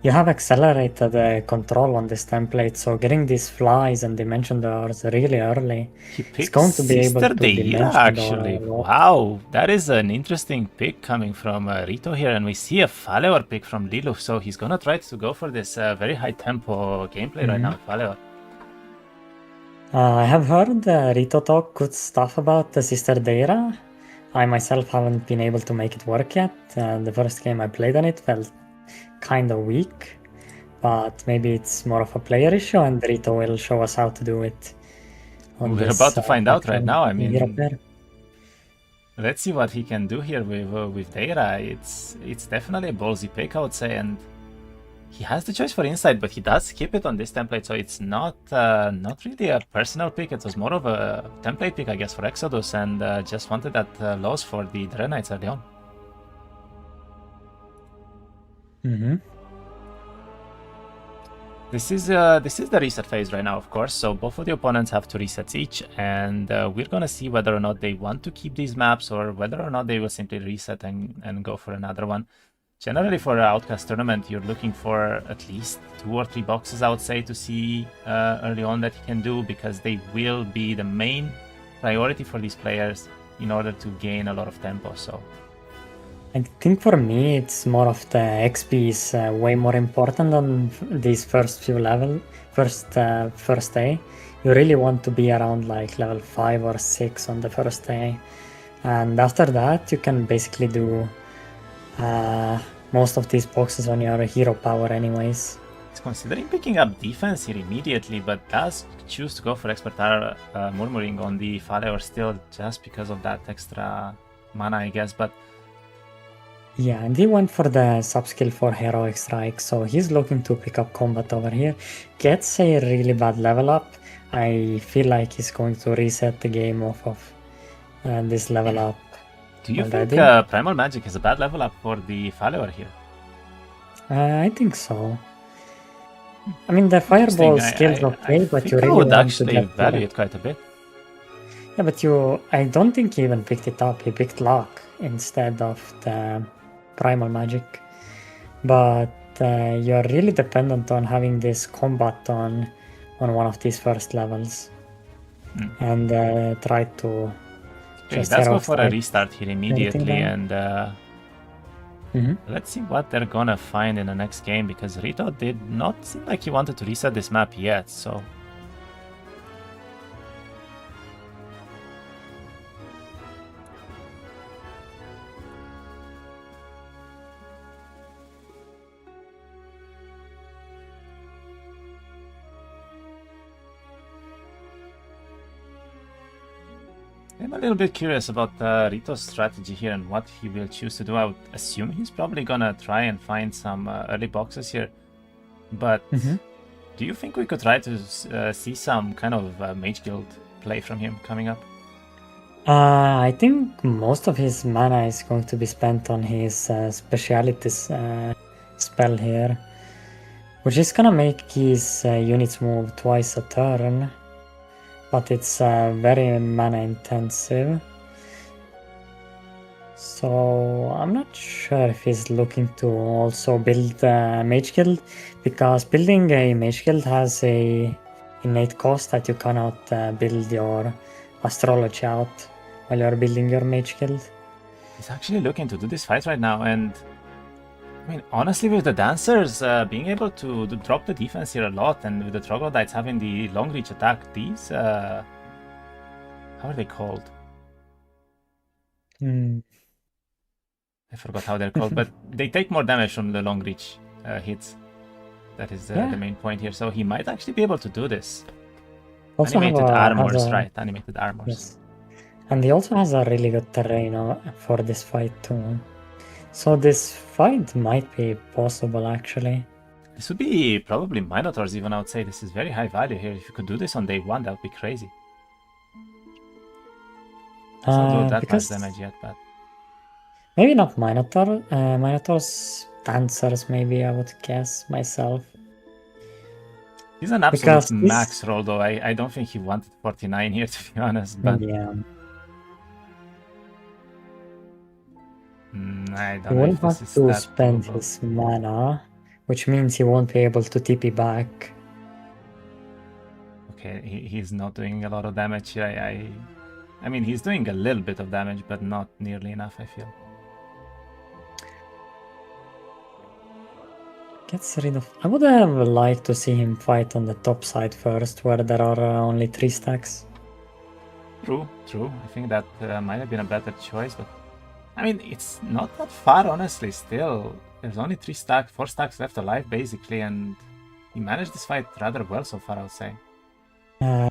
you have accelerated control on this template, so getting these flies and dimension doors really early. He's going to be able to dimension actually. Wow, that is an interesting pick coming from Rito here, and we see a Faleor pick from Liluf, so he's gonna try to go for this very high tempo gameplay right now with Faleor. I have heard Rito talk good stuff about the Sister Deira. I myself haven't been able to make it work yet. The first game I played on it felt kind of weak, but maybe it's more of a player issue, and Rito will show us how to do it. We're about to find out right now. I mean, let's see what he can do here with Deira. It's definitely a ballsy pick, I would say, and he has the choice for Insight, but he does keep it on this template, so it's not really a personal pick. It was more of a template pick, I guess, for Exodus, and just wanted that loss for the Dread Knights early on. This is the reset phase right now, of course, so both of the opponents have 2 resets each, and we're gonna see whether or not they want to keep these maps or whether or not they will simply reset and go for another one. Generally, for an Outcast tournament, you're looking for at least 2 or 3 boxes, I would say, to see early on that you can do, because they will be the main priority for these players in order to gain a lot of tempo. So I think for me, it's more of the XP is way more important than these first few levels. First day, you really want to be around like level 5 or 6 on the first day, and after that, you can basically do most of these boxes on your hero power anyways. He's considering picking up defense here immediately, but does choose to go for Expert Murmuring on the Faleor still, just because of that extra mana, I guess. But yeah, and he went for the subskill for Heroic Strike, so he's looking to pick up combat over here. Gets a really bad level up. I feel like he's going to reset the game off of this level up. Do you think Primal Magic is a bad level up for the Faleor here? I think so. I mean, the fireball Interesting. skill's okay, but think you I really would want to actually get value it quite a bit. Yeah, but I don't think he even picked it up. He picked luck instead of the primal magic. But you're really dependent on having this combat on one of these first levels. And try to Okay, just let's go hero for a strike restart here everything immediately, down. and let's see what they're gonna find in the next game, because Rito did not seem like he wanted to reset this map yet, so... I'm a little bit curious about Rito's strategy here and what he will choose to do. I would assume he's probably gonna try and find some early boxes here. But do you think we could try to see some kind of Mage Guild play from him coming up? I think most of his mana is going to be spent on his specialities spell here, which is gonna make his units move twice a turn. But it's very mana intensive. So I'm not sure if he's looking to also build a Mage Guild, because building a Mage Guild has a innate cost that you cannot build your astrology out while you're building your Mage Guild. He's actually looking to do this fight right now, and I mean, honestly, with the dancers being able to drop the defense here a lot, and with the troglodytes having the long reach attack, these how are they called? I forgot how they're called, but they take more damage from the long reach hits. That is the main point here. So he might actually be able to do this. Also animated armors, right? Animated armors. Yes. And he also has a really good terrain for this fight too. So this fight might be possible, actually. This would be probably Minotaurs even, I would say. This is very high value here. If you could do this on day one, that would be crazy. It's not doing that much damage yet, but... Maybe not Minotaur. Minotaurs, Dancers, maybe, I would guess myself. He's an absolute max roll, though. I don't think he wanted 49 here, to be honest, but... Yeah. I don't he know won't if this is have to spend his mana, which means he won't be able to TP back. Okay, he's not doing a lot of damage here. I mean, he's doing a little bit of damage, but not nearly enough, I feel. Gets rid of... I would have liked to see him fight on the top side first, where there are only 3 stacks. True. I think that might have been a better choice, but... I mean, it's not that far, honestly, still. There's only 4 stacks left alive, basically, and he managed this fight rather well so far, I would say.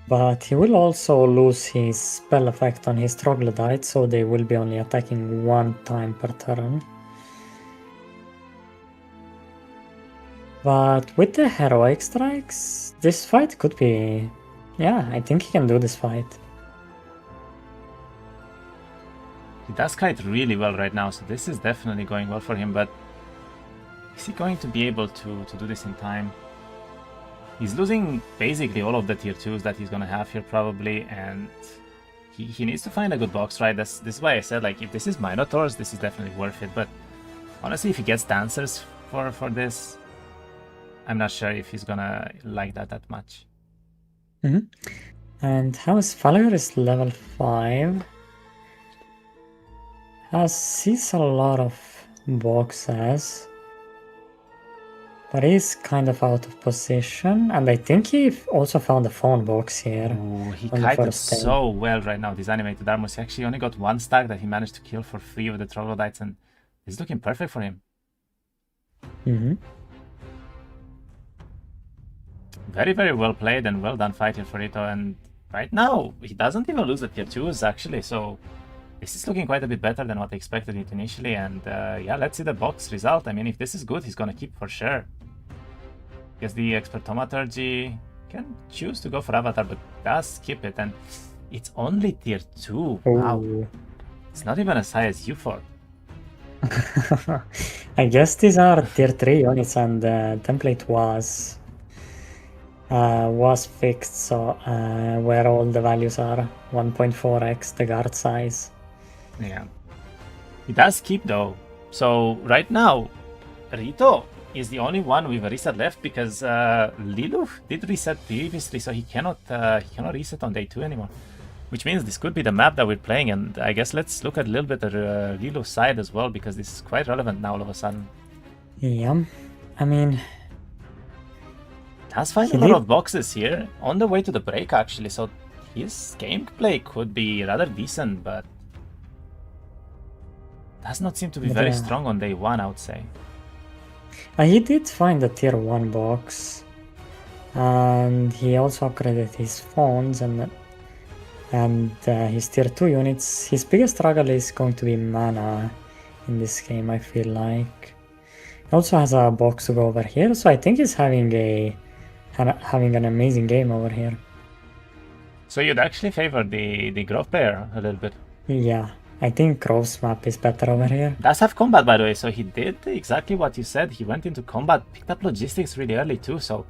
But he will also lose his spell effect on his troglodytes, so they will be only attacking 1 time per turn. But with the heroic strikes, this fight could be... Yeah, I think he can do this fight. He does kite really well right now, so this is definitely going well for him, but is he going to be able to do this in time? He's losing basically all of the tier 2s that he's gonna have here probably, and he needs to find a good box, right? This is why I said, like, if this is Minotaurs, this is definitely worth it, but honestly, if he gets Dancers for this, I'm not sure if he's gonna like that much. And House Follower is level 5. Sees a lot of boxes, but he's kind of out of position, and I think he also found a phone box here. Ooh, he kited so well right now, these animated armors. He actually only got 1 stack that he managed to kill for free with the troglodytes, and it's looking perfect for him. Very, very well played and well done fight here for Rito, and right now he doesn't even lose the tier 2s actually, so this is looking quite a bit better than what I expected it initially, and yeah, let's see the box result. I mean, if this is good, he's gonna keep for sure. Guess the Expert Thaumaturgy can choose to go for Avatar, but does skip it, and it's only tier 2. Wow. It's not even as high as you thought. I guess these are tier 3 units, and the template was was fixed, so where all the values are 1.4x the guard size. Yeah. It does keep though. So right now, Rito is the only one with a reset left because Lilu did reset previously, so he cannot reset on day 2 anymore. Which means this could be the map that we're playing, and I guess let's look at a little bit at Lilu's side as well, because this is quite relevant now all of a sudden. Yeah, I mean... Does find a lot of boxes here, on the way to the break actually, so his gameplay could be rather decent, but does not seem to be very strong on day 1, I would say. He did find a tier 1 box, and he also upgraded his phones and his tier 2 units. His biggest struggle is going to be mana in this game, I feel like. He also has a box to go over here, so I think he's having an amazing game over here. So you'd actually favor the Grove player a little bit? Yeah, I think Grove's map is better over here. Does have combat, by the way, so he did exactly what you said. He went into combat, picked up logistics really early too, so...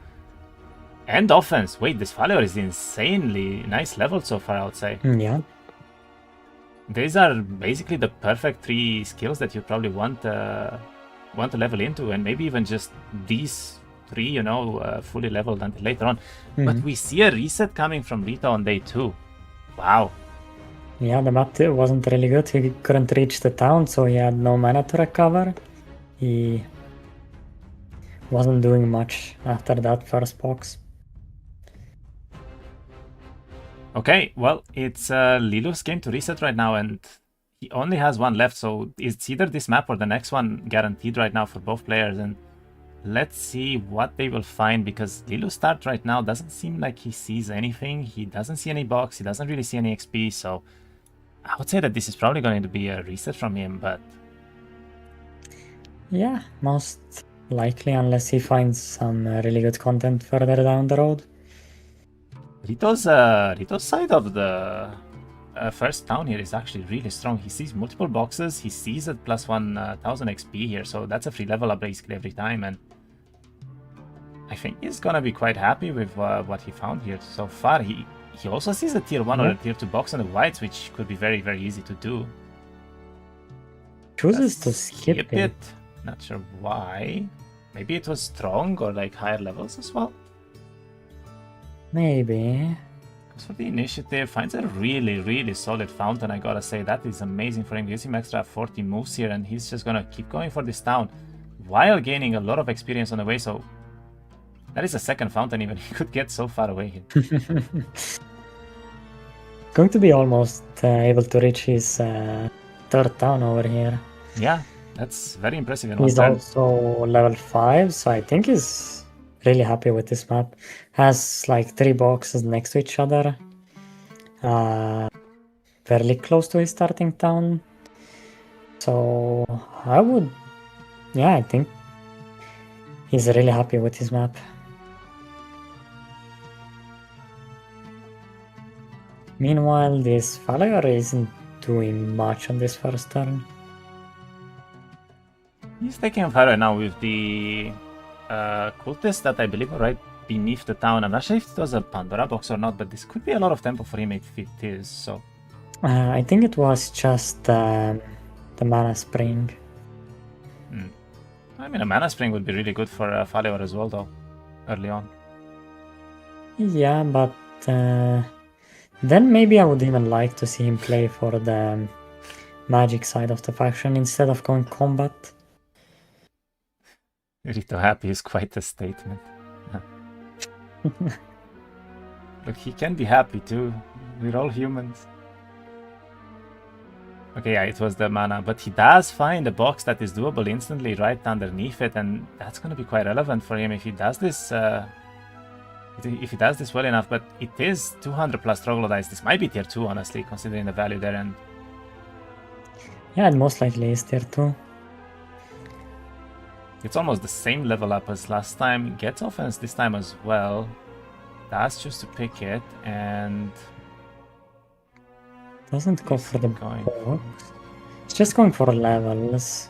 And offense. Wait, this follower is insanely nice level so far, I would say. Yeah. These are basically the perfect 3 skills that you probably want to level into, and maybe even just these 3, you know, fully leveled until later on. But we see a reset coming from Rito on day 2. Wow. Yeah, the map wasn't really good. He couldn't reach the town, so he had no mana to recover. He wasn't doing much after that first box. Okay, well, it's Lilu's game to reset right now, and he only has 1 left, so it's either this map or the next one guaranteed right now for both players, and let's see what they will find, because Lilu's start right now doesn't seem like he sees anything. He doesn't see any box, he doesn't really see any XP, so I would say that this is probably going to be a reset from him, but... Yeah, most likely, unless he finds some really good content further down the road. Rito's side of the first town here is actually really strong. He sees multiple boxes, he sees it plus 1000 XP here, so that's a free level up basically every time, and I think he's gonna be quite happy with what he found here so far. He also sees a tier 1 or a tier 2 box on the whites, which could be very, very easy to do. Chooses to skip it. Not sure why. Maybe it was strong or like higher levels as well. Maybe. Goes for the initiative, finds a really, really solid fountain, I gotta say. That is amazing for him. Gives him extra 40 moves here, and he's just gonna keep going for this town while gaining a lot of experience on the way, so that is a second fountain even. He could get so far away here. Going to be almost able to reach his 3rd town over here. Yeah, that's very impressive in He's also level 5, so I think he's really happy with this map. Has like 3 boxes next to each other. Fairly close to his starting town. So I think he's really happy with his map. Meanwhile, this follower isn't doing much on this first turn. He's taking a fire now with the cultist that I believe are right beneath the town. I'm not sure if it was a Pandora box or not, but this could be a lot of tempo for him if it is, so... I think it was just the mana spring. I mean, a mana spring would be really good for a follower as well, though, early on. Yeah, but then maybe I would even like to see him play for the magic side of the faction instead of going combat. Rito happy is quite a statement. Look, he can be happy too. We're all humans. Okay, yeah, it was the mana, but he does find a box that is doable instantly right underneath it, and that's going to be quite relevant for him if he does this. If he does this well enough, but it is 200 plus troglodytes. This might be tier 2, honestly, considering the value there. And yeah, it most likely is tier 2. It's almost the same level up as last time. Gets offense this time as well. Does choose to pick it, and doesn't go for the box. It's just going for levels.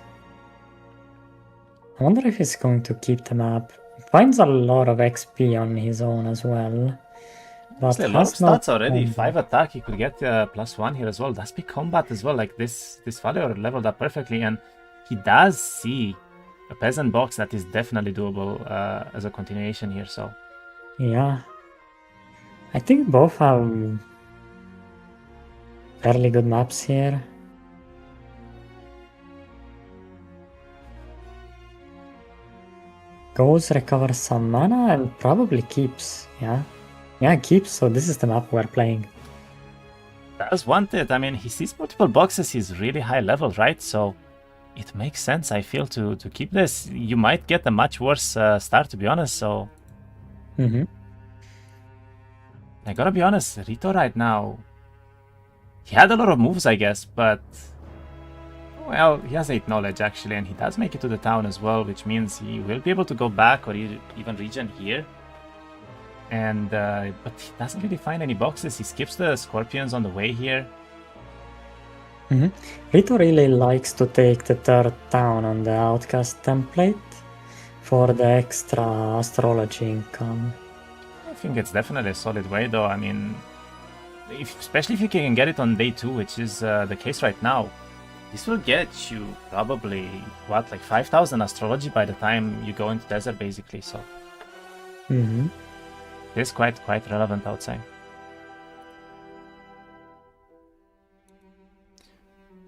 I wonder if he's going to keep the map Finds a lot of XP on his own as well. But Honestly, a lot of has no stats already. combo. 5 attack, he could get +1 here as well. Does big combat as well. Like this follower leveled up perfectly, and he does see a peasant box that is definitely doable as a continuation here. So Yeah. I think both have fairly good maps here. Goes, recovers some mana, and probably keeps. Yeah. Yeah, keeps, so this is the map we're playing. does want it. I mean, he sees multiple boxes. He's really high level, right? So it makes sense, I feel, to keep this. You might get a much worse start, to be honest. So I gotta be honest, Rito right now, he had a lot of moves, I guess, but well, he has 8 knowledge actually, and he does make it to the town as well, which means he will be able to go back or even regen here. And but he doesn't really find any boxes. He skips the scorpions on the way here. Rito really likes to take the third town on the Outcast template for the extra astrology income. I think it's definitely a solid way, though. I mean, especially if you can get it on day 2, which is the case right now. This will get you probably, what, like 5,000 astrology by the time you go into desert, basically. So it's quite relevant, I would say.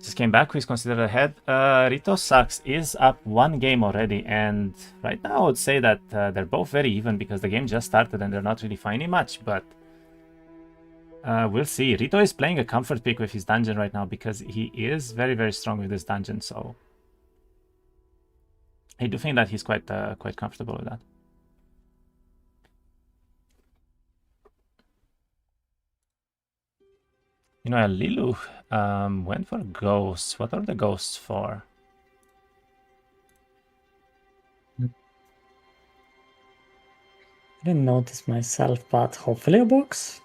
Just came back, who is considered ahead. Ritosux is up 1 game already, and right now I would say that they're both very even because the game just started and they're not really finding much, but we'll see. Rito is playing a comfort pick with his dungeon right now because he is very, very strong with this dungeon, so I do think that he's quite comfortable with that. You know, Lilu went for ghosts. What are the ghosts for? I didn't notice myself, but hopefully a box.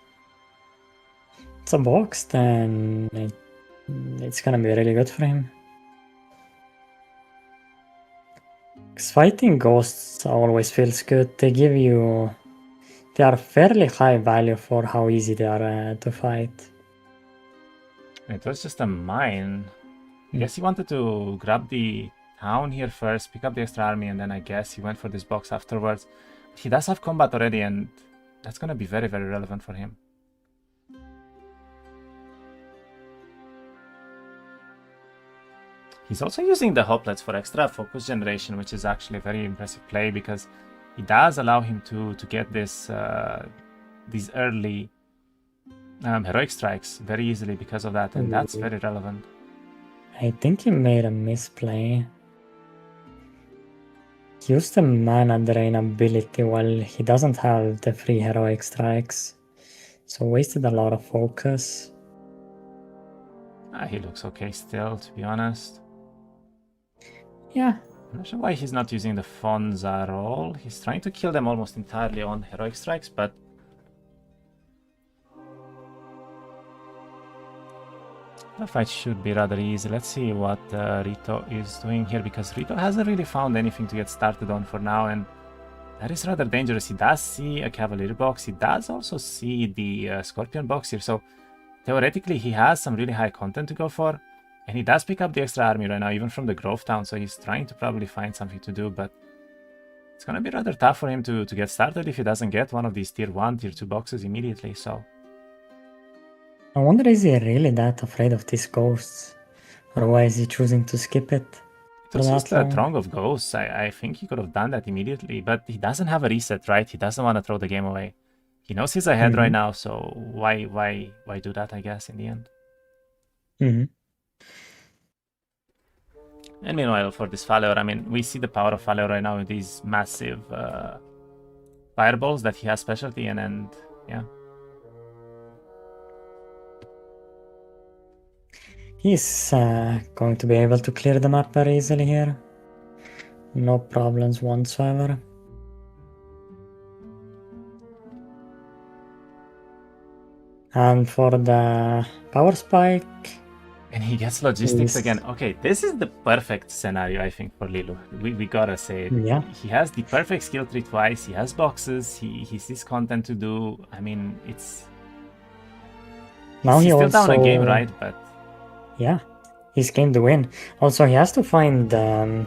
It's a box, then it's gonna be really good for him. Because fighting ghosts always feels good. They give you... They are fairly high value for how easy they are to fight. It was just a mine. I guess he wanted to grab the town here first, pick up the extra army, and then I guess he went for this box afterwards. He does have combat already, and that's gonna be very, very relevant for him. He's also using the hoplets for extra focus generation, which is actually a very impressive play because it does allow him to get this these early heroic strikes very easily because of that, and that's very relevant. I think he made a misplay. He used the mana drain ability while he doesn't have the free heroic strikes, so wasted a lot of focus. He looks okay still, to be honest. Yeah. I'm not sure why he's not using the Fonz at all. He's trying to kill them almost entirely on heroic strikes, but the fight should be rather easy. Let's see what Rito is doing here, because Rito hasn't really found anything to get started on for now, and that is rather dangerous. He does see a Cavalier box. He does also see the Scorpion box here, so theoretically he has some really high content to go for, and he does pick up the extra army right now, even from the Grove Town, so he's trying to probably find something to do, but it's gonna be rather tough for him to get started if he doesn't get one of these tier 1, tier 2 boxes immediately, so... I wonder, is he really that afraid of these ghosts? Or why is he choosing to skip it? This is the Throng of Ghosts. I think he could have done that immediately, but he doesn't have a reset, right? He doesn't want to throw the game away. He knows he's ahead right now, so why do that, I guess, in the end? And meanwhile, for this follower, I mean, we see the power of follower right now with these massive fireballs that he has specialty in, and yeah. He's going to be able to clear the map very easily here. No problems whatsoever. And for the power spike, And he gets logistics again. Okay, this is the perfect scenario, I think, for Lilu. We gotta say it. Yeah. He has the perfect skill tree twice. He has boxes. He sees content to do. I mean, it's... Now he's he still also... down a game, right? But... yeah, he's game to win. Also, he has to find the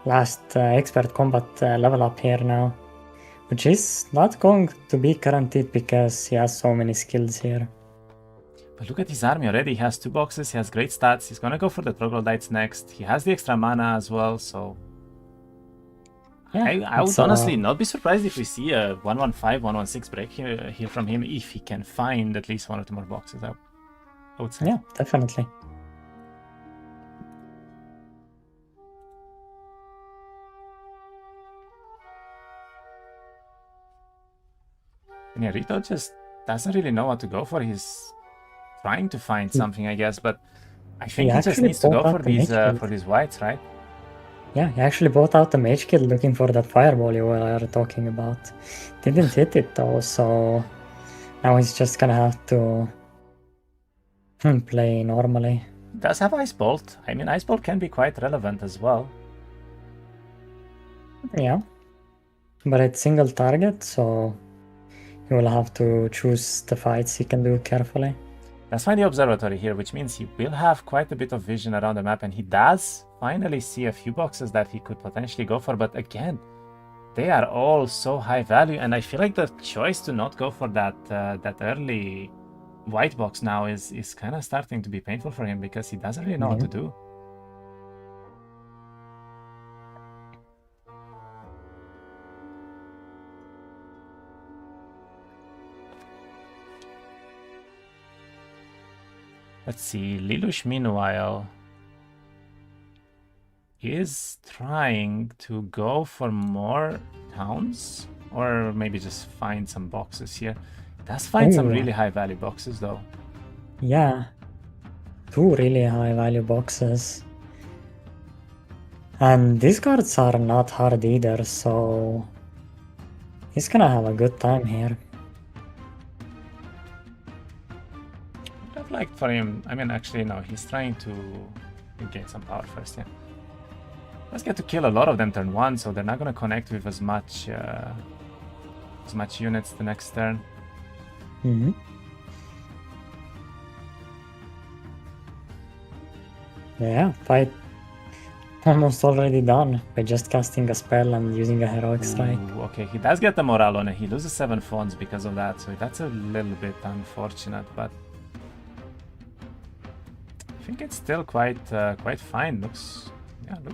last expert combat level up here now, which is not going to be guaranteed because he has so many skills here. But look at his army already. He has 2 boxes. He has great stats. He's gonna go for the troglodytes next. He has the extra mana as well, so... yeah, I would honestly not be surprised if we see a 115, 116 break here from him if he can find at least 1 or 2 more boxes. I would say. Yeah, definitely. And yeah, Rito just doesn't really know what to go for. He's trying to find something, I guess, but I think he just needs to go for these whites, right? Yeah, he actually bought out the mage kit looking for that fireball you were talking about. Didn't hit it though, so now he's just gonna have to play normally. Does have Ice Bolt. I mean, Ice Bolt can be quite relevant as well. Yeah, but it's single target, so he will have to choose the fights he can do carefully. Let's find the observatory here, which means he will have quite a bit of vision around the map, and he does finally see a few boxes that he could potentially go for, but again, they are all so high value, and I feel like the choice to not go for that early white box now is kind of starting to be painful for him because he doesn't really know what to do. Let's see, Lelouch meanwhile is trying to go for more towns or maybe just find some boxes here. Does find some really high value boxes though. Yeah, 2 really high value boxes. And these cards are not hard either, so he's gonna have a good time here. I'd like for him, I mean actually no, he's trying to gain some power first, yeah. Let's get to kill a lot of them turn 1, so they're not gonna connect with as much units the next turn. Yeah, fight almost already done by just casting a spell and using a heroic strike. Okay, he does get the morale on it. He loses 7 phones because of that, so that's a little bit unfortunate, but I think it's still quite fine. Looks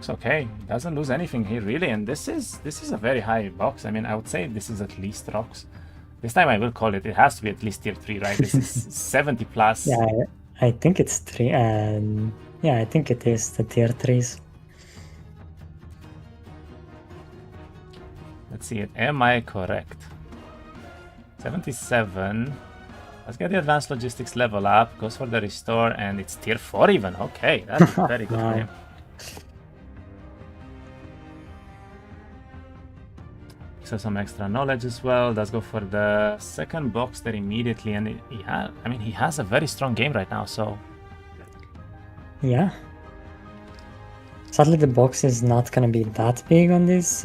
okay. Doesn't lose anything here really, and this is a very high box. I mean, I would say this is at least rocks. This time I will call it. It has to be at least tier 3, right? This is 70 plus. Yeah, I think it's 3, and yeah, I think it is the tier 3s. Let's see it. Am I correct? 77. Let's get the advanced logistics level up. Goes for the restore, and it's tier 4 even. Okay, that's very good for him. So some extra knowledge as well. Does go for the second box there immediately, and he has a very strong game right now. So yeah. Sadly, the box is not gonna be that big on these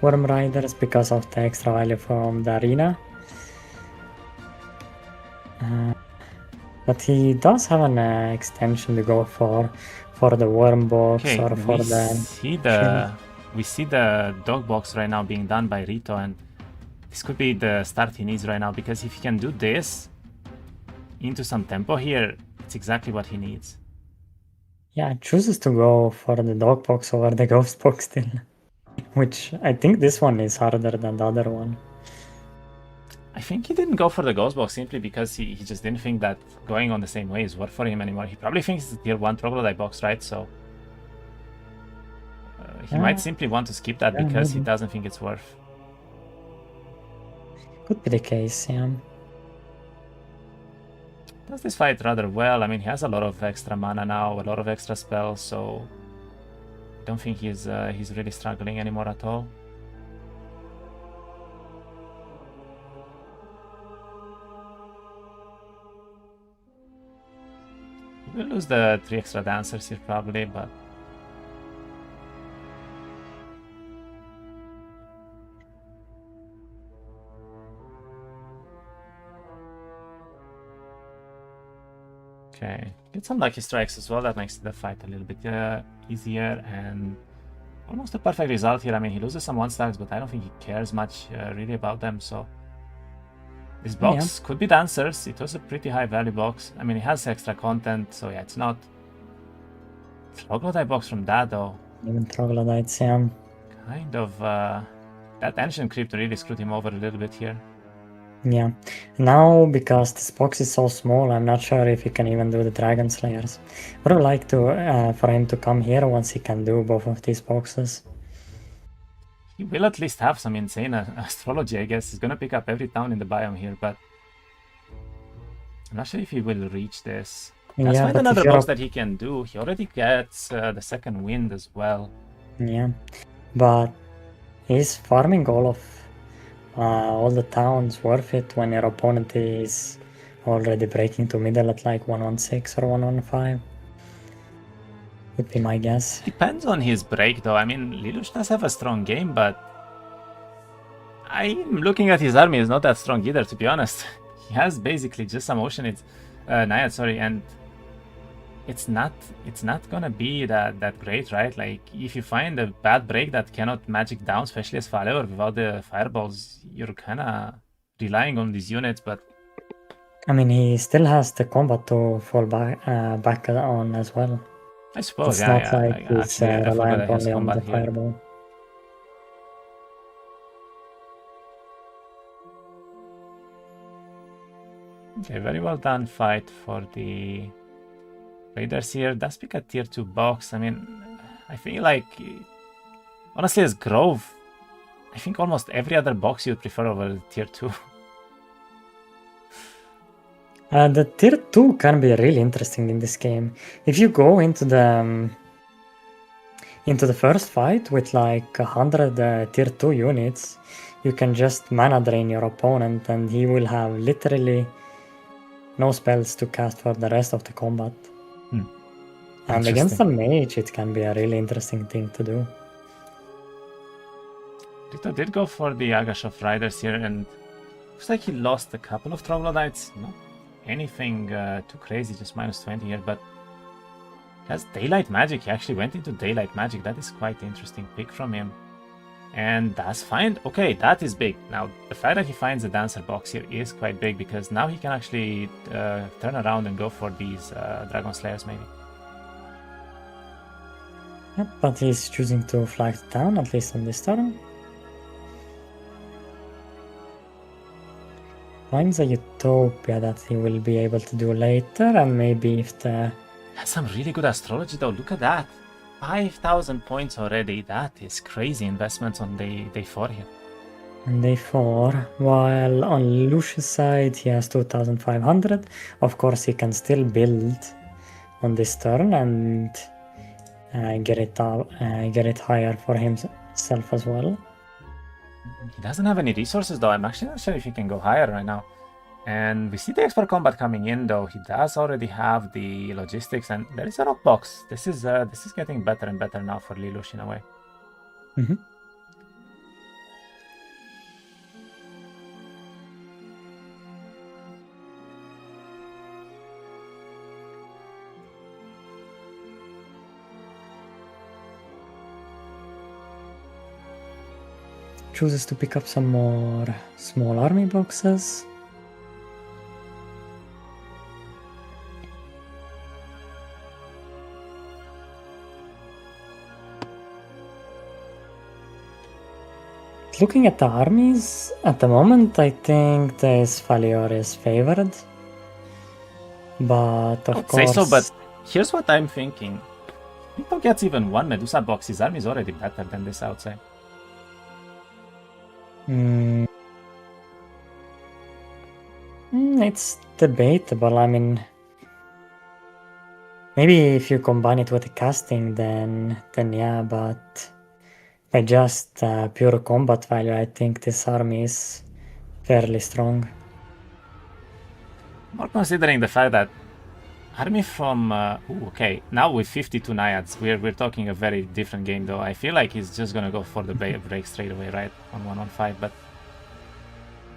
Worm Riders because of the extra value from the arena. But he does have an extension to go for the Worm box or for we see the dog box right now being done by Rito, and this could be the start he needs right now, because if he can do this into some tempo here, it's exactly what he needs. Yeah, chooses to go for the dog box over the ghost box still, which I think this one is harder than the other one. I think he didn't go for the ghost box simply because he just didn't think that going on the same way is worth for him anymore. He probably thinks it's a tier 1 troglodyte box, right? So he might simply want to skip that because he doesn't think it's worth. Could be the case, yeah. Does this fight rather well. I mean, he has a lot of extra mana now, a lot of extra spells, so I don't think he's really struggling anymore at all. We'll lose the 3 extra dancers here probably, but okay. Get some lucky strikes as well. That makes the fight a little bit easier and almost a perfect result here. I mean, he loses some 1-stars, but I don't think he cares much really about them. So this box could be dancers. It was a pretty high value box. I mean, it has extra content, so yeah, it's not troglodyte box from that though. Even troglodytes, yeah. Kind of that ancient crypt really screwed him over a little bit here. Yeah. Now, because this box is so small, I'm not sure if he can even do the Dragon Slayers. Would have liked to for him to come here once he can do both of these boxes. He will at least have some insane astrology, I guess. He's gonna pick up every town in the biome here, but I'm not sure if he will reach this. That's quite another box that he can do. He already gets the second wind as well. Yeah, but he's farming all the towns worth it when your opponent is already breaking to middle at like 116 or 115. Would be my guess. Depends on his break though. I mean, Lelouch does have a strong game, but I'm looking at his army, is not that strong either, to be honest. He has basically just some Oceanids, Naiad, sorry, and it's not gonna be that great, right? Like, if you find a bad break that cannot magic down, especially as Fale or without the fireballs, you're kinda relying on these units, but I mean, he still has the combat to fall back on as well. I suppose, it's not like he's reliant only on the fireball. Okay, very well done fight for the Raiders here. Does pick a tier 2 box. I mean, I feel like, honestly, as Grove, I think almost every other box you'd prefer over tier 2. The tier 2 can be really interesting in this game. If you go into the first fight with like 100 tier 2 units, you can just mana drain your opponent and he will have literally no spells to cast for the rest of the combat. And against a mage, it can be a really interesting thing to do. Rito did go for the Agash of Riders here, and looks like he lost a couple of troglodytes. Not anything too crazy, just minus 20 here, but has Daylight Magic. He actually went into Daylight Magic. That is quite an interesting pick from him. And that's fine. Okay, that is big. Now, the fact that he finds the Dancer box here is quite big, because now he can actually turn around and go for these Dragon Slayers, maybe. Yep, but he's choosing to flag down, at least on this turn. Finds a Utopia that he will be able to do later, and maybe if the... That's some really good astrology though, look at that. 5,000 points already, that is crazy investments on day 4 here. On day 4, while on Lucius' side he has 2,500. Of course he can still build on this turn and get it higher for himself as well. He doesn't have any resources though. I'm actually not sure if he can go higher right now. And we see the expert combat coming in though. He does already have the logistics, and there is a rock box. This is getting better and better now for Lelouch in a way. Chooses to pick up some more small army boxes. Looking at the armies, at the moment I think this Falior is favored. But of course... Say so, but here's what I'm thinking. If Rito gets even one Medusa box, his army is already better than this outside. It's debatable. I mean, maybe if you combine it with the casting, then yeah, but by just pure combat value, I think this army is fairly strong. More considering the fact that Army from okay, now with 52 Naiads, we're talking a very different game though. I feel like he's just gonna go for the break straight away, right? On 115, but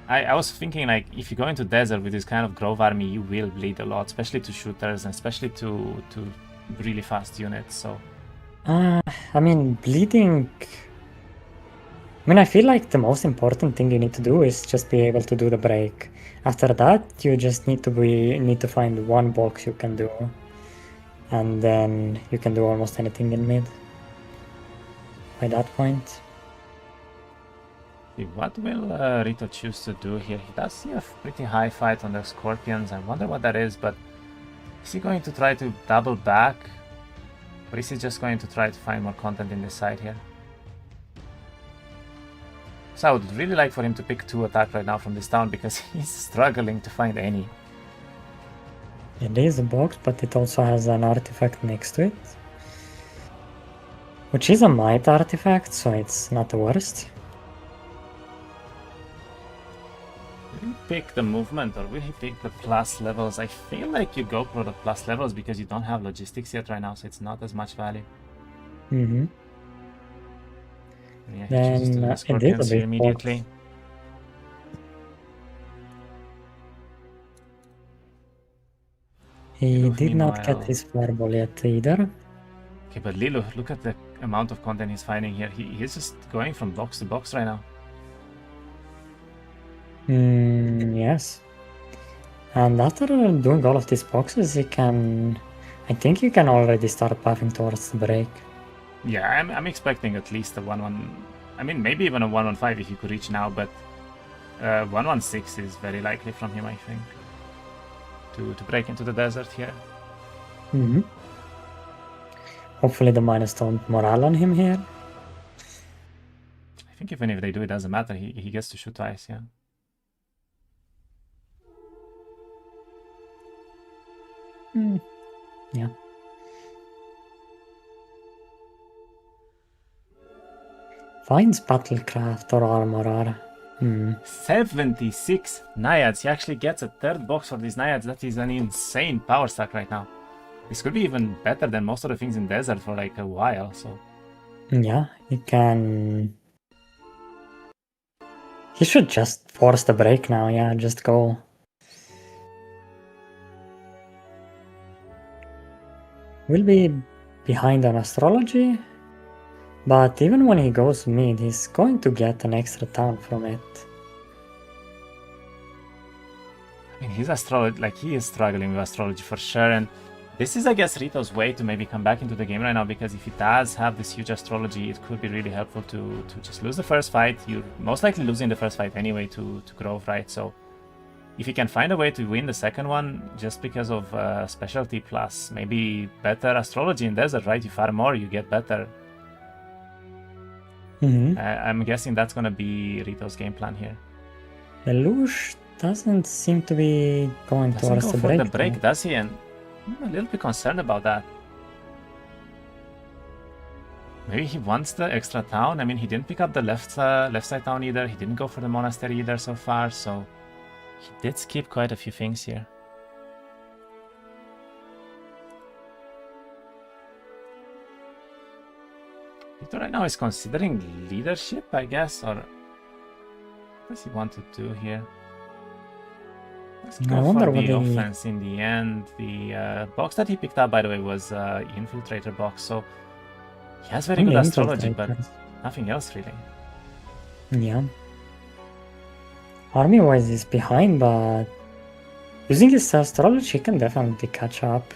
I was thinking like if you go into desert with this kind of Grove army, you will bleed a lot, especially to shooters and especially to really fast units. So I mean, bleeding. I mean, I feel like the most important thing you need to do is just be able to do the break. After that, you just need to find one box you can do, and then you can do almost anything in mid. By that point. what will Rito choose to do here? He does see a pretty high fight on the Scorpions. I wonder what that is, but is he going to try to double back? Or is he just going to try to find more content in this side here? So I would really like for him to pick 2 attack right now from this town because he's struggling to find any. It is a box, but it also has an artifact next to it. Which is a might artifact, so it's not the worst. Will he pick the movement or will he pick the plus levels? I feel like you go for the plus levels because you don't have logistics yet right now, so it's not as much value. Mm-hmm. Yeah, he chooses to do the Scorpions here immediately. He did not get his fireball yet either. Okay, but Lilu, look at the amount of content he's finding here. He's just going from box to box right now. Yes. And after doing all of these boxes, I think you can already start pathing towards the break. Yeah, I'm expecting at least a 1-1. I mean, maybe even a 1-1-5 if you could reach now, but 1-1-6 is very likely from him, I think, to break into the desert here. Mm-hmm. Hopefully the miners don't morale on him here. I think even if they do, it doesn't matter. He gets to shoot twice, yeah. Yeah. Finds battlecraft or armorer. 76 Naiads. He actually gets a 3rd box for these Naiads. That is an insane power stack right now. This could be even better than most of the things in desert for like a while, so... Yeah, he can... He should just force the break now, yeah, just go. Will be behind on astrology, but even when he goes mid, he's going to get an extra town from it. I mean, his astrology, like, he is struggling with astrology for sure, and this is, I guess, Rito's way to maybe come back into the game right now, because if he does have this huge astrology, it could be really helpful to just lose the first fight. You're most likely losing the first fight anyway to Grove, right? So if he can find a way to win the second one just because of specialty plus maybe better astrology in desert, right? You farm more, you get better. I'm guessing that's going to be Rito's game plan here. Lelouch doesn't seem to be going towards the break. The break, does he? And I'm a little bit concerned about that. Maybe he wants the extra town. I mean, he didn't pick up the left side town either. He didn't go for the monastery either so far, so he did skip quite a few things here. Rito right now is considering leadership, I guess, or what does he want to do here? Let's go for the offense in the end. The box that he picked up, by the way, was Infiltrator box, so he has very good astrology, but nothing else really. Yeah. Army-wise he's behind, but using his astrology he can definitely catch up.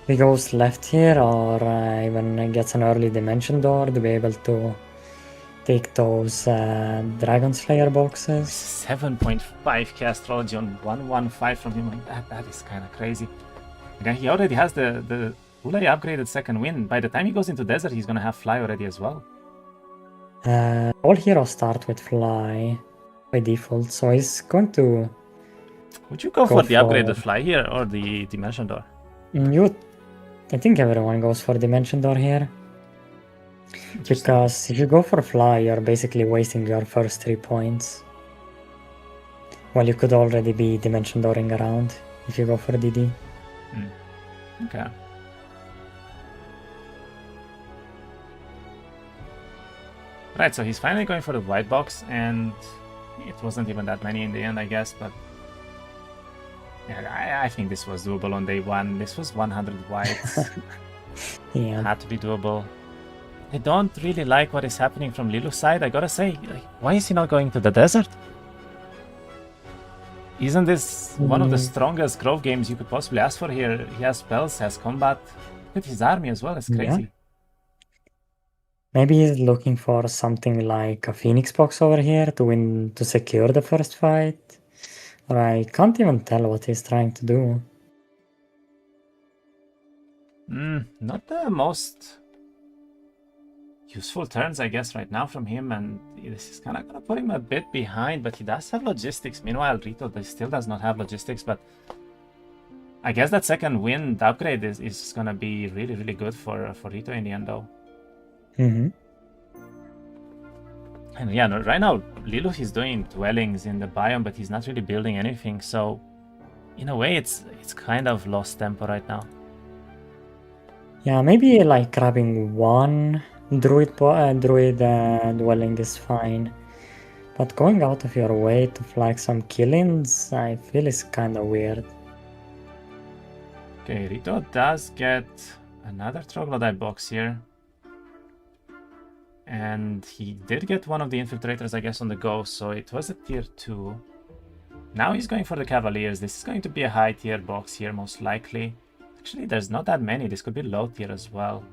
He goes left here, or even gets an early dimension door to be able to take those Dragon Slayer boxes. 7.5k astrology on 115 from him, like that is kind of crazy. Again, he already has the fully upgraded second wind. By the time he goes into desert, he's gonna have fly already as well. All heroes start with fly by default, so he's going to... Would you go for the upgraded fly here or the dimension door? I think everyone goes for dimension door here. Because if you go for fly, you're basically wasting your first 3 points. Well, you could already be dimension dooring around if you go for DD. Okay. Right, so he's finally going for the white box, and it wasn't even that many in the end, I guess, but yeah, I think this was doable on day one. This was 100 whites. Yeah. Had to be doable. I don't really like what is happening from Lilu's side, I gotta say. Like, why is he not going to the desert? Isn't this one of the strongest growth games you could possibly ask for here? He has spells, has combat. Look at his army as well, it's crazy. Yeah. Maybe he's looking for something like a Phoenix box over here to secure the first fight. Or I can't even tell what he's trying to do. Not the most useful turns, I guess, right now from him, and this is kind of gonna put him a bit behind, but he does have logistics. Meanwhile, Rito still does not have logistics, but I guess that second wind upgrade is gonna be really, really good for Rito in the end, though. Mm-hmm. And yeah, no, right now, Lilith is doing dwellings in the biome, but he's not really building anything, so in a way, it's kind of lost tempo right now. Yeah, maybe like grabbing one druid dwelling is fine. But going out of your way to flag some killings, I feel is kind of weird. Okay, Rito does get another troglodyte box here. And he did get one of the infiltrators, I guess, on the go, so it was a tier 2. Now he's going for the Cavaliers. This is going to be a high tier box here, most likely. Actually, there's not that many. This could be low tier as well.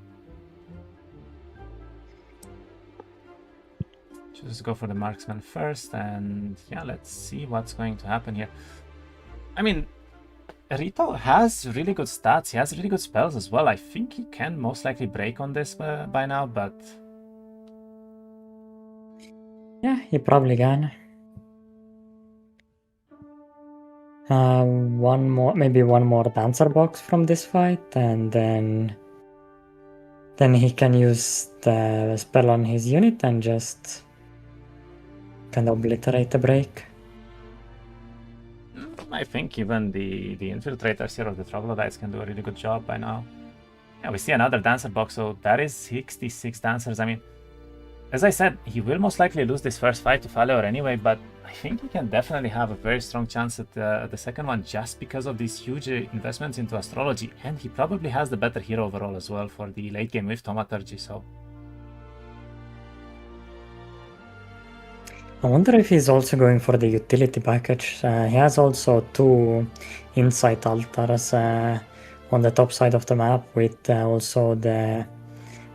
Just go for the marksman first, and yeah, let's see what's going to happen here. I mean, Rito has really good stats. He has really good spells as well. I think he can most likely break on this by now, but yeah, he probably can. Maybe one more dancer box from this fight, and then he can use the spell on his unit and just kind of obliterate the break. I think even the infiltrators here of the troglodytes can do a really good job by now. Yeah, we see another dancer box, so that is 66 dancers. I mean, as I said, he will most likely lose this first fight to Faleor anyway, but I think he can definitely have a very strong chance at the second one just because of these huge investments into astrology, and he probably has the better hero overall as well for the late game with Thaumaturgy, so... I wonder if he's also going for the utility package. He has also 2 insight altars on the top side of the map with also the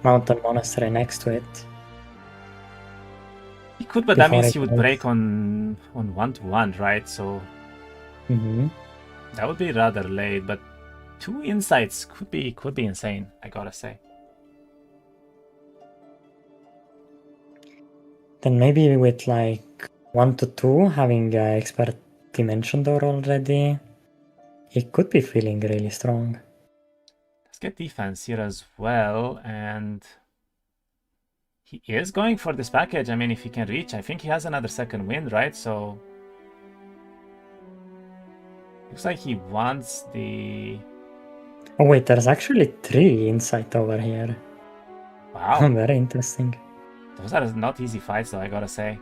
mountain monastery next to it. He could, but that means he would break on 1-to-1, right? So that would be rather late, but 2 insights could be insane, I gotta say. Then maybe with like 1-to-2 having expert dimension door already, he could be feeling really strong. Let's get defense here as well, and he is going for this package. I mean, if he can reach, I think he has another second wind, right? So looks like he wants the... Oh wait, there's actually 3 insight over here. Wow. Very interesting. Those are not easy fights, though, I gotta say.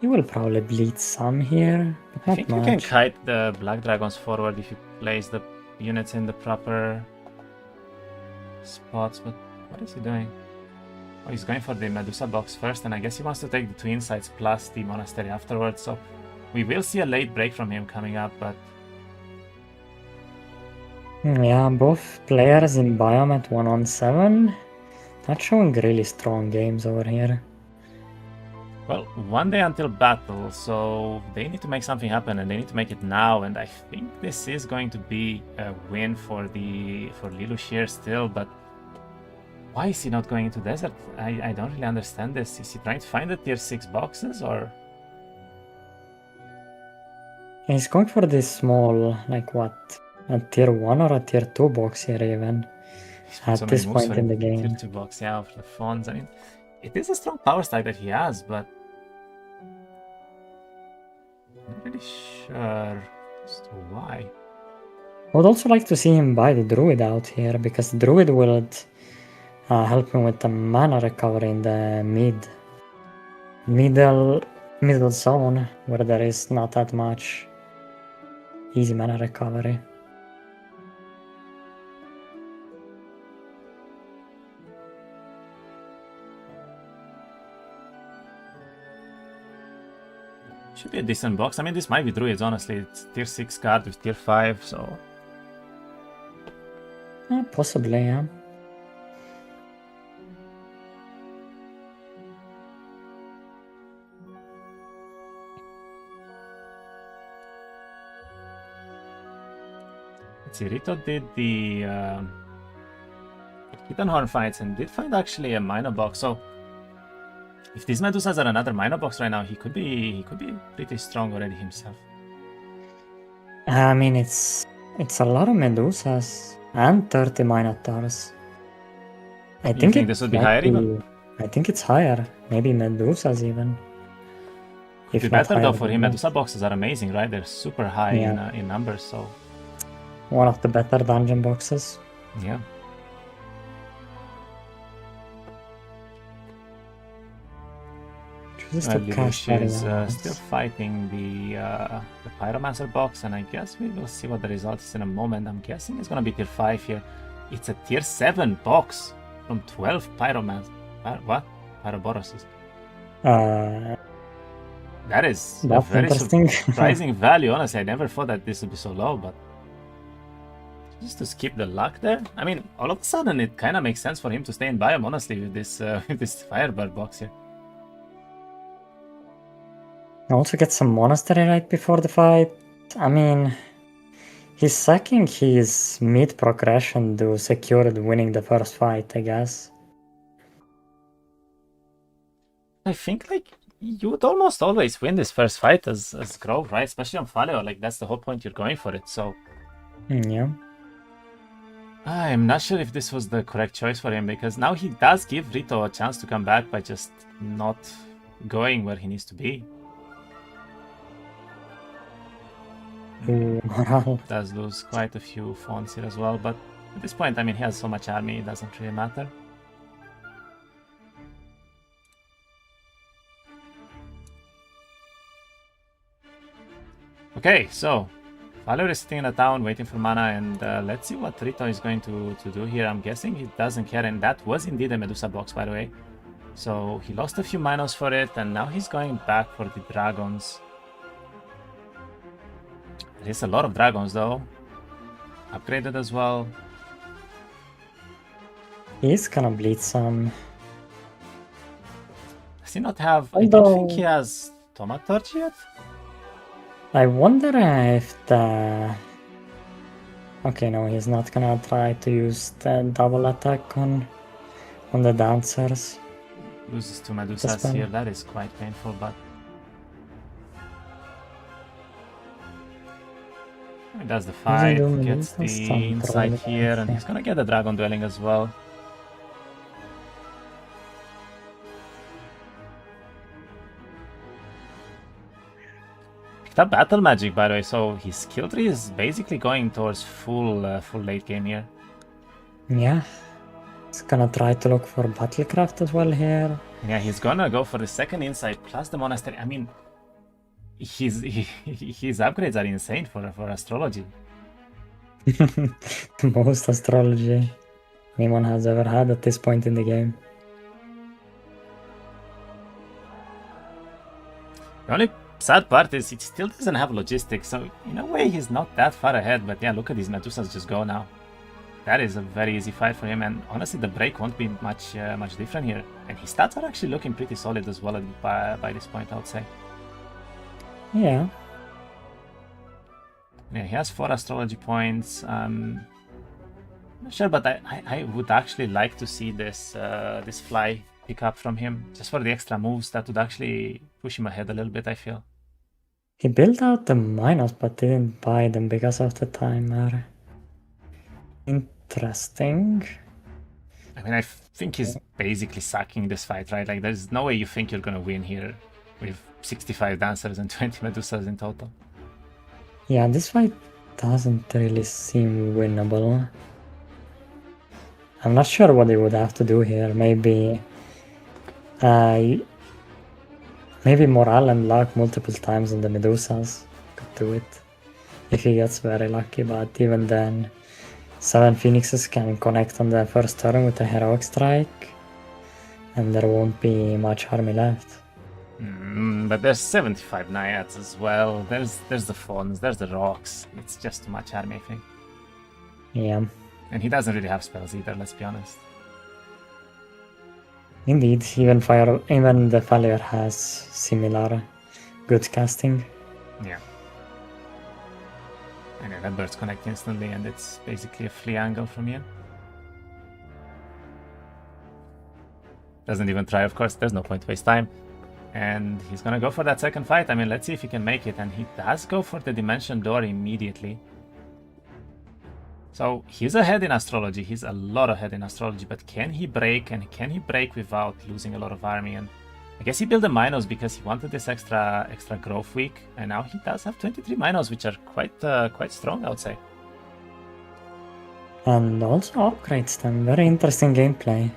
You will probably bleed some here, but not I think much. you can kite the Black Dragons forward if you place the units in the proper spots, but what is he doing? Oh, he's going for the Medusa box first, and I guess he wants to take the 2 insights plus the monastery afterwards, so we will see a late break from him coming up, but... Yeah, both players in biome at 1-on-7. Not showing really strong games over here. Well, 1 day until battle, so they need to make something happen, and they need to make it now, and I think this is going to be a win for Lelouch here still, but why is he not going into desert? I don't really understand this. Is he trying to find the tier 6 boxes, or...? He's going for this small, like what, a tier 1 or a tier 2 box here even, at this point in the game. Tier 2 box, yeah, for the fonts. I mean, it is a strong power stack that he has, but Not really sure as to why. I would also like to see him buy the Druid out here, because the Druid will help him with the mana recovery in the middle zone, where there is not that much easy mana recovery. Should be a decent box. I mean, this might be Druids, honestly. It's tier 6 card with tier 5, so... Possibly, yeah. Let's see, Rito did the Kitten Horn fights and did find actually a minor box, so... If these Medusas are another minor box right now, he could be pretty strong already himself. I mean, it's a lot of Medusas and 30 Minotaurs. I You think this would be higher even? I think it's higher. Maybe Medusas even. It'd be better though for him. Medusa boxes are amazing, right? They're super high in numbers, so... One of the better dungeon boxes. Yeah. Lelouch is still fighting the Pyromancer box, and I guess we will see what the result is in a moment. I'm guessing it's gonna be tier 5 here. It's a tier 7 box from 12 Pyromancer. What? Pyroboroses. That is a very surprising value. Honestly, I never thought that this would be so low, but just to skip the luck there. I mean, all of a sudden it kind of makes sense for him to stay in biome, honestly, with this Firebird box here. I also get some monastery right before the fight. I mean, he's sacking his mid progression to secure winning the first fight, I guess. I think like you would almost always win this first fight as Grove, right? Especially on Faleo, like that's the whole point, you're going for it, so... Yeah. I'm not sure if this was the correct choice for him, because now he does give Rito a chance to come back by just not going where he needs to be. Does lose quite a few phones here as well, but at this point, I mean, he has so much army, it doesn't really matter. Okay, so Valor is sitting in the town waiting for mana, and let's see what Rito is going to do here. I'm guessing he doesn't care, and that was indeed a Medusa box, by the way. So he lost a few minos for it, and now he's going back for the dragons. There's a lot of dragons though. Upgraded as well. He's gonna bleed some. Does he not have... I don't think he has Thaumaturge yet? I wonder if the... Okay, no, he's not gonna try to use the double attack on the dancers. Loses two Medusas here, that is quite painful, but... He does the fight, gets the insight here, and he's gonna get the dragon dwelling as well. Picked up battle magic, by the way, so his skill tree is basically going towards full late game here. Yeah, he's gonna try to look for battlecraft as well here. Yeah, he's gonna go for the second insight plus the monastery. I mean, his upgrades are insane for astrology. The most astrology anyone has ever had at this point in the game. The only sad part is he still doesn't have logistics, so in a way he's not that far ahead, but yeah, look at these Medusas just go now. That is a very easy fight for him, and honestly the break won't be much different here. And his stats are actually looking pretty solid as well by this point, I would say. Yeah. Yeah, he has 4 astrology points. Not sure, but I would actually like to see this this fly pick up from him, just for the extra moves. That would actually push him ahead a little bit, I feel. He built out the minos, but didn't buy them because of the timer. Interesting. I mean, I think he's basically sucking this fight, right? Like, there's no way you think you're gonna win here. with 65 dancers and 20 Medusas in total. Yeah, this fight doesn't really seem winnable. I'm not sure what they would have to do here. Maybe morale and luck multiple times on the Medusas could do it. If he gets very lucky, but even then, 7 Phoenixes can connect on the first turn with a Heroic Strike, and there won't be much army left. But there's 75 Naiads as well. There's the Fawns, there's the Rocks. It's just too much army, I think. Yeah. And he doesn't really have spells either, let's be honest. Indeed, even the Failure has similar good casting. Yeah. And yeah, that birds connect instantly, and it's basically a flea angle from you. Doesn't even try, of course. There's no point to waste time. And he's gonna go for that second fight. I mean, let's see if he can make it. And he does go for the Dimension Door immediately. So he's ahead in Astrology. He's a lot ahead in Astrology. But can he break? And can he break without losing a lot of army? And I guess he built the Minos because he wanted this extra growth week. And now he does have 23 Minos, which are quite strong, I would say. And also upgrades them. Very interesting gameplay.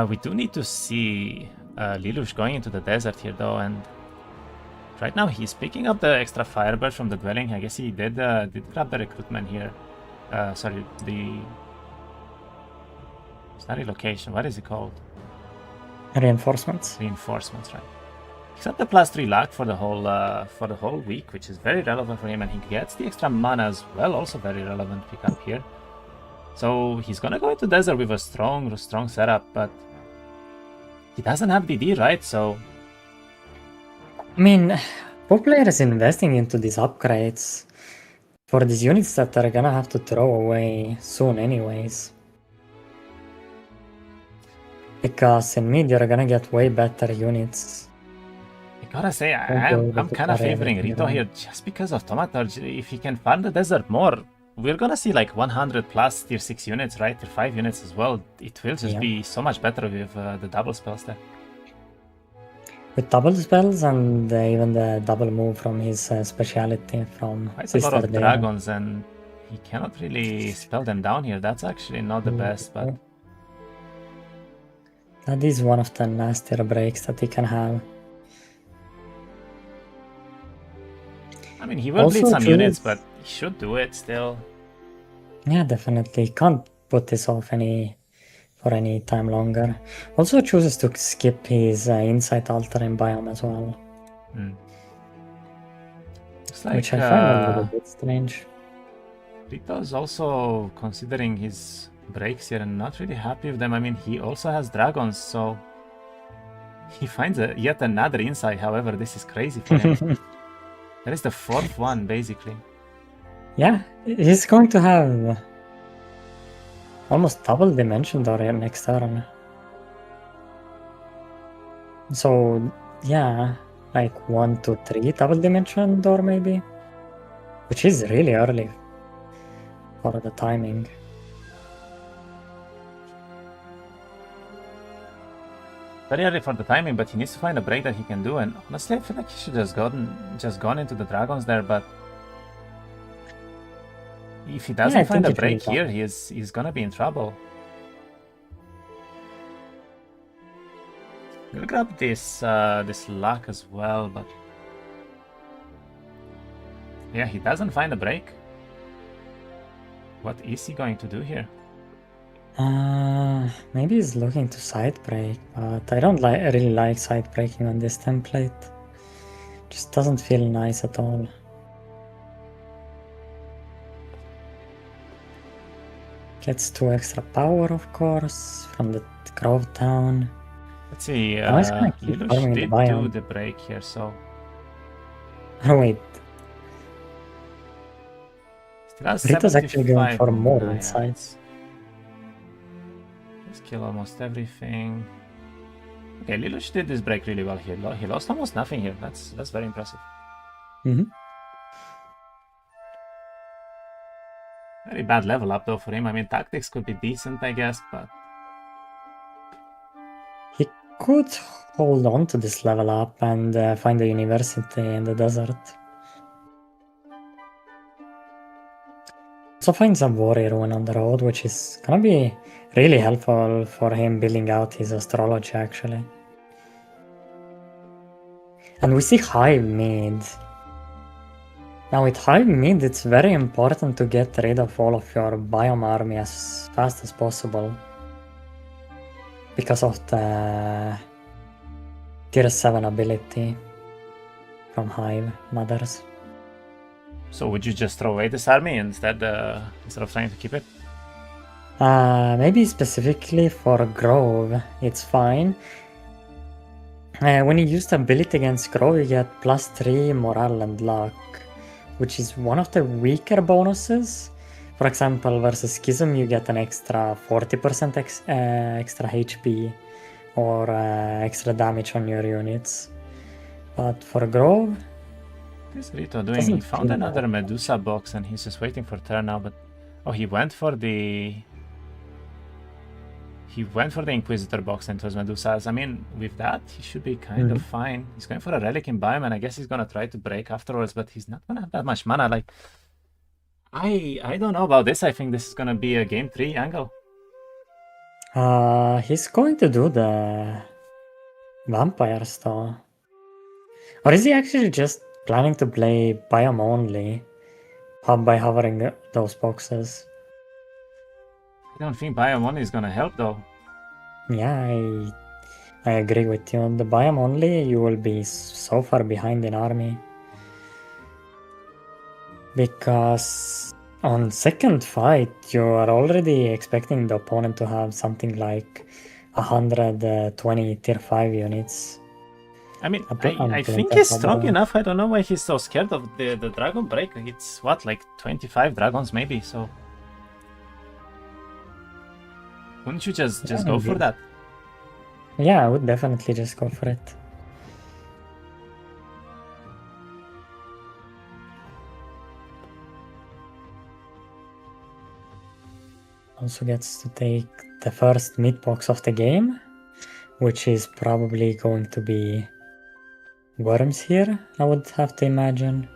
We do need to see Lelouch going into the desert here, though, and right now he's picking up the extra Firebird from the Dwelling. I guess he did grab the Recruitment here. Sorry, it's not relocation. What is it called? Reinforcements. Reinforcements, right? He's got the +3 luck for the whole week, which is very relevant for him, and he gets the extra mana as well, also very relevant pickup here. So he's gonna go into desert with a strong setup, but he doesn't have DD, right? So I mean, both players investing into these upgrades for these units that are gonna have to throw away soon anyways. Because in mid you're gonna get way better units. I gotta say, I'm kind of favoring Rito here just because of Thaumaturge. If he can farm the desert more, we're gonna see like 100 plus tier 6 units, right? Tier 5 units as well. It will just be so much better with the double spells there. With double spells and even the double move from his speciality from quite a lot of dragons, and he cannot really spell them down here. That's actually not the best, but that is one of the nastier breaks that he can have. I mean, he will bleed some units, but he should do it still. Yeah, definitely. Can't put this off for any time longer. Also chooses to skip his Insight Altering biome as well. Like, which I find a little bit strange. Rito's also considering his breaks here and not really happy with them. I mean, he also has dragons, so he finds yet another insight. However, this is crazy for him. That is the 4th one, basically. Yeah, he's going to have almost double Dimension Door here next turn. So, yeah, like 1, 2, 3 double Dimension Door maybe. Which is really early for the timing. Very early for the timing, but he needs to find a break that he can do. And honestly, I feel like he should just gone into the dragons there. But if he doesn't find a break here, he's gonna be in trouble. We'll grab this luck as well, but yeah, he doesn't find a break. What is he going to do here? Maybe he's looking to side break, but I don't really like side breaking on this template. Just doesn't feel nice at all. Gets 2 extra power, of course, from the Grove Town. Let's see, Lelouch did do the break here, so... Oh wait. Rito's actually going for more insights. Let's kill almost everything. Okay, Lelouch did this break really well here. He lost almost nothing here. That's very impressive. Very bad level up though for him. I mean, tactics could be decent, I guess, but could hold on to this level up and find a university in the desert. Also find some warrior rune on the road, which is gonna be really helpful for him building out his astrology actually. And we see HoMM-themed. Now with HoMM-themed, it's very important to get rid of all of your biome army as fast as possible. Because of the tier 7 ability from Hive Mothers. So would you just throw away this army instead of trying to keep it? Maybe specifically for Grove, it's fine. When you use the ability against Grove, you get +3 morale and luck, which is one of the weaker bonuses. For example, versus Schism, you get an extra 40% extra HP or extra damage on your units. But for Grove, What is Rito doing? He found another Medusa box and he's just waiting for turn now, but oh, he went for the Inquisitor box and it was Medusas. I mean, with that, he should be kind of fine. He's going for a Relic in Biome, and I guess he's gonna try to break afterwards, but he's not gonna have that much mana. Like, I don't know about this. I think this is gonna be a game 3 angle. He's going to do the vampires though. Or is he actually just planning to play biome only by hovering those boxes? I don't think biome only is gonna help though. Yeah, I agree with you. On the biome only, you will be so far behind in army. Because on second fight, you are already expecting the opponent to have something like 120 tier 5 units. I mean, I think he's strong enough. I don't know why he's so scared of the Dragon Break. It's what, like 25 dragons maybe, so... Wouldn't you just go for that? Yeah, I would definitely just go for it. Also gets to take the first mid box of the game, which is probably going to be worms here, I would have to imagine.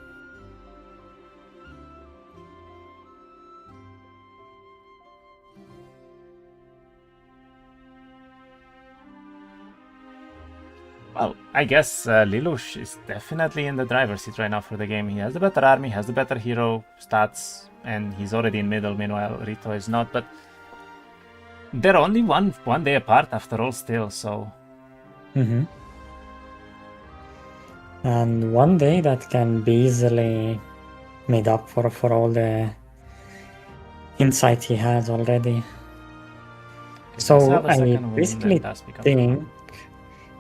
Well, I guess Lelouch is definitely in the driver's seat right now for the game. He has the better army, has the better hero stats, and he's already in middle. Meanwhile, Rito is not, but they're only one day apart after all still, so... And one day that can be easily made up for all the insight he has already. So I basically think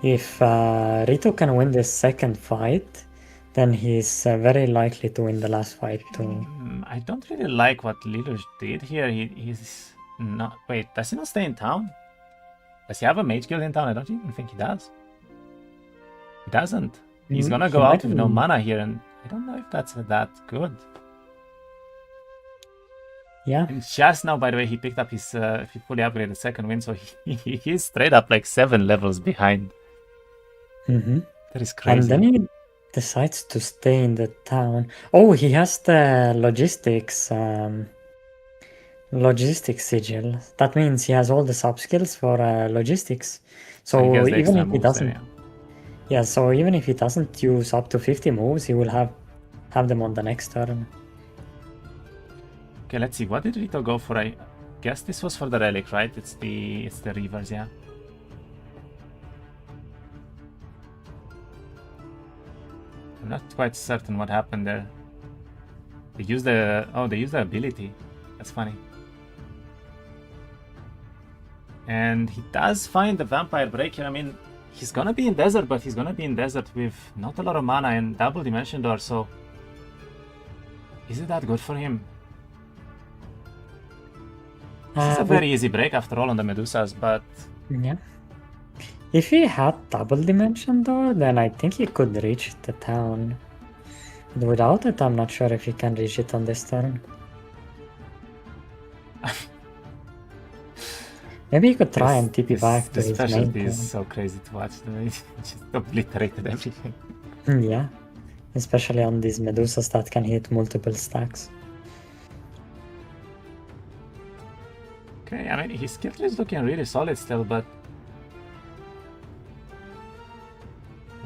if Rito can win the second fight, then he's very likely to win the last fight too. I don't really like what Lelouch did here. He's not... Wait, does he not stay in town? Does he have a mage guild in town? I don't even think he does. He doesn't. He's gonna go out with no mana here, and I don't know if that's that good. Yeah. And just now, by the way, he picked up his he fully upgraded second win, so he's straight up like 7 levels behind. That is crazy. And then he decides to stay in the town. Oh, he has the logistics sigil. That means he has all the sub skills for logistics. So even if he doesn't, so even if he doesn't use up to 50 moves, he will have them on the next turn. Okay, let's see. What did Rito go for? I guess this was for the relic, right? It's the reverse, yeah. I'm not quite certain what happened there. They used the ability. That's funny. And he does find the vampire break here. I mean, he's gonna be in desert, but he's gonna be in desert with not a lot of mana and double dimension door, so is it that good for him? This is a very easy break after all on the Medusas, but... Yeah. If he had double dimension door, then I think he could reach the town. But without it, I'm not sure if he can reach it on this turn. Maybe you could try and TP back to This his main specialty is point. so crazy to watch. He just obliterated everything. Yeah, especially on these Medusas that can hit multiple stacks. Okay, I mean, his skill tree is looking really solid still, but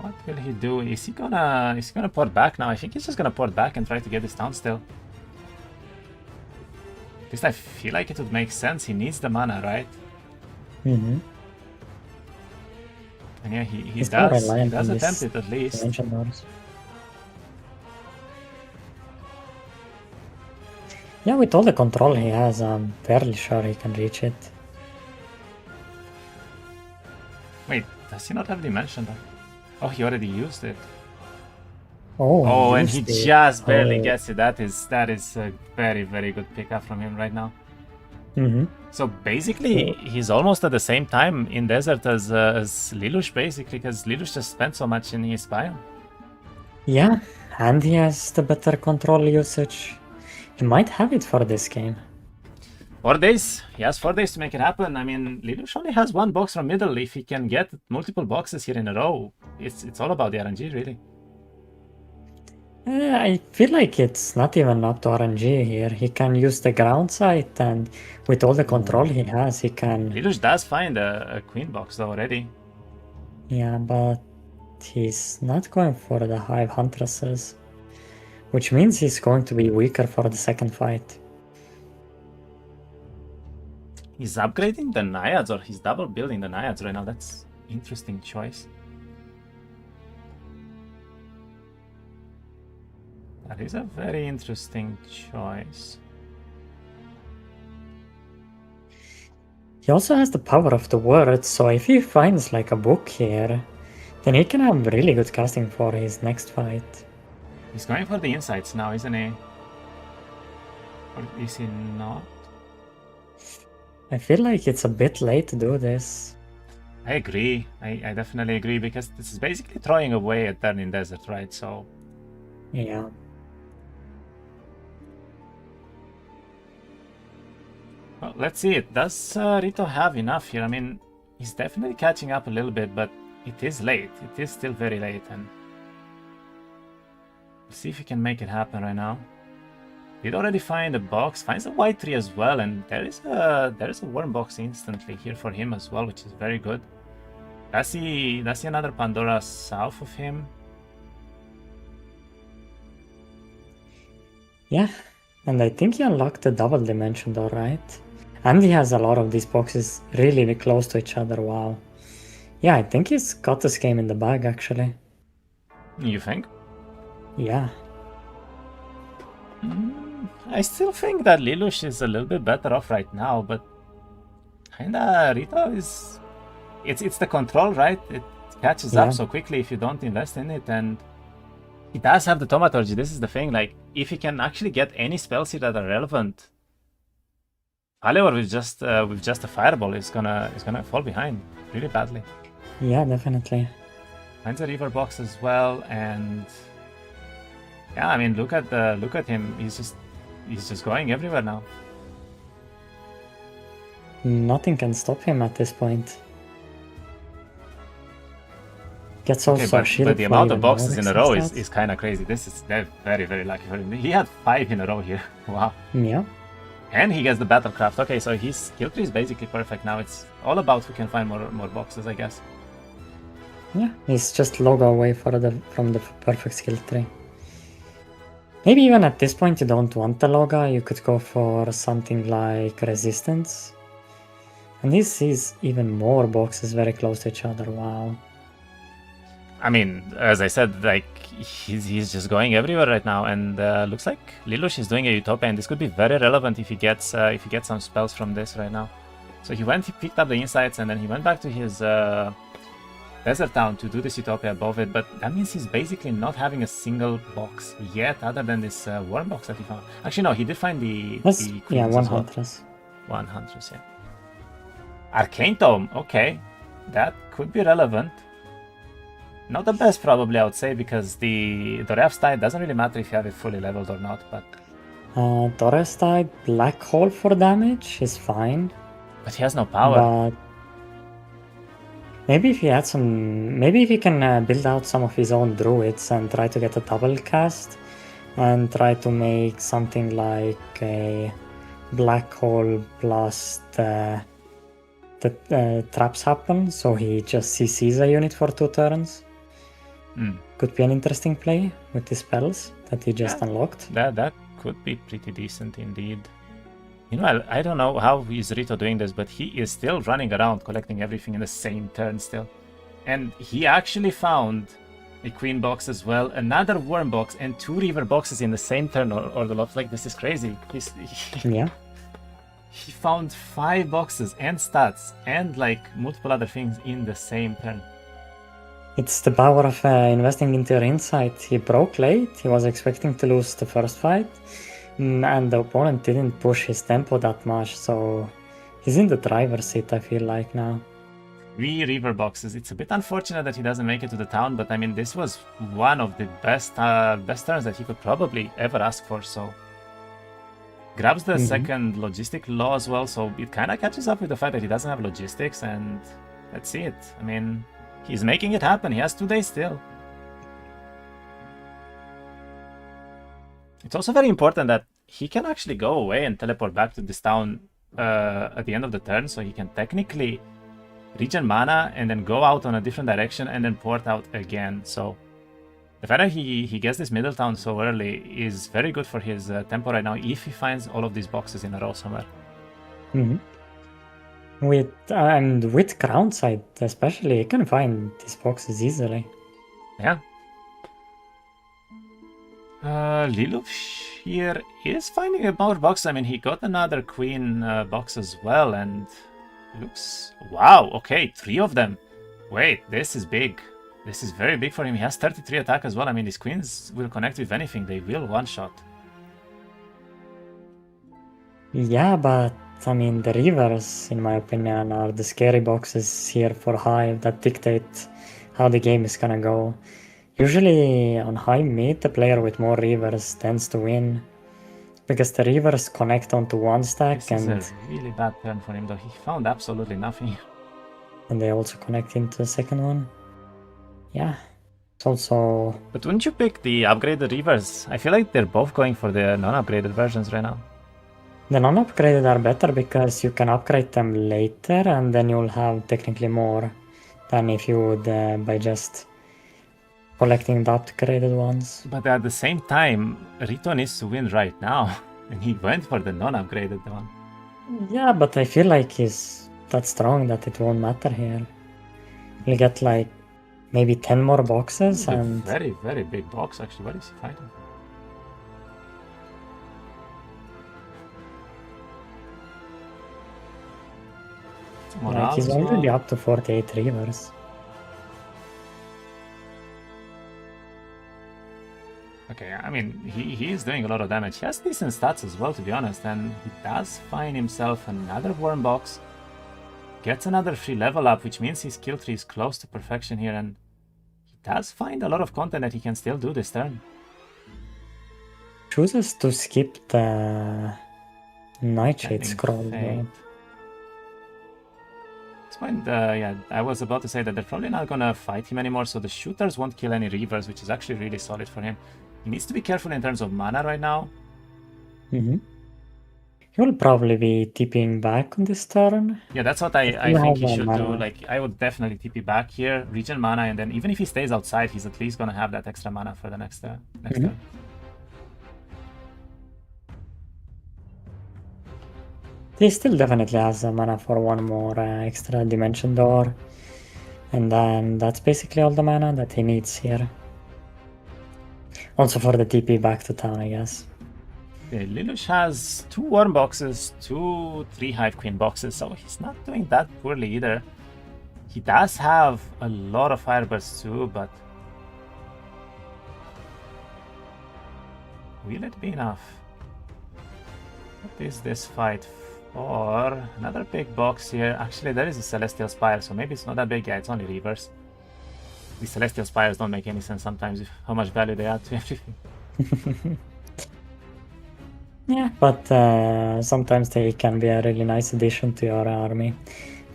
what will he do? Is he gonna port back now? I think he's just gonna port back and try to get this down still. At least I feel like it would make sense. He needs the mana, right? Mm-hmm. And yeah, he He's more does reliant on attempt this it at least. dimension doors. Yeah, with all the control he has, I'm fairly sure he can reach it. Wait, does he not have dimension though? Oh, he already used it. Oh, And he used it. just barely Oh. gets it. That is a very, very good pickup from him right now. Mm-hmm. So basically, he's almost at the same time in desert as Lelouch, basically, because Lelouch just spent so much in his biome. Yeah, and he has the better control usage. He might have it for this game. 4 days. He has 4 days to make it happen. I mean, Lelouch only has 1 box from middle. If he can get multiple boxes here in a row, it's all about the RNG, really. I feel like it's not even up to RNG here. He can use the ground site, and with all the control he has, he can... Lelouch does find a queen box though already. Yeah, but he's not going for the Hive Huntresses, which means he's going to be weaker for the second fight. He's upgrading the Naiads, or he's double building the Naiads right now. That's interesting choice. That is a very interesting choice. He also has the power of the word, so if he finds like a book here, then he can have really good casting for his next fight. He's going for the insights now, isn't he? Or is he not? I feel like it's a bit late to do this. I agree. I definitely agree, because this is basically throwing away a turn in desert, right? So Yeah. well, let's see it. Does Rito have enough here? I mean, he's definitely catching up a little bit, but it is late. It is still very late, and we'll see if he can make it happen right now. Did already find a box, finds a white tree as well, and there is a worm box instantly here for him as well, which is very good. Does he another Pandora south of him? Yeah, and I think he unlocked the double dimension door, right? And he has a lot of these boxes really close to each other, wow. Yeah, I think he's got this game in the bag, actually. You think? Yeah. I still think that Lelouch is a little bit better off right now, but kinda Rito is... It's the control, right? It catches up so quickly if you don't invest in it, and he does have the Thaumaturgy. This is the thing, like, if he can actually get any spells here that are relevant, Alvar with just a fireball is gonna fall behind really badly. Yeah, definitely. Finds a river box as well, and yeah, I mean, look at him. He's just going everywhere now. Nothing can stop him at this point. Gets also but the amount of boxes in a row is kind of crazy. This is very, very lucky for him. He had 5 in a row here. Wow. Yeah. And he gets the Battlecraft. Okay, so his skill tree is basically perfect now. It's all about who can find more boxes, I guess. Yeah, he's just logo away from the perfect skill tree. Maybe even at this point you don't want the logo, you could go for something like Resistance. And this is even more boxes very close to each other, wow. I mean, as I said, like, he's just going everywhere right now, and looks like Lelouch is doing a Utopia, and this could be very relevant if he gets some spells from this right now. So he picked up the insights, and then he went back to his Desert Town to do this Utopia above it, but that means he's basically not having a single box yet, other than this worm box that he found. Actually, no, he did find the yeah, queens one as well. Huntress. 100, yeah. Arcane Tome, okay, that could be relevant. Not the best, probably, I would say, because the Doref's Tide doesn't really matter if you have it fully leveled or not, but... Doref's Tide, Black Hole for damage is fine. But he has no power. But maybe if he had some, maybe if he can build out some of his own druids and try to get a double cast and try to make something like a black hole plus the traps happen, so he just CCs a unit for 2 turns. Could be an interesting play with the spells that he just unlocked. That could be pretty decent indeed. You know, I don't know how is Rito doing this, but he is still running around collecting everything in the same turn still. And he actually found a queen box as well, another worm box, and 2 river boxes in the same turn, or the lot. Like, this is crazy. Yeah. He found 5 boxes and stats and like multiple other things in the same turn. It's the power of investing into your insight. He broke late, he was expecting to lose the first fight, and the opponent didn't push his tempo that much, so he's in the driver's seat, I feel like, now. 3 river boxes. It's a bit unfortunate that he doesn't make it to the town, but I mean, this was one of the best turns that he could probably ever ask for, so... Grabs the second logistic law as well, so it kind of catches up with the fact that he doesn't have logistics, and let's see it. I mean, he's making it happen. He has 2 days still. It's also very important that he can actually go away and teleport back to this town at the end of the turn, so he can technically regen mana and then go out on a different direction and then port out again. So the fact that he gets this middle town so early is very good for his tempo right now, if he finds all of these boxes in a row somewhere. With ground side especially, you can find these boxes easily. Yeah. Liluv here is finding a more box. I mean, he got another queen box as well, and looks... Wow, okay, 3 of them. Wait, this is big. This is very big for him. He has 33 attack as well. I mean, these queens will connect with anything. They will one-shot. Yeah, but I mean, the rivers, in my opinion, are the scary boxes here for Hive that dictate how the game is gonna go. Usually on high mid, the player with more rivers tends to win, because the rivers connect onto one stack. This is a really bad turn for him, though. He found absolutely nothing. And they also connect into the second one. Yeah, it's also... But wouldn't you pick the upgraded rivers? I feel like they're both going for the non-upgraded versions right now. The non-upgraded are better because you can upgrade them later, and then you'll have technically more than if you would by just collecting the upgraded ones. But at the same time, Rito needs to win right now, and he went for the non-upgraded one. Yeah, but I feel like he's that strong that it won't matter here. He'll get like maybe 10 more boxes. It's and a very, very big box, actually. What is he fighting? like he's already up to 48 rivers. Okay, I mean, he is doing a lot of damage. He has decent stats as well, to be honest, and he does find himself another worm box. Gets another free level up, which means his skill tree is close to perfection here, and he does find a lot of content that he can still do this turn. Chooses to skip the Nightshade scroll, though. Yeah, I was about to say that they're probably not gonna fight him anymore, so the shooters won't kill any reavers, which is actually really solid for him. He needs to be careful in terms of mana right now. He will probably be TPing back on this turn. Yeah, that's what I think he should do. Like, I would definitely TP back here, regen mana, and then even if he stays outside, he's at least gonna have that extra mana for the next turn. He still definitely has mana for one more extra dimension door. And then that's basically all the mana that he needs here. Also for the TP back to town, I guess. Yeah, Lelouch has 2 worm boxes, 2 3 Hive Queen boxes, so he's not doing that poorly either. He does have a lot of firebursts too, but will it be enough? What is this fight for? Another big box here. Actually, there is a Celestial Spire, so maybe it's not that big. Yeah, it's only reavers. The Celestial Spires don't make any sense sometimes with how much value they add to everything. Yeah, but sometimes they can be a really nice addition to your army.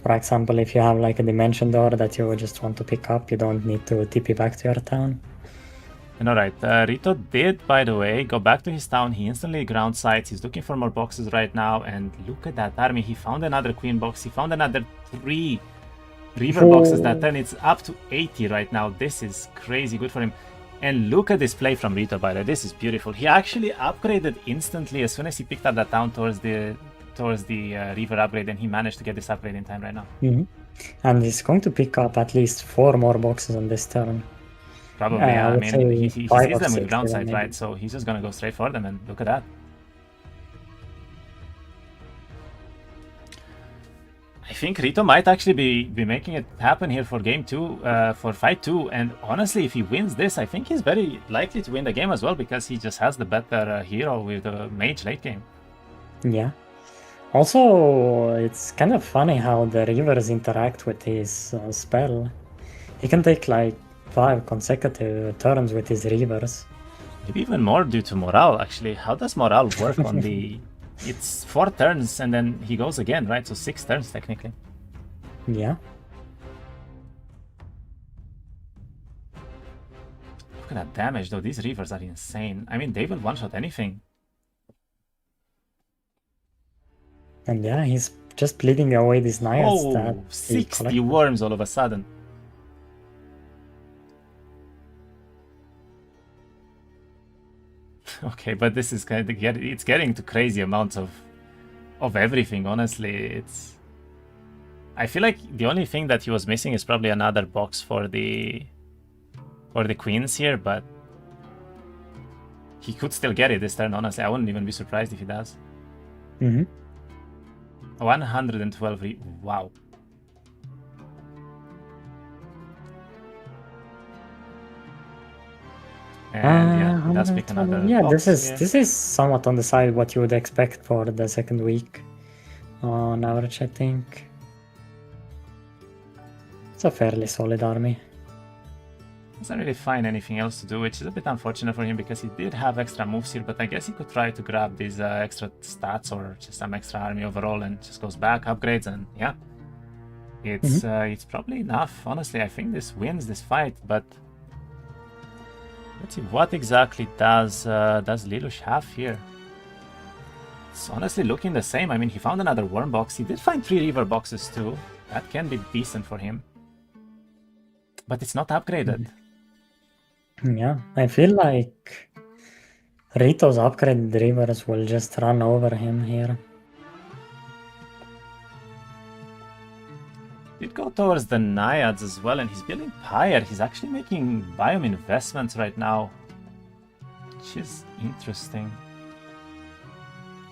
For example, if you have like a dimension door that you just want to pick up, you don't need to TP back to your town. And alright, Rito did, by the way, go back to his town. He instantly ground sites. He's looking for more boxes right now. And look at that army. He found another queen box. He found another 3 river boxes that turn. It's up to 80 right now. This is crazy good for him. And look at this play from Rito, by the way. This is beautiful. He actually upgraded instantly as soon as he picked up that town towards the river upgrade, and he managed to get this upgrade in time right now. And he's going to pick up at least 4 more boxes on this turn. Probably, yeah. I mean, he sees them with ground sight, right? So he's just gonna go straight for them, and look at that. I think Rito might actually be making it happen here for game 2, for fight 2. And honestly, if he wins this, I think he's very likely to win the game as well, because he just has the better hero with the mage late game. Yeah. Also, it's kind of funny how the rivers interact with his spell. He can take like 5 consecutive turns with his rivers. Maybe even more due to morale, actually. How does morale work on the... It's 4 turns and then he goes again, right? So 6 turns technically. Yeah. Look at that damage though. These rivers are insane. I mean, they will one-shot anything. And yeah, he's just bleeding away these naiads. Oh, 60 worms all of a sudden. Okay, but this is kind of it's getting to crazy amounts of everything. Honestly, it's. I feel like the only thing that he was missing is probably another box for the queens here, but he could still get it this turn. Honestly, I wouldn't even be surprised if he does. 112. Wow. And yeah, let's pick another. Yeah, this is somewhat on the side what you would expect for the second week on average, I think. It's a fairly solid army. Doesn't really find anything else to do, which is a bit unfortunate for him because he did have extra moves here, but I guess he could try to grab these extra stats or just some extra army overall and just goes back, upgrades, and yeah. It's probably enough. Honestly, I think this wins this fight, but let's see, what exactly does Lelouch have here? It's honestly looking the same. I mean, he found another worm box. He did find 3 river boxes too. That can be decent for him. But it's not upgraded. Yeah, I feel like Rito's upgraded rivers will just run over him here. He'd go towards the Naiads as well, and he's building Pyre. He's actually making biome investments right now, which is interesting.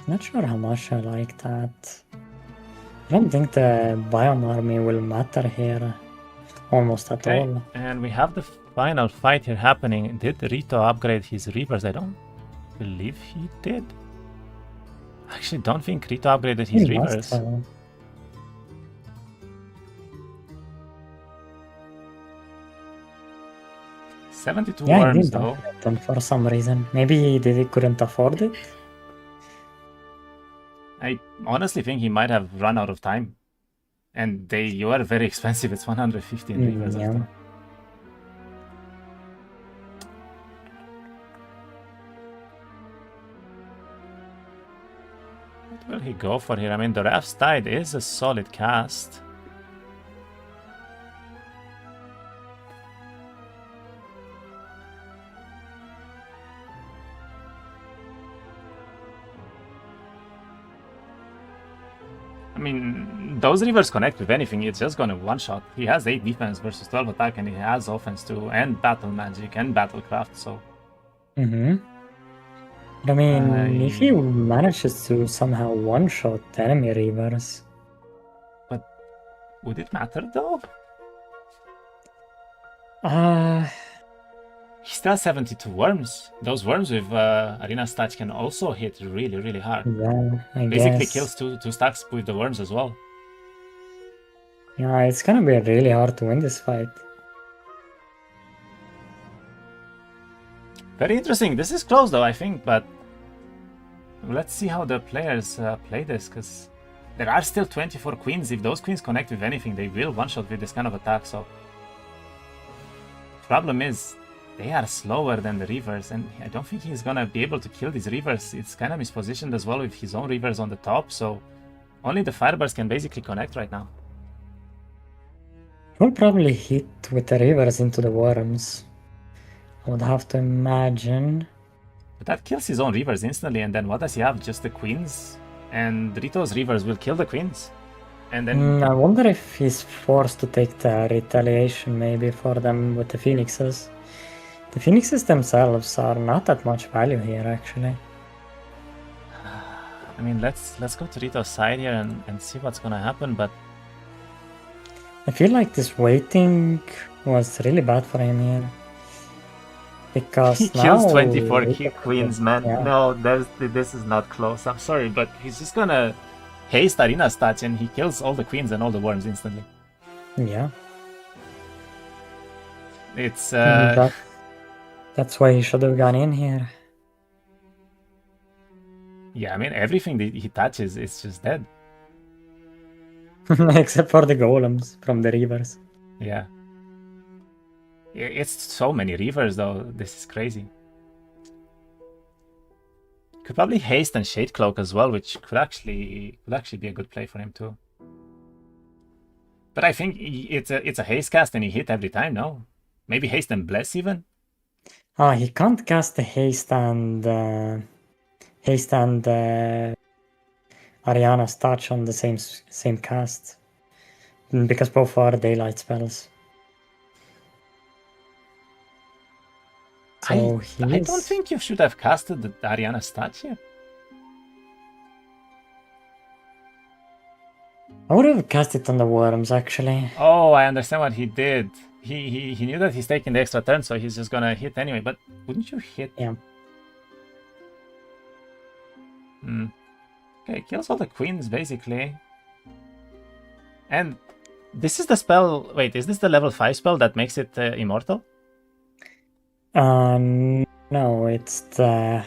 Not sure how much I like that. I don't think the biome army will matter here almost at all. And we have the final fight here happening. Did Rito upgrade his rivers? I don't believe he did. I actually don't think Rito upgraded his rivers. 72 worms though. For some reason. Maybe they couldn't afford it? I honestly think he might have run out of time. And you are very expensive. It's 115 rivers. Yeah. What will he go for here? I mean, the Raph's Tide is a solid cast. I mean, those rivers connect with anything, it's just gonna one-shot. He has 8 defense versus 12 attack, and he has offense too, and battle magic, and battlecraft, so... I mean, if he manages to somehow one-shot enemy rivers... But would it matter though? He still has 72 worms. Those worms with arena stats can also hit really, really hard. Yeah, I Basically guess. kills two stacks with the worms as well. Yeah, it's gonna be really hard to win this fight. Very interesting. This is close though, I think, but let's see how the players play this, because there are still 24 queens. If those queens connect with anything, they will one-shot with this kind of attack, so... Problem is, they are slower than the Reavers, and I don't think he's gonna be able to kill these Reavers. It's kind of mispositioned as well with his own Reavers on the top, so only the Fireburst can basically connect right now. He'll probably hit with the Reavers into the worms. I would have to imagine. But that kills his own Reavers instantly, and then what does he have? Just the queens? And Rito's Reavers will kill the queens. And then... I wonder if he's forced to take the retaliation maybe for them with the Phoenixes. The Phoenixes themselves are not that much value here, actually. I mean, let's go to Rito's side here and see what's gonna happen, but... I feel like this waiting was really bad for him here. Because he now... kills 24 queens, man. Yeah. No, this is not close. I'm sorry, but he's just gonna haste arena stats and he kills all the queens and all the worms instantly. Yeah. It's... That's why he should have gone in here. Yeah, I mean, everything that he touches is just dead. Except for the golems from the Reavers. Yeah. It's so many Reavers, though. This is crazy. Could probably haste and Shade Cloak as well, which could actually be a good play for him too. But I think it's a haste cast and he hit every time. No, maybe haste and bless even. He can't cast the haste and Ariana's touch on the same cast because both are daylight spells. So I don't think you should have casted the Ariana's touch here. I would have cast it on the worms, actually. Oh, I understand what he did. He knew that he's taking the extra turn, so he's just gonna hit anyway. But wouldn't you hit? Yeah. Okay, kills all the queens basically. And this is the spell. Wait, is this the level 5 spell that makes it immortal? No, it's the...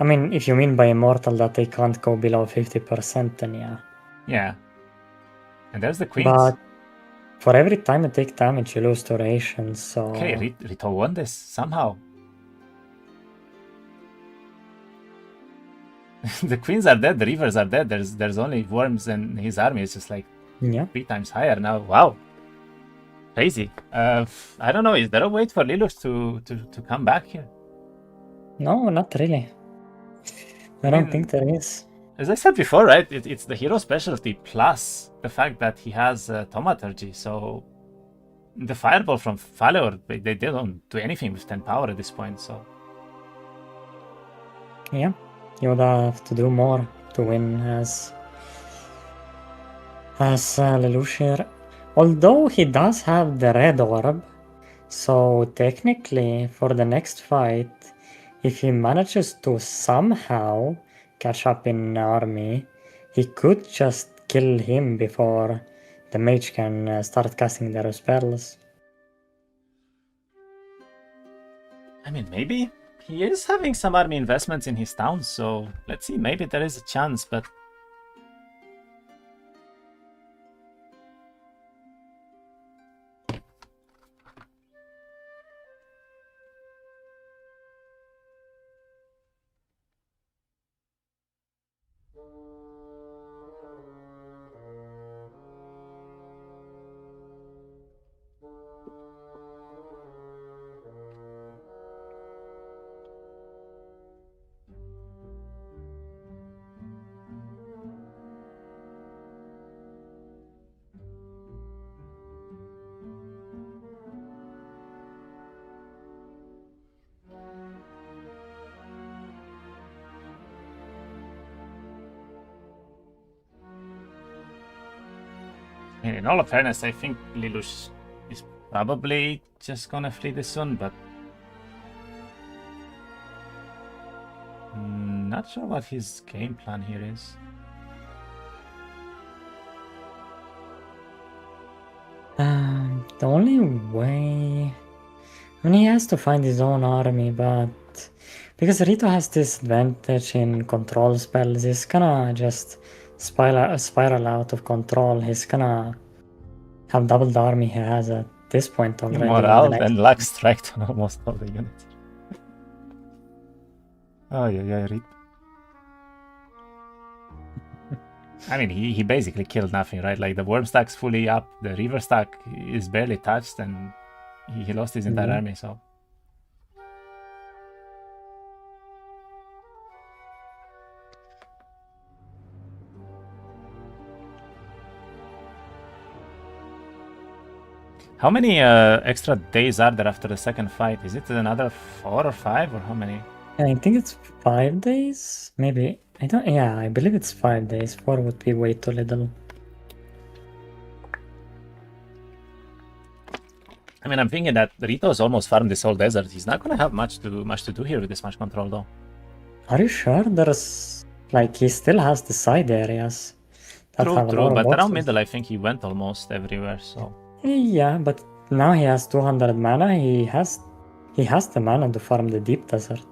I mean, if you mean by immortal that they can't go below 50%, then yeah. Yeah. And there's the queens. But for every time you take damage, you lose duration, so... Okay, Rito won this somehow. The queens are dead, the Reavers are dead. There's only worms, and his army is just like 3 times higher now. Wow. Crazy. I don't know, is there a way for Lelouch to come back here? No, not really. I don't think there is. As I said before, right, it's the hero specialty plus the fact that he has Thaumaturgy, so the Fireball from Falor, they don't do anything with 10 power at this point, so... Yeah, you would have to do more to win as Lelouch here. Although he does have the red orb, so technically for the next fight, if he manages to somehow catch up in army, he could just kill him before the mage can start casting their spells. I mean, maybe. He is having some army investments in his town, so let's see, maybe there is a chance, but... In all fairness, I think Lelouch is probably just gonna flee this soon, but... not sure what his game plan here is. The only way... I mean, he has to find his own army, but Because Rito has this advantage in control spells. He's gonna just spiral out of control. He's gonna have double the army he has at this point already. Morale and luck strike on almost all the units. Oh yeah, Rito. I mean, he basically killed nothing, right? Like the worm stack's fully up, the river stack is barely touched, and he lost his entire army. So how many extra days are there after the second fight? Is it another 4 or 5, or how many? I think it's 5 days, maybe. I don't. Yeah, I believe it's 5 days. 4 would be way too little. I mean, I'm thinking that Rito's almost farmed this whole desert. He's not gonna have much to do here with this much control, though. Are you sure? There's like he still has the side areas that have a lot True, of but around boxes. middle, I think he went almost everywhere. So Yeah, but now he has 200 mana. He has the mana to farm the deep desert.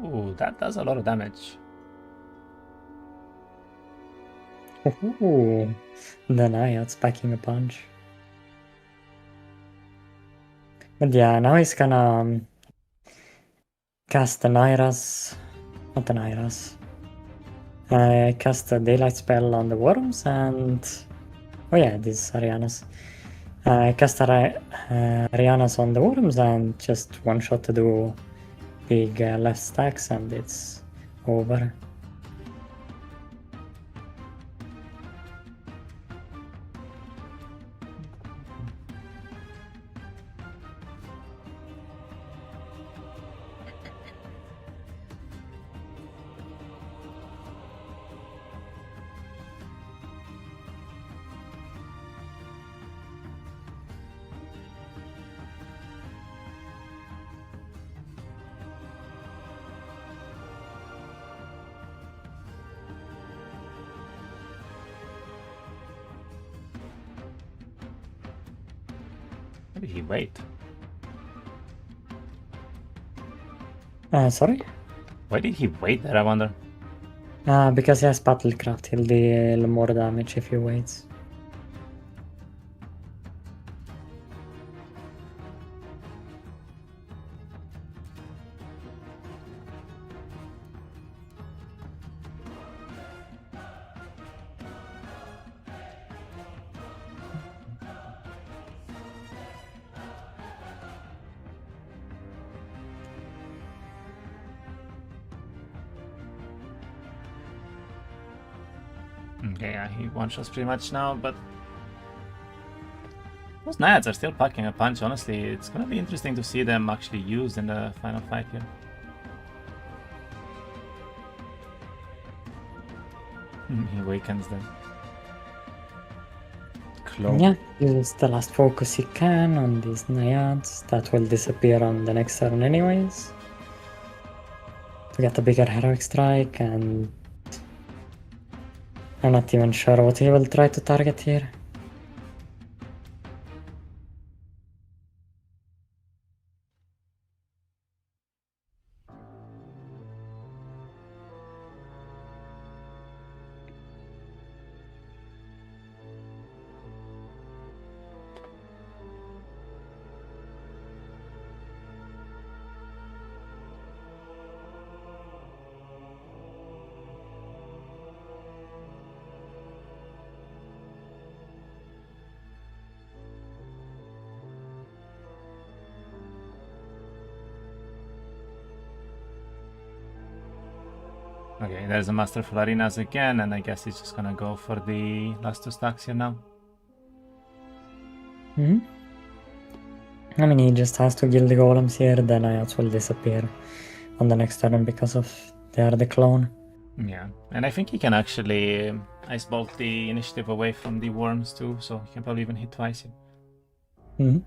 ooh, that does a lot of damage. Ooh, the Naiad's packing a punch. But yeah, now he's gonna cast the Nairas. Not the Nairas. Cast a Daylight spell on the worms and... Oh yeah, these Arianas. Cast Arianas on the worms and just one shot to do big left stacks and it's over. Why did he wait? Sorry? Why did he wait there, I wonder? Because he has Battlecraft, he'll deal more damage if he waits. Okay, yeah, he one-shots pretty much now, but those Naiads are still packing a punch. Honestly, it's gonna be interesting to see them actually used in the final fight here. He awakens them. Clone. Yeah, use the last focus he can on these Naiads. That will disappear on the next turn anyways. To get a bigger heroic strike, and I'm not even sure what he will try to target here. Okay, there's a Masterful Arenas again, and I guess he's just gonna go for the last 2 stacks here now. I mean, he just has to kill the golems here, the Naiads will disappear on the next turn because of they are the clone. Yeah, and I think he can actually Ice Bolt the initiative away from the worms too, so he can probably even hit twice here.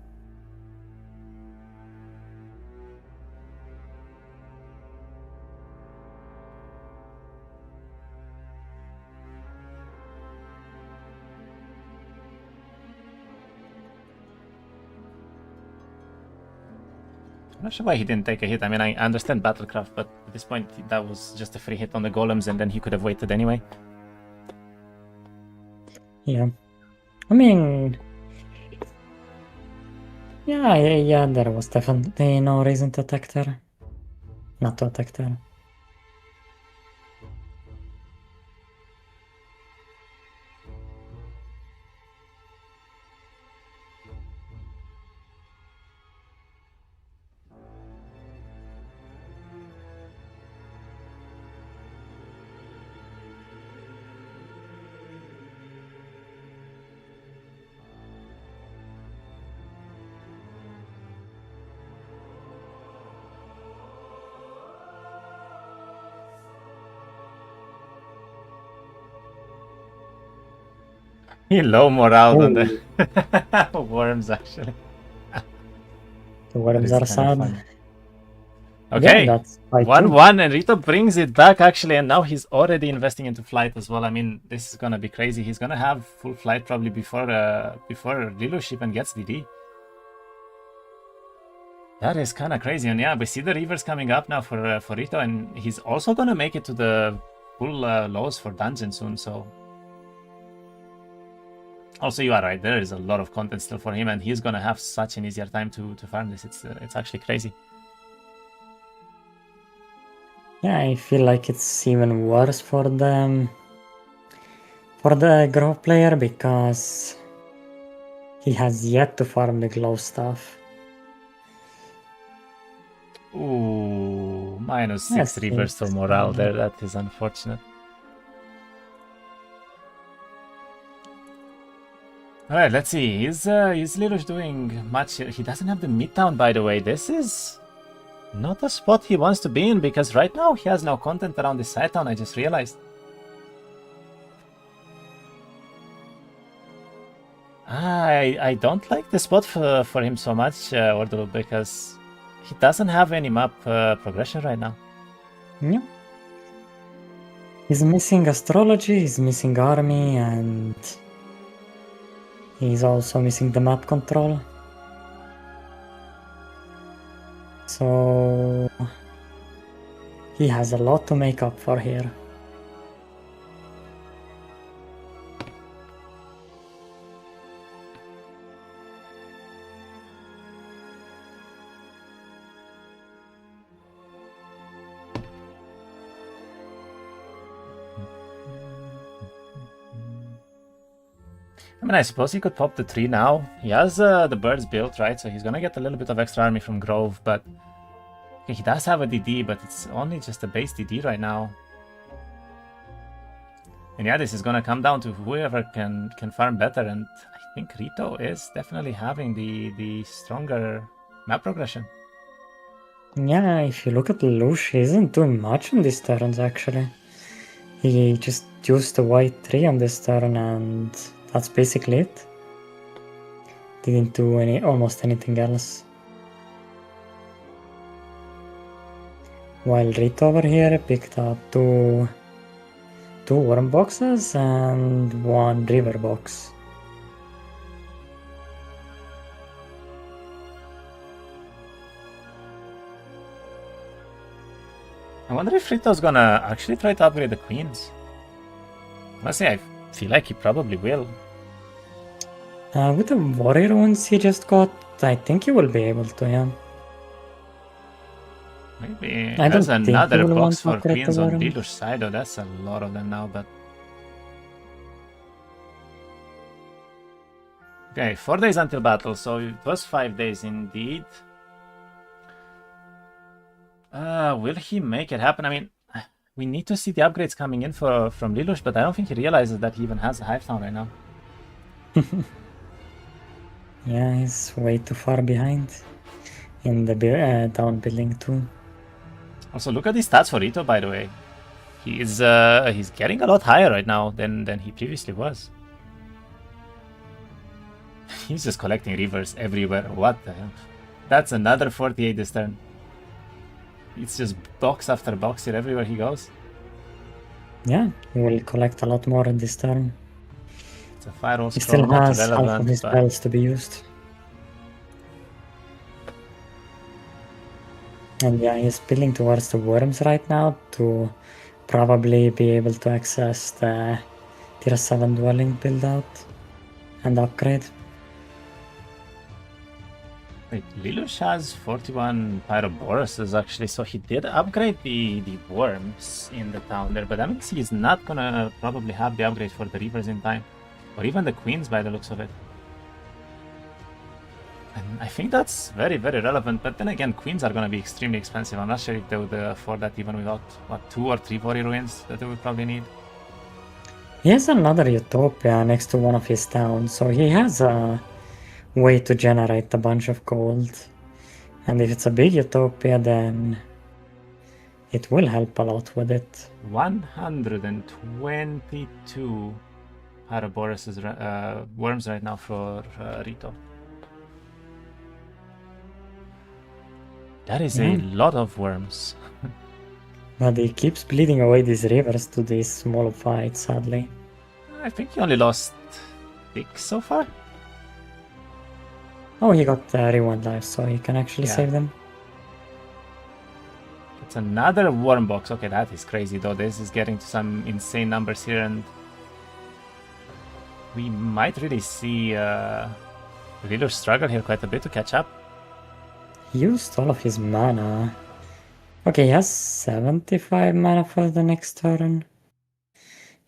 not sure why he didn't take a hit. I mean, I understand Battlecraft, but at this point, that was just a free hit on the golems, and then he could have waited anyway. Yeah. I mean... Yeah, there was definitely no reason to attack there. Not to attack there. He low morale than the worms, actually. The worms are sad. Okay, Yeah, that's 1-1, and Rito brings it back, actually, and now he's already investing into flight as well. I mean, this is gonna be crazy. He's gonna have full flight probably before Lelouch even gets DD. That is kind of crazy, and yeah, we see the Reavers coming up now for Rito, and he's also gonna make it to the full lows for dungeon soon, so... Also, you are right, there is a lot of content still for him, and he's gonna have such an easier time to farm this. It's actually crazy. Yeah, I feel like it's even worse for the Grove player, because he has yet to farm the glow stuff. Ooh, -6 Yes, Reavers to morale there, that is unfortunate. Alright, let's see. Is Lelouch doing much? He doesn't have the Midtown, by the way. This is not a spot he wants to be in, because right now he has no content around the side town, I just realized. I don't like the spot for him so much, Ordulu, because he doesn't have any map progression right now. Yeah. He's missing astrology, he's missing army, and he's also missing the map control. So he has a lot to make up for here. I mean, I suppose he could pop the tree now. He has the birds built, right? So he's gonna get a little bit of extra army from Grove, but okay, he does have a DD, but it's only just a base DD right now. And yeah, this is gonna come down to whoever can farm better, and I think Rito is definitely having the stronger map progression. Yeah, if you look at Lelouch, he isn't doing much on these turns, actually. He just used the white tree on this turn, and that's basically it. Didn't do almost anything else. While Rito over here picked up two worm boxes and one river box. I wonder if Rito's gonna actually try to upgrade the queens. Honestly, I feel like he probably will. With the warrior ones he just got, I think he will be able to, yeah. Maybe I there's don't think another he will box want for to upgrade queens the on worm. Lelouch's side, though. That's a lot of them now, but... Okay, 4 days until battle, so it was 5 days indeed. Will he make it happen? I mean, we need to see the upgrades coming in from Lelouch, but I don't think he realizes that he even has a hive town right now. Yeah, he's way too far behind in the down building too. Also, look at the stats for Rito, by the way. He's getting a lot higher right now than he previously was. He's just collecting reavers everywhere. What the hell? That's another 48 this turn. It's just box after box here everywhere he goes. Yeah, he will collect a lot more this turn. It's a firewall He scroll, still not has half relevant, of his but... spells to be used. And yeah, he's building towards the worms right now to probably be able to access the tier 7 dwelling build out and upgrade. Wait, Lelouch has 41 Pyroboruses actually, so he did upgrade the worms in the town there, but that means he's not gonna probably have the upgrade for the Reavers in time. Or even the Queens by the looks of it. And I think that's very, very relevant, but then again, Queens are gonna be extremely expensive. I'm not sure if they would afford that even without, what, 2 or 3 Vori ruins that they would probably need. He has another Utopia next to one of his towns, so he has a way to generate a bunch of gold. And if it's a big Utopia, then it will help a lot with it. 122 Pyroboruses worms right now for Rito. That is a lot of worms. But he keeps bleeding away these rivers to these small fights, sadly. I think he only lost 6 so far. Oh, he got rewind life, so he can actually save them. It's another worm box. Okay, that is crazy though. This is getting to some insane numbers here, and we might really see Lelouch struggle here quite a bit to catch up. He used all of his mana. Okay, he has 75 mana for the next turn.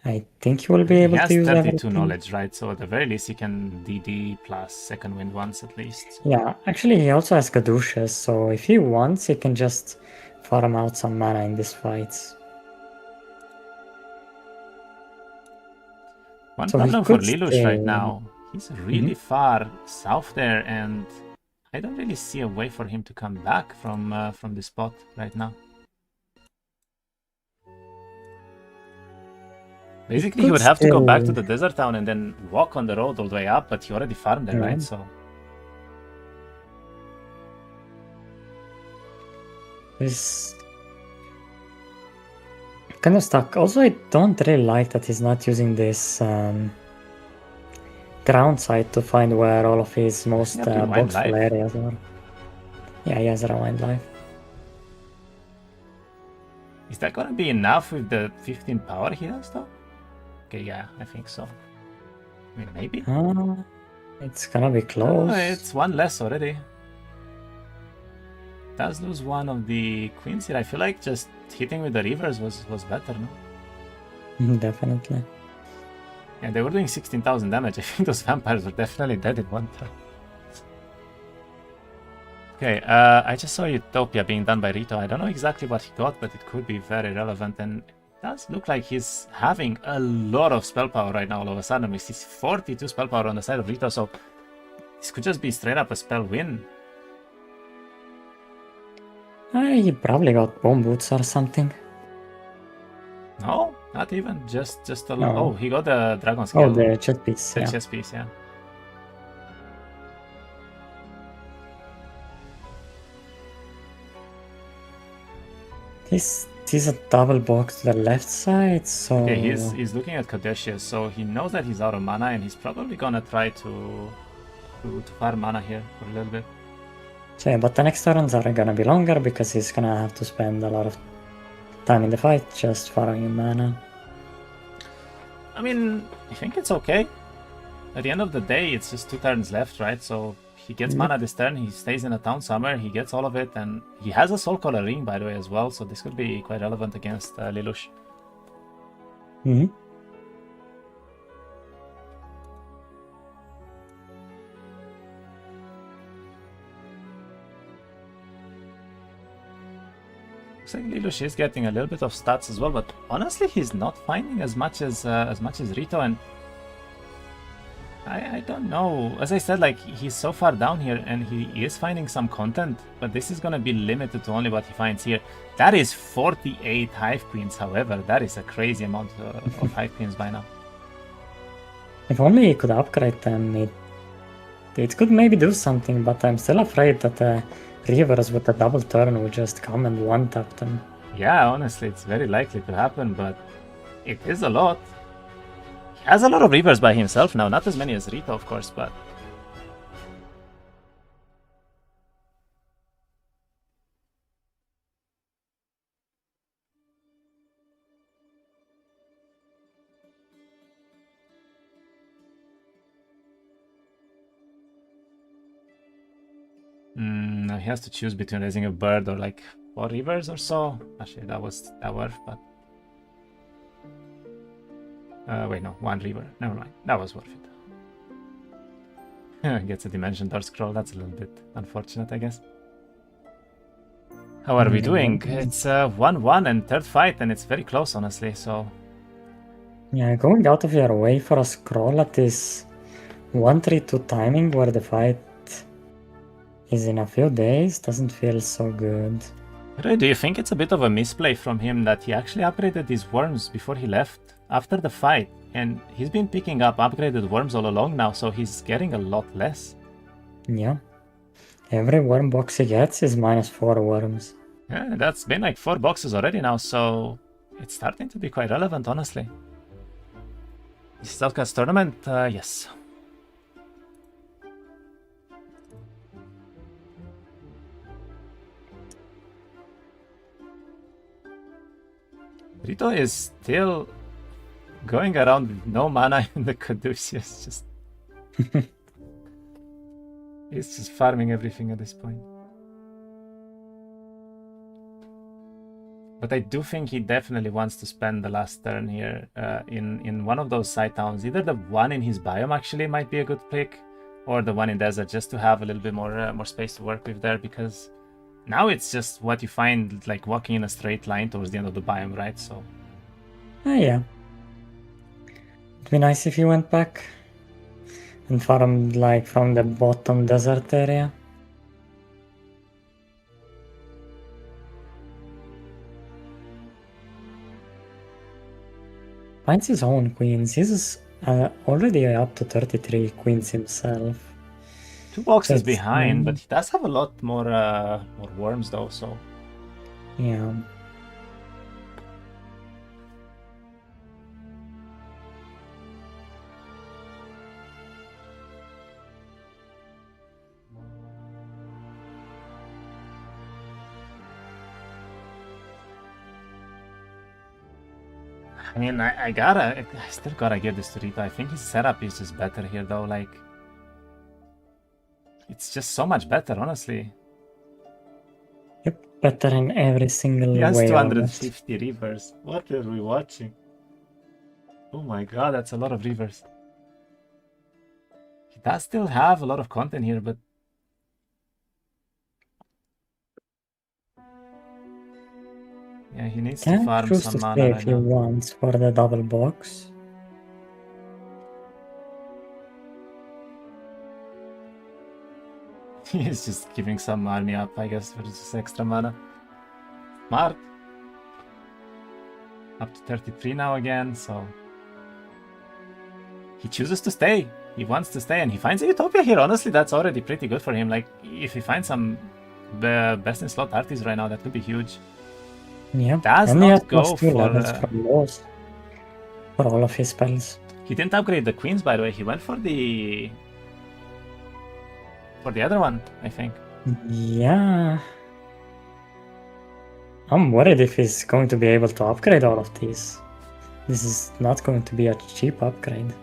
I think he will be able to use everything. He has 32 knowledge, right? So at the very least he can DD plus second wind once at least. Yeah, actually he also has Caduceus, so if he wants, he can just farm out some mana in these fights. One problem for Lelouch right now, he's really far south there, and I don't really see a way for him to come back from this spot right now. Basically, he would have to go back to the desert town and then walk on the road all the way up, but he already farmed there, right? So he's kind of stuck. Also, I don't really like that he's not using this ground site to find where all of his most boxful areas are. Yeah, he has Rewind Life. Is that gonna be enough with the 15 power he has though? Okay, yeah, I think so. I mean, maybe. It's gonna be close. Oh, it's one less already. Does lose one of the queens here. I feel like just hitting with the rivers was better, no? Definitely. Yeah, they were doing 16,000 damage. I think those vampires were definitely dead in one turn. Okay, I just saw Utopia being done by Rito. I don't know exactly what he got, but it could be very relevant, and it does look like he's having a lot of spell power right now all of a sudden. We see 42 spell power on the side of Rito, so this could just be straight up a spell win. He probably got bomb boots or something. No, not even. Just a No. Oh, he got the dragon skill. Oh, the chest piece. The chest piece, yeah. This is a double box to the left side, so... Okay, he's looking at Caduceus, so he knows that he's out of mana, and he's probably gonna try to farm mana here for a little bit. So yeah, but the next turns are gonna be longer, because he's gonna have to spend a lot of time in the fight just farming mana. I mean, I think it's okay. At the end of the day, it's just 2 turns left, right? So he gets mana this turn, he stays in a town somewhere, he gets all of it, and he has a Soul Color Ring, by the way, as well, so this could be quite relevant against Lelouch. Looks like Lelouch is getting a little bit of stats as well, but honestly, he's not finding as much as Rito, and I don't know. As I said, like, he's so far down here, and he is finding some content, but this is gonna be limited to only what he finds here. That is 48 Hive Queens, however. That is a crazy amount of Hive Queens by now. If only he could upgrade them, it could maybe do something, but I'm still afraid that the Rivers with a double turn will just come and one-tap them. Yeah, honestly, it's very likely to happen, but it is a lot. He has a lot of Reavers by himself now, not as many as Rito, of course, but... Now he has to choose between raising a bird or like 4 rivers or so. Actually, that worth, but wait, no, 1 river. Never mind, that was worth it. Gets a dimension door scroll. That's a little bit unfortunate, I guess. How are we doing? It's 1-1 and third fight, and it's very close, honestly. So Yeah, going out of your way for a scroll at this 1-3-2 timing where the fight is in a few days doesn't feel so good. do you think it's a bit of a misplay from him that he actually upgraded these worms before he left after the fight? And he's been picking up upgraded worms all along now, so he's getting a lot less. Yeah. Every worm box he gets is -4 worms. Yeah, that's been like 4 boxes already now, so it's starting to be quite relevant, honestly. This is Outcast tournament? Yes. Rito is still going around with no mana in the Caduceus. Just he's just farming everything at this point. But I do think he definitely wants to spend the last turn here in one of those side towns. Either the one in his biome actually might be a good pick, or the one in desert, just to have a little bit more space to work with there, because now it's just what you find like walking in a straight line towards the end of the biome, right? So Yeah. It'd be nice if you went back and farmed like from the bottom desert area. Finds his own queens. He's already up to 33 queens himself. 2 boxes behind, but he does have a lot more worms though, so yeah. I mean, I still gotta give this to Rito. I think his setup is just better here though, like it's just so much better, honestly. Yep, better in every single way. He has almost. 250 rivers. What are we watching? Oh my god, that's a lot of rivers. He does still have a lot of content here, but yeah, he needs to farm choose some to mana stay right if he now. wants for the double box. He's just giving some army up, I guess, for just extra mana. Smart. Up to 33 now again, so he chooses to stay. He wants to stay, and he finds a Utopia here. Honestly, that's already pretty good for him. Like, if he finds some best in slot artists right now, that could be huge. Yeah, Does and not he go has +2 levels for from those for all of his spells. He didn't upgrade the queens, by the way. He went for the other one, I think. Yeah. I'm worried if he's going to be able to upgrade all of these. This is not going to be a cheap upgrade.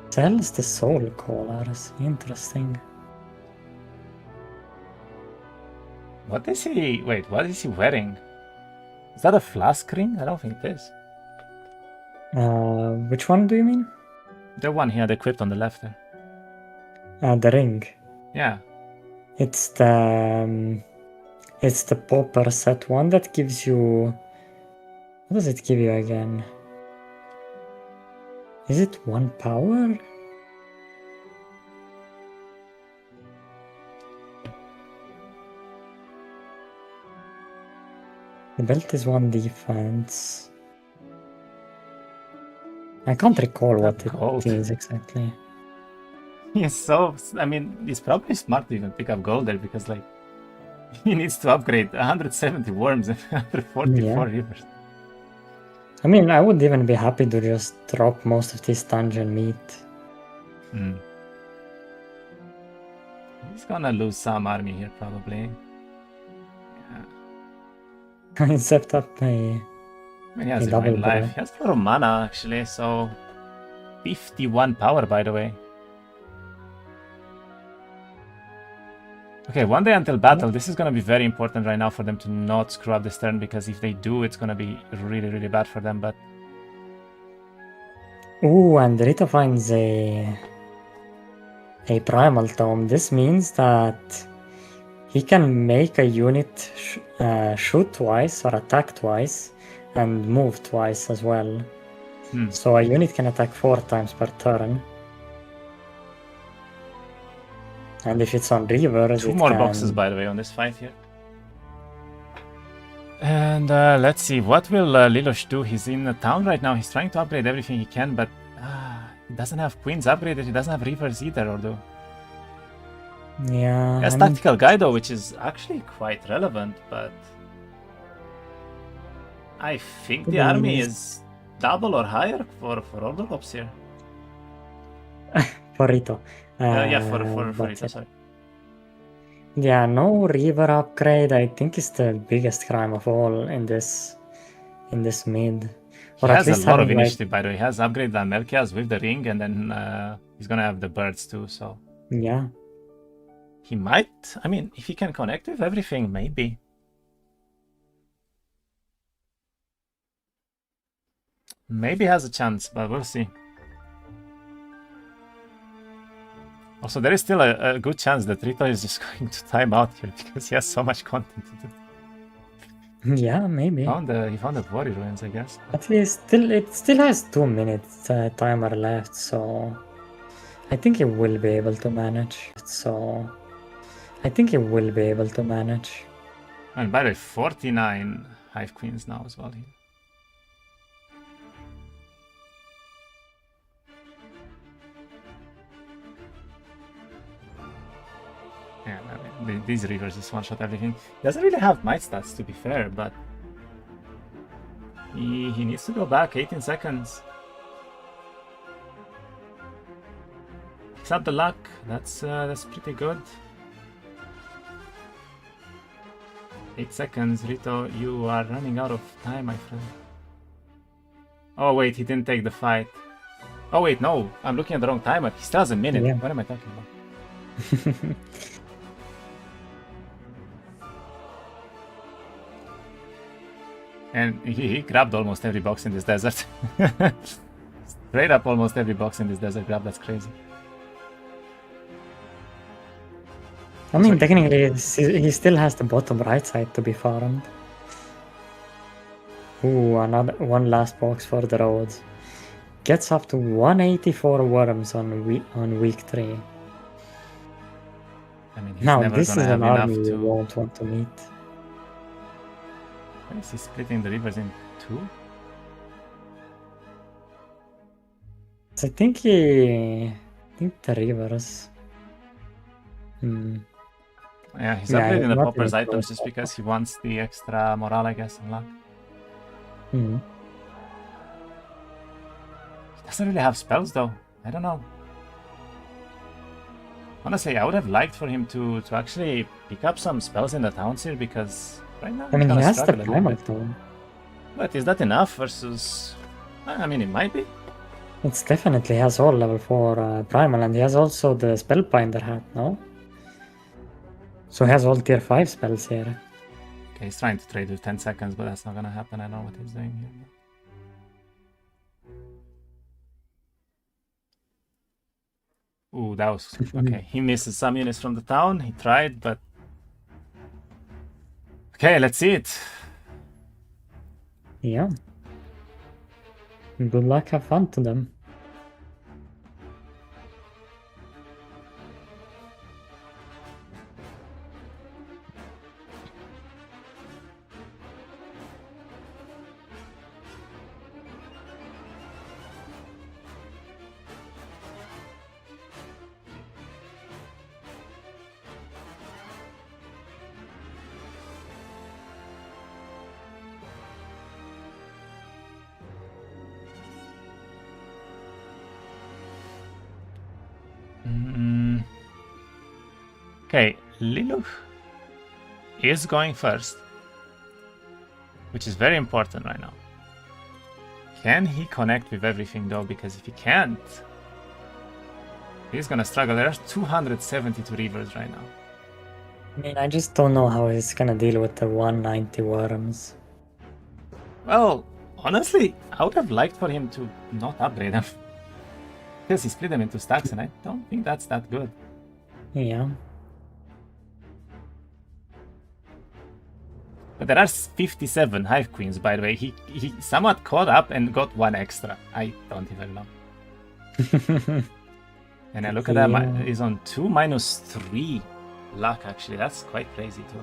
Sells the soul collars. Interesting. What is he? Wait, what is he wearing? Is that a flask ring? I don't think it is. Which one do you mean? The one he had equipped on the left there. The ring. Yeah. It's the popper set one that gives you. What does it give you again? Is it 1 power? The belt is 1 defense. I can't recall what it is exactly. He's so. I mean, it's probably smart to even pick up gold there because, like, he needs to upgrade 170 worms and 144 rivers. I mean, I would even be happy to just drop most of this dungeon meat. He's gonna lose some army here, probably. Yeah. Except up a. I mean, he has a life. He has a lot of mana, actually, so 51 power, by the way. Okay, one day until battle. This is gonna be very important right now for them to not screw up this turn, because if they do, it's gonna be really, really bad for them. But ooh, and Rito finds a primal tome. This means that he can make a unit shoot twice or attack twice and move twice as well. So a unit can attack 4 times per turn. And if it's on reverse, two more boxes, by the way, on this fight here. And let's see, what will Lelouch do? He's in the town right now. He's trying to upgrade everything he can, but he doesn't have Queens upgraded. He doesn't have Reavers either, or do? Yeah. He has Tactical Guide, though, which is actually quite relevant, but I think the army is double or higher for Olden Ops here. For Rito. Yeah, for Rito, sorry. Yeah, no Reaver upgrade, I think, is the biggest crime of all in this mid. He has a lot of initiative, by the way. He has upgraded Melchias with the ring, and then he's gonna have the birds too, so... Yeah. He might... I mean, if he can connect with everything, maybe. Maybe has a chance, but we'll see. Also, there is still a good chance that Rito is just going to time out here, because he has so much content to do. Yeah, maybe. He found the Warrior Ruins, I guess. But it still has 2 minutes timer left, so I think he will be able to manage. And by the way, 49 Hive Queens now as well here. Yeah, I mean, these Reavers just one-shot everything. He doesn't really have might stats, to be fair, but he needs to go back 18 seconds. He's up the luck. That's pretty good. 8 seconds, Rito. You are running out of time, my friend. Oh wait, he didn't take the fight. Oh wait, no, I'm looking at the wrong timer. He still has a minute. Yeah. What am I talking about? And he grabbed almost every box in this desert. Straight up almost every box in this desert grab, that's crazy. I mean, technically, he still has the bottom right side to be farmed. Ooh, one last box for the roads. Gets up to 184 worms on week 3. I mean, now, this is an army you won't want to meet. Is he splitting the rivers in 2? I think the rivers. Yeah, he's upgrading the Popper's items just because he wants the extra morale, I guess, and luck. He doesn't really have spells, though. I don't know. Honestly, I would have liked for him to actually pick up some spells in the towns here, because right now... I mean, he has the primal tome. But is that enough versus... I mean, it might be. It definitely has all level 4 primal, and he has also the Spellbinder hat, no? So he has all tier 5 spells here. Okay, he's trying to trade with 10 seconds, but that's not gonna happen. I know what he's doing here. Ooh, that was... Okay, he misses some units from the town. He tried, but... Okay, let's see it. Yeah. Good luck, have fun to them. Okay, Lelouch is going first, which is very important right now. Can he connect with everything though? Because if he can't, he's gonna struggle. There are 272 Reavers right now. I mean, I just don't know how he's gonna deal with the 190 worms. Well, honestly, I would have liked for him to not upgrade them. Because he split them into stacks, and I don't think that's that good. Yeah. But there are 57 Hive Queens, by the way. He somewhat caught up and got one extra. I don't even know. And I look at that, he's on 2 - 3 luck, actually. That's quite crazy, too.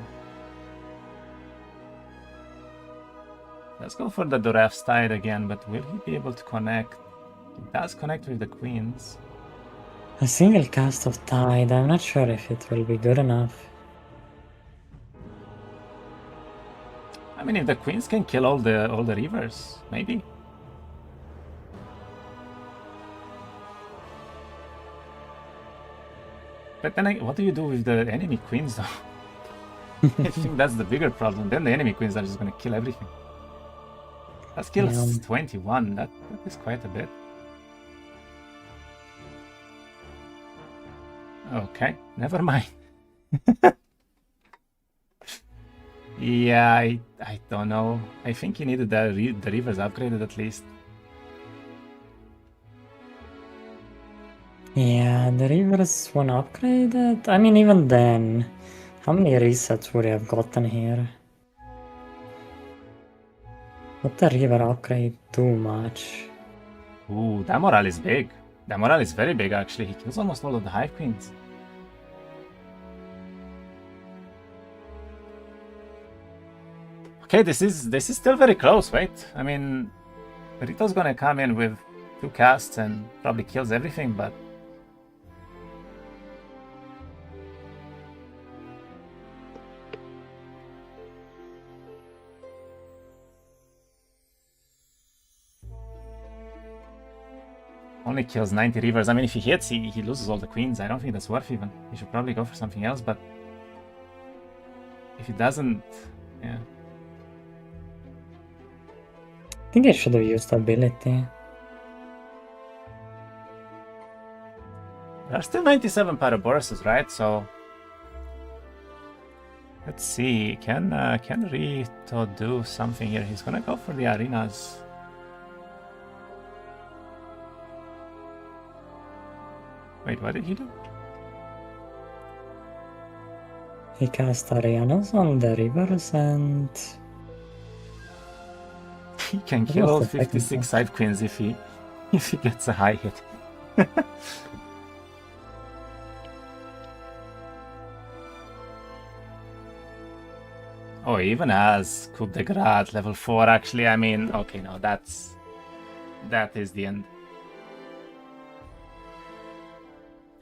Let's go for the Doref's Tide again, but will he be able to connect? He does connect with the Queens. A single cast of Tide, I'm not sure if it will be good enough. I mean, if the Queens can kill all the Reavers, maybe. But then, what do you do with the enemy Queens, though? I think that's the bigger problem. Then the enemy Queens are just going to kill everything. That kills 21. That is quite a bit. Okay, never mind. Yeah, I don't know. I think he needed the Reavers upgraded at least. Yeah, the Reavers one upgraded. I mean, even then, how many resets would he have gotten here? Would the Reaver upgrade too much? Ooh, that morale is big. That morale is very big, actually. He kills almost all of the Hive Queens. Okay, this is still very close, right? I mean, Rito's gonna come in with 2 casts and probably kills everything, but only kills 90 Reavers. I mean, if he hits, he loses all the Queens. I don't think that's worth even. He should probably go for something else, but if he doesn't, yeah. I think I should have used ability. There are still 97 Paraboruses, right? So let's see. Can Rito do something here? He's gonna go for the arenas. Wait, what did he do? He cast arenas on the Reavers and He can kill all 56 Hive Queens if he gets a high hit. Oh, he even has Coup de Grace level 4 actually. I mean, okay, no, that is the end.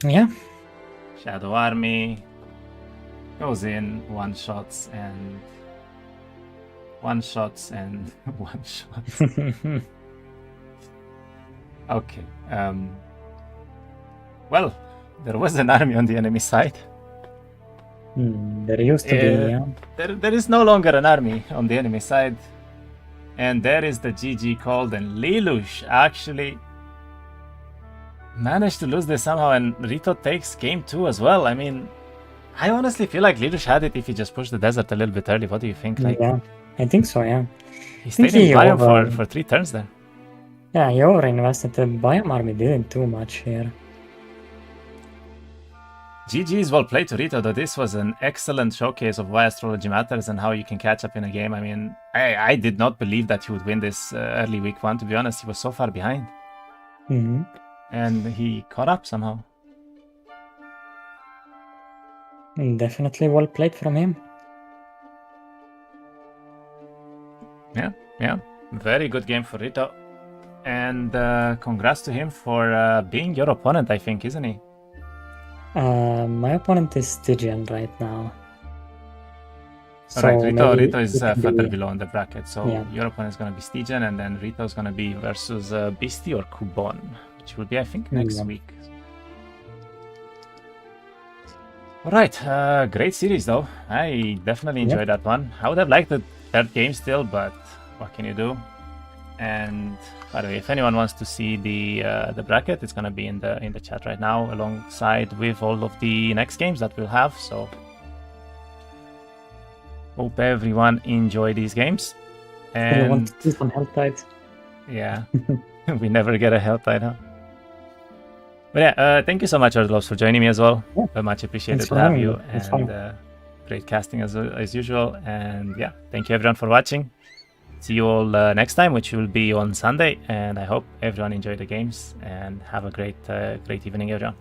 yeah. Shadow Army goes in, one-shots and one-shots. Okay. Well, there was an army on the enemy side. There used to be, yeah. There is no longer an army on the enemy side. And there is the GG called, and Lelouch actually managed to lose this somehow, and Rito takes game 2 as well. I mean, I honestly feel like Lelouch had it if he just pushed the desert a little bit early. What do you think? Like, yeah, I think so, yeah. He stayed in biome for 3 turns there. Yeah, he over-invested. The biome army didn't do much here. GG's well played to Rito, though this was an excellent showcase of why astrology matters and how you can catch up in a game. I mean, I did not believe that he would win this early week 1, to be honest. He was so far behind. And he caught up somehow. Definitely well played from him. Yeah. Very good game for Rito. And congrats to him for being your opponent, I think, isn't he? My opponent is Stygian right now. So Alright, Rito is further below in the bracket. So your opponent is going to be Stygian, and then Rito is going to be versus Beastie or Kubon, which will be, I think, next week. Alright, great series though. I definitely enjoyed that one. I would have liked the third game still, but what can you do? And by the way, if anyone wants to see the bracket, it's gonna be in the chat right now, alongside with all of the next games that we'll have. So Hope everyone enjoyed these games. Still want And to do some health tides. yeah, we never get a health tide, huh? But yeah, thank you so much, Ardlos, for joining me as well. Yeah. Very much appreciated Thanks to for have having you. me. It's And fun. great casting as usual. And yeah, thank you everyone for watching. See you all next time, which will be on Sunday. And I hope everyone enjoyed the games and have a great evening, everyone.